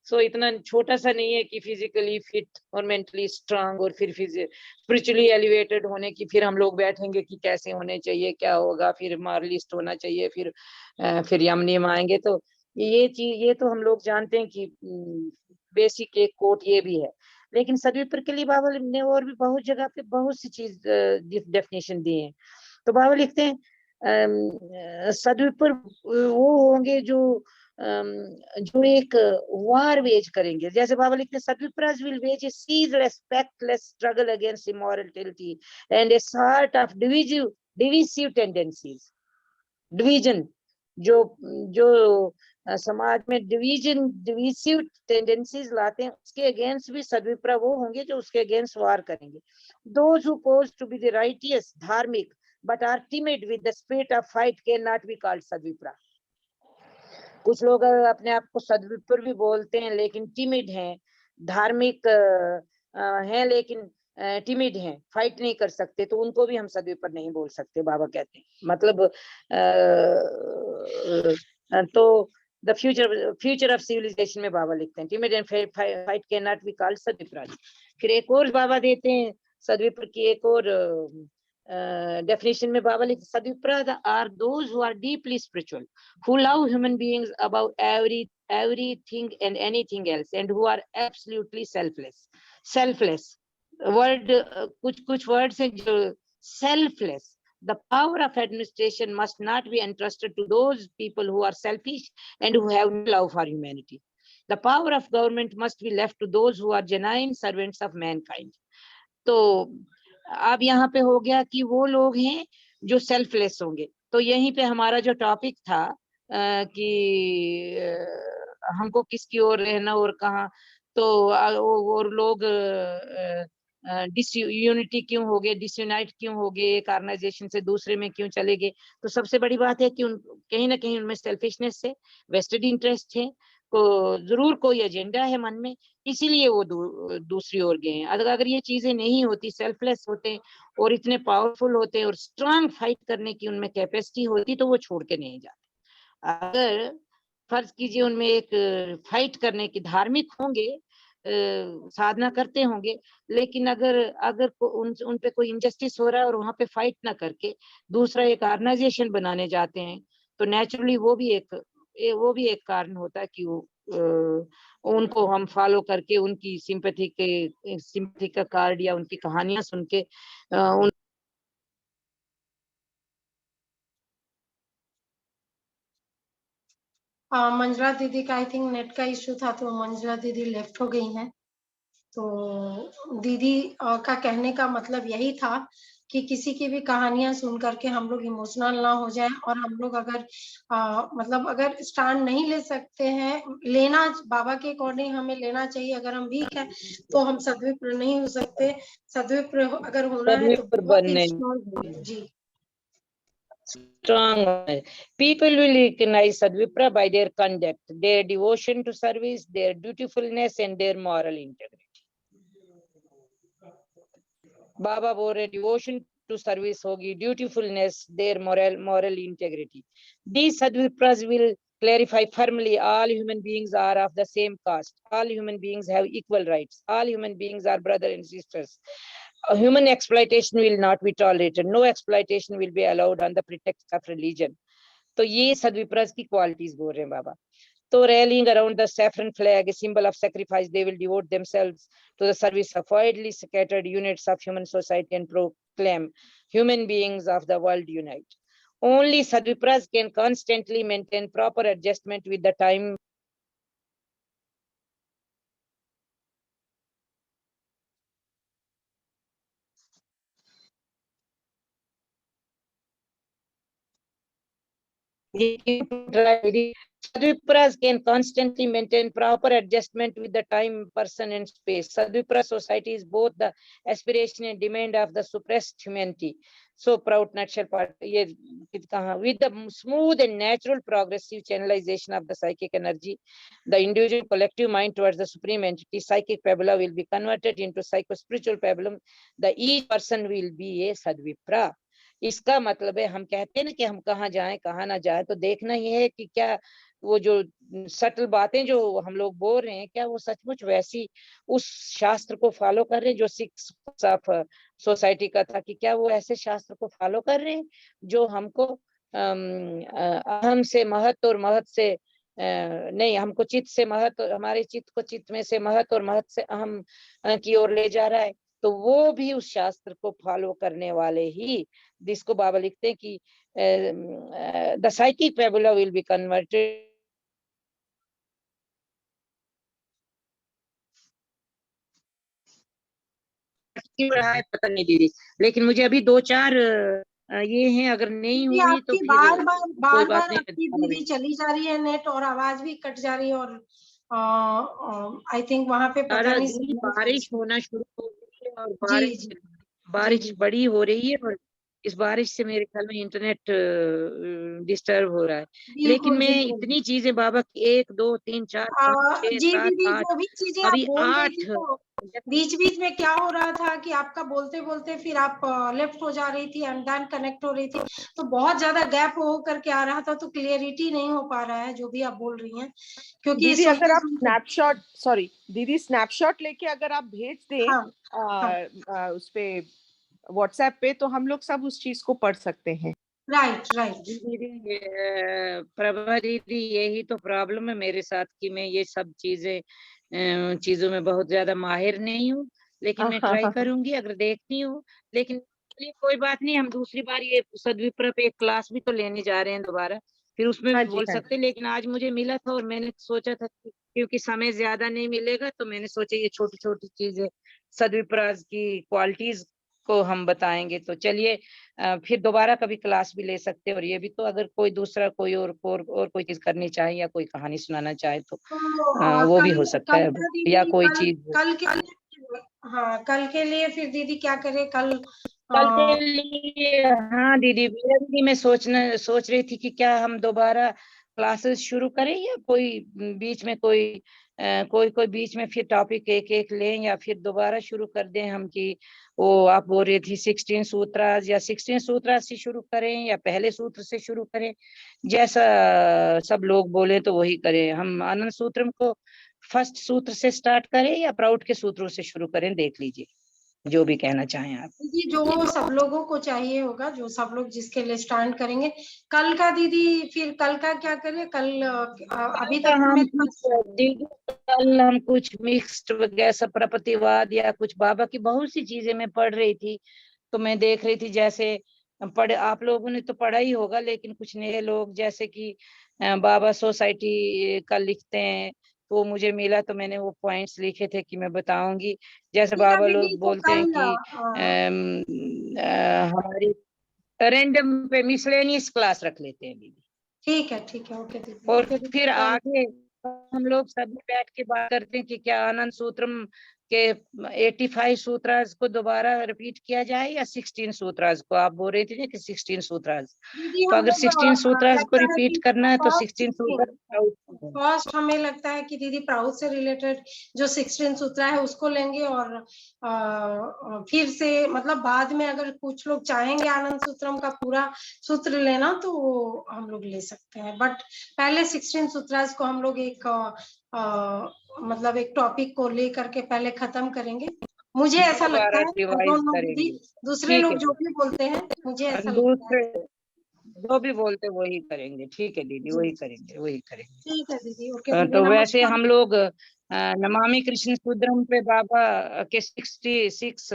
सो इतना छोटा सा नहीं है कि फिजिकली फिट और मेंटली स्ट्रांग और फिर स्पिरिचुअली एलिवेटेड होने की फिर हम लोग बैठेंगे कि कैसे होने चाहिए, क्या होगा, फिर मार्लिस्ट होना चाहिए, फिर यम नियम आएंगे। तो ये चीज, ये तो हम लोग जानते हैं कि बेसिक एक कोट ये भी है। लेकिन सद्विप्र के लिए बाबा ने और भी बहुत जगह पे बहुत सी चीज डेफिनेशन दी है। तो बाबा लिखते हैं सद्विप्र वो होंगे जो एक वार वेज करेंगे। जैसे बाबा लिखते हैं सद्विप्रास will wage a ceaseless speckless struggle against immortality and a sort of divisive tendencies। Division जो समाज में डिविसिव टेंडेंसीज लाते हैं, उसके अगेंस्ट भी सद्विप्रा वो होंगे जो उसके अगेंस्ट वार करेंगे। Those who pose to be the righteous, धार्मिक, but are timid with the spirit of fight cannot be called सद्विप्रा। कुछ लोग अपने आप को सद्विप्र भी बोलते हैं लेकिन टिमिड हैं, धार्मिक हैं लेकिन टिमिड हैं, फाइट नहीं कर सकते, तो उनको भी हम सद्विप्र नहीं बोल सकते, बाबा कहते हैं। मतलब तो द फ्यूचर ऑफ सिविलाइजेशन में बाबा लिखते हैं timid and fight can not be called सद्विप्रा। फिर एक और बाबा देते हैं सद्विप्र की एक और definition में बाबा लिखते सद्विप्रा are those who are deeply spiritual, who love human beings above everything and anything else, and who are absolutely selfless. Word कुछ words हैं जो selfless. The power of administration must not be entrusted to those people who are selfish and who have no love for humanity. The power of government must be left to those who are genuine servants of mankind. तो अब यहाँ पे हो गया कि वो लोग हैं जो सेल्फलेस होंगे। तो यहीं पे हमारा जो टॉपिक था कि हमको किसकी ओर रहना और कहाँ, तो और लोग डिसयूनिटी क्यों हो गए, डिसयूनाइट क्यों हो गए, एक ऑर्गेनाइजेशन से दूसरे में क्यों चले गए। तो सबसे बड़ी बात है कि कहीं ना कहीं उनमें सेल्फिशनेस है, वेस्टेड इंटरेस्ट है, को जरूर कोई एजेंडा है मन में, इसीलिए वो दूसरी ओर गए हैं। अगर ये चीजें नहीं होती, सेल्फलेस होते और इतने पावरफुल होते और स्ट्रांग फाइट करने की उनमें कैपेसिटी होती, तो वो छोड़ के नहीं जाते। अगर फर्ज कीजिए उनमें एक फाइट करने की धार्मिक होंगे, साधना करते होंगे, लेकिन अगर उन पे कोई इनजस्टिस हो रहा है और वहां पे फाइट ना करके दूसरा एक ऑर्गेनाइजेशन बनाने जाते हैं, तो नेचुरली वो भी एक कारण होता है कि उनको हम फॉलो करके उनकी सिंपैथी का कार्ड या उनकी कहानियां सुन के मंजुला दीदी का आई थिंक नेट का इश्यू था, तो मंजुला दीदी लेफ्ट हो गई हैं। तो दीदी का कहने का मतलब यही था कि किसी की भी कहानियां सुन करके हम लोग इमोशनल ना हो जाए, और हम लोग अगर मतलब अगर स्टैंड नहीं ले सकते हैं, लेना बाबा के अकॉर्डिंग हमें लेना चाहिए। अगर हम वीक है तो हम सद्विप्र नहीं हो सकते। सद्विप्र अगर होना है तो बहुत ही स्ट्रांग। जी, strong. People will recognize Sadvipra by their conduct, their devotion to service, their dutifulness and their moral integrity. बाबा बोल रहे डिवोशन टू सर्विस होगी, dutifulness, their moral integrity. These Sadvipras will clarify firmly all human beings are of the same caste. All human beings have equal rights. All human beings are brothers and sisters. Human exploitation will not be tolerated. No exploitation will be allowed on the pretext of religion. तो ये सद्विप्रस की qualities बोल रहे हैं बाबा। तो rallying around the saffron flag, a symbol of sacrifice, they will devote themselves to the service of widely scattered units of human society and proclaim human beings of the world unite. Only Sadvipras can constantly maintain proper adjustment with the time. Sadvipras can constantly maintain proper adjustment with the time, person, and space. Sadvipra society is both the aspiration and demand of the suppressed humanity. So proud nutshell part. With the smooth and natural progressive channelization of the psychic energy, the individual collective mind towards the supreme entity, psychic pabula will be converted into psycho-spiritual pabulum. The each person will be a Sadvipra. इसका मतलब है, हम कहते हैं ना कि हम कहाँ जाएं कहाँ ना जाएं, तो देखना ये है कि क्या वो जो सटल बातें जो हम लोग बोल रहे हैं, क्या वो सचमुच वैसी उस शास्त्र को फॉलो कर रहे हैं जो 6 ऑफ सोसाइटी का था, कि क्या वो ऐसे शास्त्र को फॉलो कर रहे हैं जो हमको अहम से महत और महत से नहीं, हमको चित्त से महत, हमारे चित्त को चित्त में से महत और महत से अहम की ओर ले जा रहा है। तो वो भी उस शास्त्र को फॉलो करने वाले ही, जिसको बाबा लिखते हैं कि the psychic pabula will be converted. पता नहीं दीदी, लेकिन मुझे अभी 2-4 ये हैं, अगर नहीं हुई तो फिर बार आपकी दीदी चली जा रही है नेट, और आवाज भी कट जा रही है, और आई थिंक वहां पे पता नहीं बारिश होना शुरू हो गई है और बारिश बड़ी हो रही है, और इस बारिश से मेरे ख्याल में इंटरनेट डिस्टर्ब हो रहा है। लेकिन मैं इतनी चीजें बाबा की 1 2 3 4 5 6 7 8 अभी 8 बीच बीच में क्या हो रहा था कि आपका बोलते बोलते फिर आप लेफ्ट हो जा रही थी, अनडन कनेक्ट हो रही थी, तो बहुत ज्यादा गैप हो करके आ रहा था, तो क्लियरिटी नहीं हो पा रहा है जो भी आप बोल रही हैं। क्योंकि दीदी अगर आप स्नैपशॉट लेके अगर आप भेज दें उस पे व्हाट्सएप पे, तो हम लोग सब उस चीज को पढ़ सकते हैं। Right right. जी दीदी, प्रभा दीदी, यही तो प्रॉब्लम है मेरे साथ कि मैं ये सब चीजों में बहुत ज्यादा माहिर नहीं हूँ, लेकिन मैं ट्राई करूंगी, अगर देखती हूँ। लेकिन चलिए कोई बात नहीं, हम दूसरी बार ये सदविप्रप एक क्लास भी तो लेने जा रहे हैं दोबारा, फिर उसमें हाँ भी जी, बोल हाँ सकते हैं। लेकिन आज मुझे मिला था और मैंने सोचा था कि क्योंकि समय ज्यादा नहीं मिलेगा, तो मैंने सोचा ये छोटी छोटी चीजें सदविप्रप की क्वालिटीज को हम बताएंगे। तो चलिए फिर दोबारा कभी क्लास भी ले सकते हैं। और ये भी तो, अगर कोई दूसरा कोई और कोई चीज करनी चाहे या कोई कहानी सुनाना चाहे तो तो वो भी कल हो सकता कल है, का या दीदी, कोई कल चीज। कल के लिए, हाँ कल के लिए फिर दीदी क्या करें कल? कल के लिए, हाँ दीदी, मेरा दीदी मैं सोच रही थी कि क्या हम दोबारा क्लासेस शुरू करें, या कोई बीच में कोई बीच में फिर टॉपिक एक एक लें, या फिर दोबारा शुरू कर दें हम कि वो आप बोल रही थी 16 सूत्रास, या 16 सूत्रास से शुरू करें या पहले सूत्र से शुरू करें, जैसा सब लोग बोले तो वही करें। हम आनंद सूत्रम को फर्स्ट सूत्र से स्टार्ट करें या प्राउड के सूत्रों से शुरू करें, देख लीजिए, जो भी कहना चाहें आप। दीदी जो सब लोगों को चाहिए होगा, जो सब लोग जिसके लिए स्टैंड करेंगे कल का दीदी, फिर कल का क्या करें? कल अभी कल तक हम हमें कुछ दीदी कल हम कुछ मिक्स्ड वगैरह सब प्रपतिवाद या कुछ बाबा की बहुत सी चीजें मैं पढ़ रही थी, तो मैं देख रही थी जैसे आप लोगों ने तो पढ़ा ही होगा, लेकिन कुछ नए लोग जैसे कि बाबा सोसाइटी का लिखते हैं, तो मुझे मिला तो मैंने वो पॉइंट्स लिखे थे कि मैं बताऊंगी। जैसे ठीक है बाबा दीदी, लोग तो बोलते हैं कल कि हमारी रेंडम पे मिसलेनियस क्लास रख लेते हैं दीदी, ठीक है, ओके दीदी, और ओके दीदी फिर कल। आगे हम लोग सभी बैठ के बात करते हैं कि क्या आनंद सूत्रम के 85 सूत्रास को दोबारा रिपीट किया जाए या 16 सूत्रास को। आप बोल रहे थे ना कि 16 सूत्रास, दीदी तो हम अगर लोग 16 सूत्रास को लगता है रिपीट कि करना है तो 16 फर्स्ट सूत्र। फर्स्ट हमें लगता है कि दीदी प्राउड से रिलेटेड जो 16 सूत्र है उसको लेंगे, और फिर से मतलब बाद में अगर कुछ लोग चाहेंगे आनंद सूत्रम का पूरा सूत्र लेना तो वो हम लोग ले सकते हैं, बट पहले 16 सूत्रास को हम लोग एक मतलब एक टॉपिक को ले करके पहले खत्म करेंगे। मुझे ऐसा लगता दोबारा है, आई रिवाइज डोंट नो दीदी, करेंगे। दूसरे ठीक लोग है जो दीदी, भी बोलते हैं, मुझे ऐसा लगता है। दूसरे जो भी बोलते वही करेंगे। ठीक है दीदी, जी वही करेंगे, वही करेंगे। ठीक है दीदी, ओके दीदी, तो वैसे नमस्कार। हम लोग नमामि कृष्ण सूत्रम पे बाबा के 66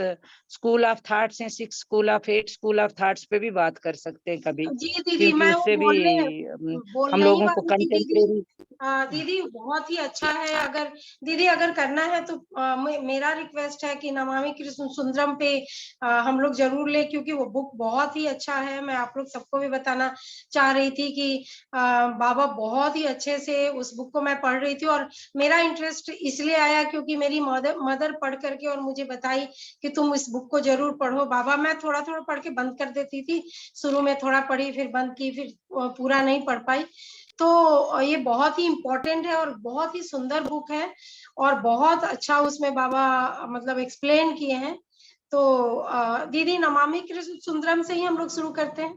स्कूल ऑफ थॉट्स हैं, 6 school of 8 school of thoughts पे भी बात कर सकते हैं कभी, जी दीदी, क्योंकि मैं वो उससे भी हम बोलने ही लोगों को वाली थी दीदी। कंटेम्प्रेरी। दीदी बहुत ही अच्छा है, अगर दीदी अगर करना है तो मेरा रिक्वेस्ट है कि नमामि कृष्ण सुंदरम पे हम लोग जरूर ले, क्योंकि वो बुक बहुत ही अच्छा है। मैं आप लोग सबको भी बताना चाह रही थी कि बाबा बहुत ही अच्छे से उस बुक को मैं पढ़ रही थी, और मेरा इंटरेस्ट इसलिए आया क्योंकि मेरी मदर पढ़ करके और मुझे बताई कि तुम इस बुक को जरूर पढ़ो बाबा। मैं थोड़ा थोड़ा पढ़ के बंद कर देती थी, शुरू में थोड़ा पढ़ी फिर बंद की, फिर पूरा नहीं पढ़ पाई। तो ये बहुत ही इम्पोर्टेंट है और बहुत ही सुंदर बुक है, और बहुत अच्छा उसमें बाबा मतलब एक्सप्लेन किए हैं। तो दीदी नमामि कृष्ण सुंदरम से ही हम लोग शुरू करते हैं।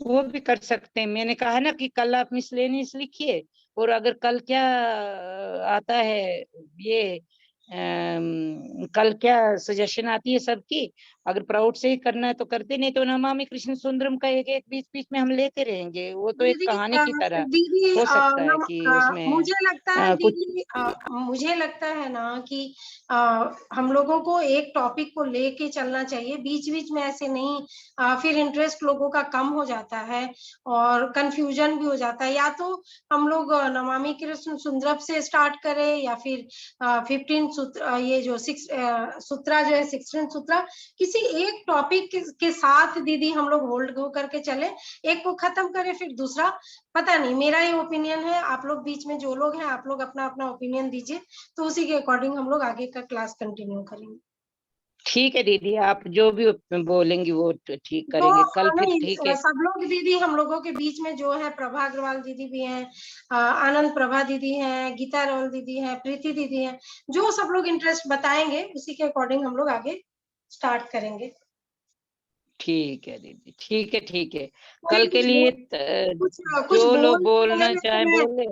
वो भी कर सकते हैं। मैंने कहा ना कि कल आप मिसलेनियस लिखिए, और अगर कल क्या आता है ये कल क्या सजेशन आती है सबकी, अगर प्राउड से ही करना है तो करते, नहीं तो नमामि कृष्ण सुंदरम का एक एक बीच बीच में हम लेते रहेंगे। वो तो एक दीदी कहानी की तरह दीदी हो सकता है कि उसमें मुझे लगता है कुछ। दीदी, मुझे लगता है ना कि हम लोगों को एक टॉपिक को लेके चलना चाहिए, बीच बीच में ऐसे नहीं। फिर इंटरेस्ट लोगों का कम हो जाता है और कंफ्यूजन भी हो जाता है। या तो हम लोग नमामि कृष्ण सुंदरम से स्टार्ट करें, या फिर 15 सूत्र, ये जो 6 सूत्रा जो है 16 सूत्रा, किसी एक टॉपिक के साथ दीदी हम लोग होल्ड होकर के चले, एक को खत्म करें फिर दूसरा। पता नहीं, मेरा ये ओपिनियन है, आप लोग बीच में जो लोग हैं आप लोग अपना अपना ओपिनियन दीजिए, तो उसी के अकॉर्डिंग हम लोग आगे का क्लास कंटिन्यू करेंगे। ठीक है दीदी, आप जो भी बोलेंगी वो ठीक तो करेंगे कल, फिर ठीक नहीं है। सब लोग दीदी, हम लोगों के बीच में जो है प्रभा अग्रवाल दीदी भी हैं, आनंद प्रभा दीदी हैं, गीता रोल दीदी हैं, प्रीति दीदी हैं, जो सब लोग इंटरेस्ट बताएंगे उसी के अकॉर्डिंग हम लोग आगे स्टार्ट करेंगे। ठीक है दीदी, ठीक है, ठीक है। कोई कल के कुछ लिए कुछ जो लोग बोल तो बोलना पहले तो चाहे बोले।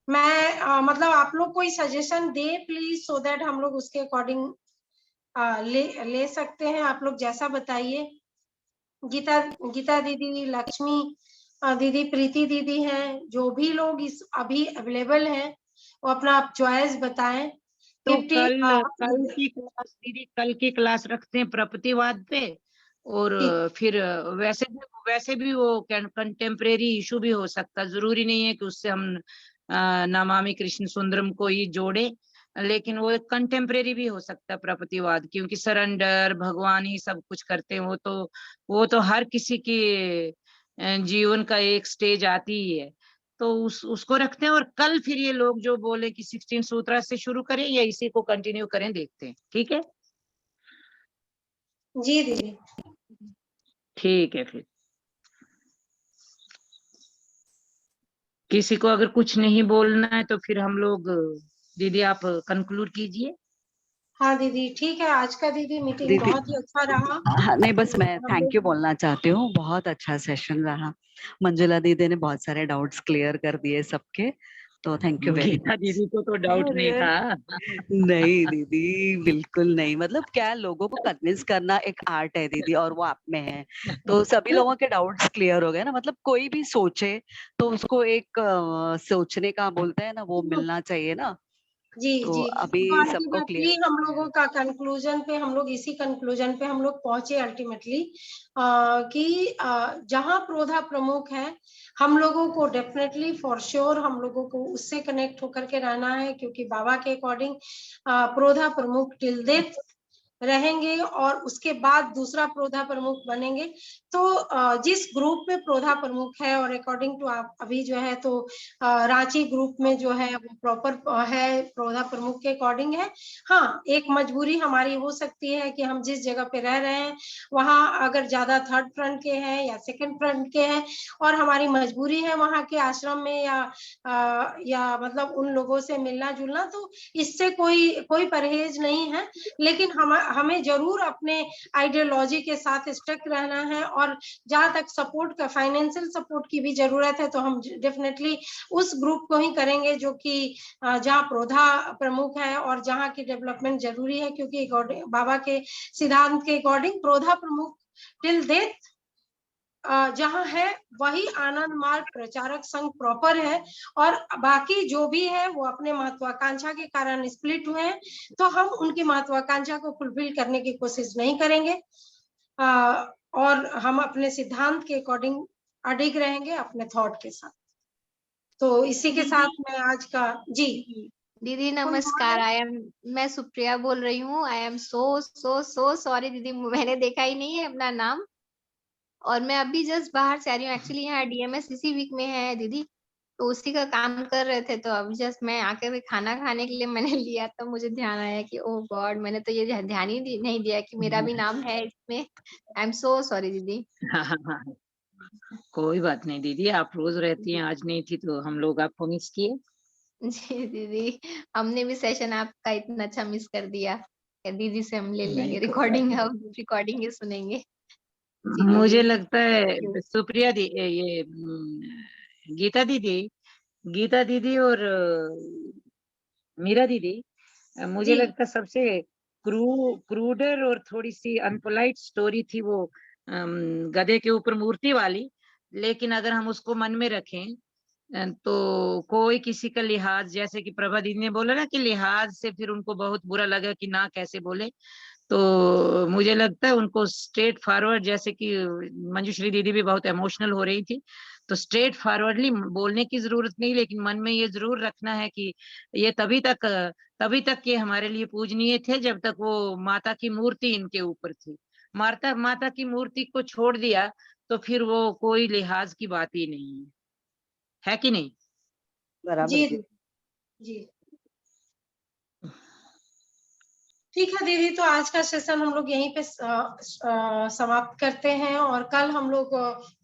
मैं मतलब आप लोग कोई suggestion they please, so that हम लोग उसके अकॉर्डिंग ले सकते हैं। आप लोग जैसा बताइए, गीता गीता दीदी, लक्ष्मी दीदी, प्रीति दीदी हैं, जो भी लोग इस अभी अवेलेबल हैं वो अपना आप चॉइस बताएं। तो कीर्ति कल की क्लास दीदी, कल की क्लास रखते हैं प्रकृतिवाद पे, और फिर वैसे भी वो कंटेम्प्रेरी इशू भी हो सकता, जरूरी नहीं है कि उससे हम नमामि कृष्ण सुंदरम को ही जोड़े, लेकिन वो कंटेम्प्रेरी भी हो सकता है प्रकृतिवाद, क्योंकि सरेंडर भगवान ही सब कुछ करते हैं। वो तो हर किसी के जीवन का एक स्टेज आती ही है, तो उसको रखते हैं। और कल फिर ये लोग जो बोले कि 16 सूत्रा से शुरू करें या इसी को कंटिन्यू करें, देखते हैं। ठीक है जी दीदी, ठीक है। फिर किसी को अगर कुछ नहीं बोलना है तो फिर हम लोग, दीदी आप कंक्लूड कीजिए। हाँ दीदी ठीक है। आज का दीदी मीटिंग दीदी बहुत ही अच्छा रहा। हाँ, नहीं बस मैं हम थैंक लोग यू बोलना चाहती हूँ, बहुत अच्छा सेशन रहा। मंजुला दीदी ने बहुत सारे डाउट्स क्लियर कर दिए सबके, तो thank you very Geeta much. दीदी को तो डाउट नहीं था। नहीं दीदी, बिल्कुल नहीं। मतलब क्या है, लोगों को कन्विंस करना एक आर्ट है दीदी, और वो आप में है। तो सभी लोगों के डाउट्स क्लियर हो गए ना। मतलब कोई भी सोचे तो उसको एक सोचने का बोलते हैं ना, वो मिलना चाहिए ना। जी तो जी, अभी सबको क्लियर अल्टीमेटली हम लोगों का कंक्लूजन पे, हम लोग इसी कंक्लूजन पे हम लोग पहुंचे अल्टीमेटली कि जहां प्रोधा प्रमुख है, हम लोगों को डेफिनेटली फॉर श्योर हम लोगों को उससे कनेक्ट होकर के रहना है, क्योंकि बाबा के अकॉर्डिंग प्रोधा प्रमुख टिल डेथ रहेंगे और उसके बाद दूसरा प्रोधा प्रमुख बनेंगे। तो जिस ग्रुप में प्रोधा प्रमुख है, और अकॉर्डिंग टू आप अभी जो है तो रांची ग्रुप में जो है वो प्रॉपर है, प्रोधा प्रमुख के अकॉर्डिंग है। हाँ, एक मजबूरी हमारी हो सकती है कि हम जिस जगह पे रह रहे हैं वहां अगर ज्यादा थर्ड फ्रंट के हैं या सेकंड फ्रंट के हैं, और हमारी मजबूरी है वहां के आश्रम में या मतलब उन लोगों से मिलना जुलना, तो इससे कोई परहेज नहीं है। लेकिन हमें जरूर अपने आइडियोलॉजी के साथ स्टक रहना है, और जहां तक सपोर्ट का, फाइनेंशियल सपोर्ट की भी जरूरत है, तो हम डेफिनेटली उस ग्रुप को ही करेंगे जो कि जहां प्रोधा प्रमुख है और जहां की डेवलपमेंट जरूरी है, क्योंकि बाबा के सिद्धांत के अकॉर्डिंग प्रोधा प्रमुख टिल डेथ जहां है वही आनंद मार्ग प्रचारक संघ प्रॉपर है, और बाकी जो भी है वो अपने महत्वाकांक्षा के कारण स्प्लिट हुए हैं, तो हम उनकी महत्वाकांक्षा को फुलफिल करने की कोशिश नहीं करेंगे, और हम अपने सिद्धांत के अकॉर्डिंग अडिग रहेंगे अपने थॉट के साथ। तो इसी के साथ मैं आज का जी दीदी नमस्कार। मैं सुप्रिया बोल रही हूँ। आई एम सो सॉरी दीदी, मैंने देखा ही नहीं है अपना नाम, और मैं अभी जस्ट बाहर से आ रही हूँ। एक्चुअली यहाँ डीएमएस इसी वीक में है दीदी, तो उसी का काम कर रहे थे, तो अभी जस्ट मैं आके भी खाना खाने के लिए मैंने लिया, तो मुझे ध्यान आया कि ओह गॉड, मैंने तो ये ध्यान ही नहीं दिया कि मेरा भी नाम है इसमें। आई एम सो सॉरी दीदी। कोई बात नहीं दीदी, आप रोज रहती हैं, आज नहीं थी तो हम लोग आपको मिस किए। जी दीदी, हमने भी सेशन आपका इतना अच्छा मिस कर दिया। दीदी से हम ले लेंगे रिकॉर्डिंग, अब रिकॉर्डिंग ही सुनेंगे। मुझे लगता है सुप्रिया दी, ये गीता दीदी और मीरा दीदी, मुझे लगता है सबसे क्रूडर और थोड़ी सी अनपोलाइट स्टोरी थी वो गधे के ऊपर मूर्ति वाली। लेकिन अगर हम उसको मन में रखें तो कोई किसी का लिहाज, जैसे कि प्रभा दीदी ने बोला ना कि लिहाज से फिर उनको बहुत बुरा लगा कि ना कैसे बोले, तो मुझे लगता है उनको स्ट्रेट फॉरवर्ड, जैसे कि मंजुश्री दीदी भी बहुत इमोशनल हो रही थी, तो स्ट्रेट फॉरवर्डली बोलने की जरूरत नहीं, लेकिन मन में ये जरूर रखना है कि ये तभी तक ये हमारे लिए पूजनीय थे जब तक वो माता की मूर्ति इनके ऊपर थी। माता की मूर्ति को छोड़ दिया तो फिर वो कोई लिहाज की बात ही नहीं है कि नहीं? जी जी ठीक है दीदी, तो आज का सेशन हम लोग यहीं पे समाप्त करते हैं, और कल हम लोग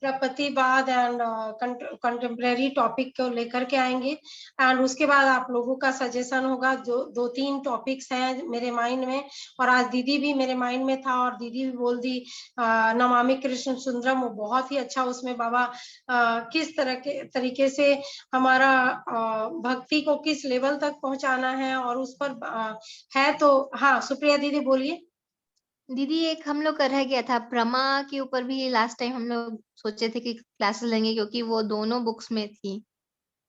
प्रकृतिवाद एंड कंटेम्प्रेरी टॉपिक को लेकर के आएंगे। एंड उसके बाद आप लोगों का सजेशन होगा। जो 2-3 टॉपिक्स हैं मेरे माइंड में, और आज दीदी भी मेरे माइंड में था, और दीदी भी बोल दी नमामि कृष्ण सुंदरम, वो बहुत ही अच्छा, उसमें बाबा किस तरीके से हमारा भक्ति को किस लेवल तक पहुंचाना है, और उस पर है। तो हाँ सुप्रिया दीदी बोलिए। दीदी एक हम लोग का रह गया था प्रमा के ऊपर भी, लास्ट टाइम हम लोग सोचे थे कि क्लासेस लेंगे क्योंकि वो दोनों बुक्स में थी,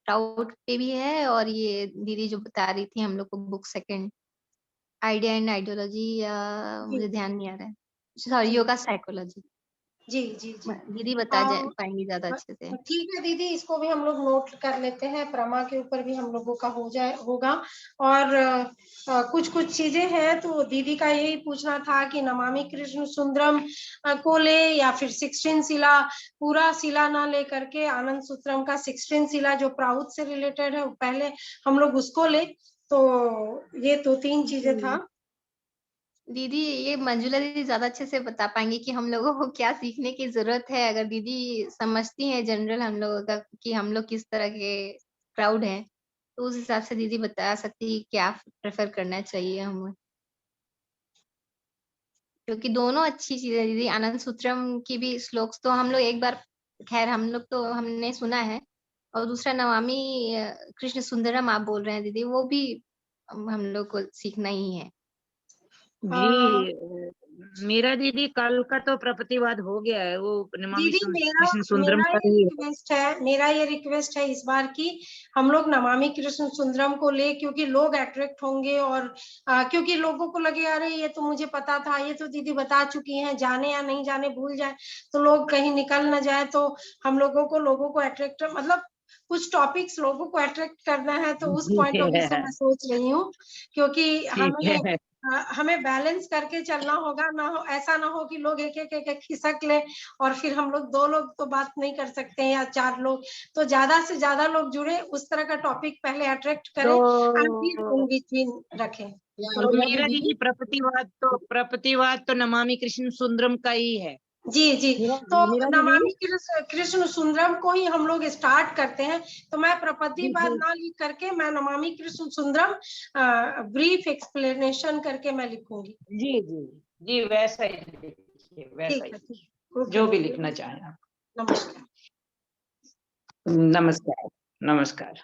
प्राउड पे भी है और ये दीदी जो बता रही थी हम लोग को book second, idea and ideology, या जी मुझे ध्यान नहीं आ रहा है, सॉरी जी योगा साइकोलॉजी। जी जी जी दीदी बता हाँ, पाएंगी ज्यादा अच्छे से। ठीक है दीदी, इसको भी हम लोग नोट कर लेते हैं, प्रमा के ऊपर भी हम लोगों का होगा। और कुछ कुछ चीजें हैं, तो दीदी का यही पूछना था कि नमामि कृष्ण सुंदरम को ले या फिर 16 शिला, पूरा शिला ना ले करके आनंद सूत्रम का 16 शिला जो प्राउड से रिलेटेड है, पहले हम लोग उसको ले। तो ये दो तीन चीजें था। दीदी ये मंजुला दीदी ज्यादा अच्छे से बता पाएंगी कि हम लोगों को क्या सीखने की जरूरत है, अगर दीदी समझती हैं जनरल हम लोगों का कि हम लोग किस तरह के क्राउड हैं, तो उस हिसाब से दीदी बता सकती है क्या प्रेफर करना चाहिए हमें, क्योंकि दोनों अच्छी चीजें दीदी। आनंद सूत्रम की भी श्लोक तो हम लोग एक बार, खैर हम लोग तो हमने सुना है, और दूसरा नमामि कृष्ण सुंदरम आप बोल रहे हैं दीदी, वो भी हम लोग को सीखना ही है। जी मीरा दीदी, कल का तो प्रपतिवाद हो गया है, वो नमामि दीदी कृष्ण सुंदरम मेरा का ये ही है। रिक्वेस्ट है, मेरा ये रिक्वेस्ट है इस बार की हम लोग नमामि कृष्ण सुंदरम को ले, क्योंकि लोग अट्रैक्ट होंगे और क्योंकि लोगों को लगे अरे ये तो मुझे पता था, ये तो दीदी बता चुकी हैं, जाने या नहीं जाने भूल जाए तो लोग कहीं निकल ना जाए, तो हम लोगों को अट्रैक्ट, मतलब कुछ टॉपिक्स लोगों को अट्रैक्ट करना है, तो उस पॉइंट ऑफ व्यू से मैं सोच रही हूँ, क्योंकि ठीक है। हमें बैलेंस करके चलना होगा, ना हो ऐसा ना हो कि लोग एक एक एक खिसक ले और फिर हम लोग 2 लोग तो बात नहीं कर सकते हैं या 4 लोग, तो ज्यादा से ज्यादा लोग जुड़े, उस तरह का टॉपिक पहले अट्रैक्ट करें और फिर तो इन बिटवीन रखें। मीरा दीदी, प्रपतिवाद तो नमामि कृष्ण सुंदरम का ही है। जी जी, तो मीरा दीदी, नमामि कृष्ण सुंदरम को ही हम लोग स्टार्ट करते हैं, तो मैं प्रपतिवाद ना लिख करके मैं नमामि कृष्ण सुंदरम ब्रीफ एक्सप्लेनेशन करके मैं लिखूंगी। जी जी जी, वैसा ही लिखिए, वैसा ठीक है, ही ओके जो भी दीदी, लिखना चाहें आप। नमस्कार। नमस्कार। नमस्कार।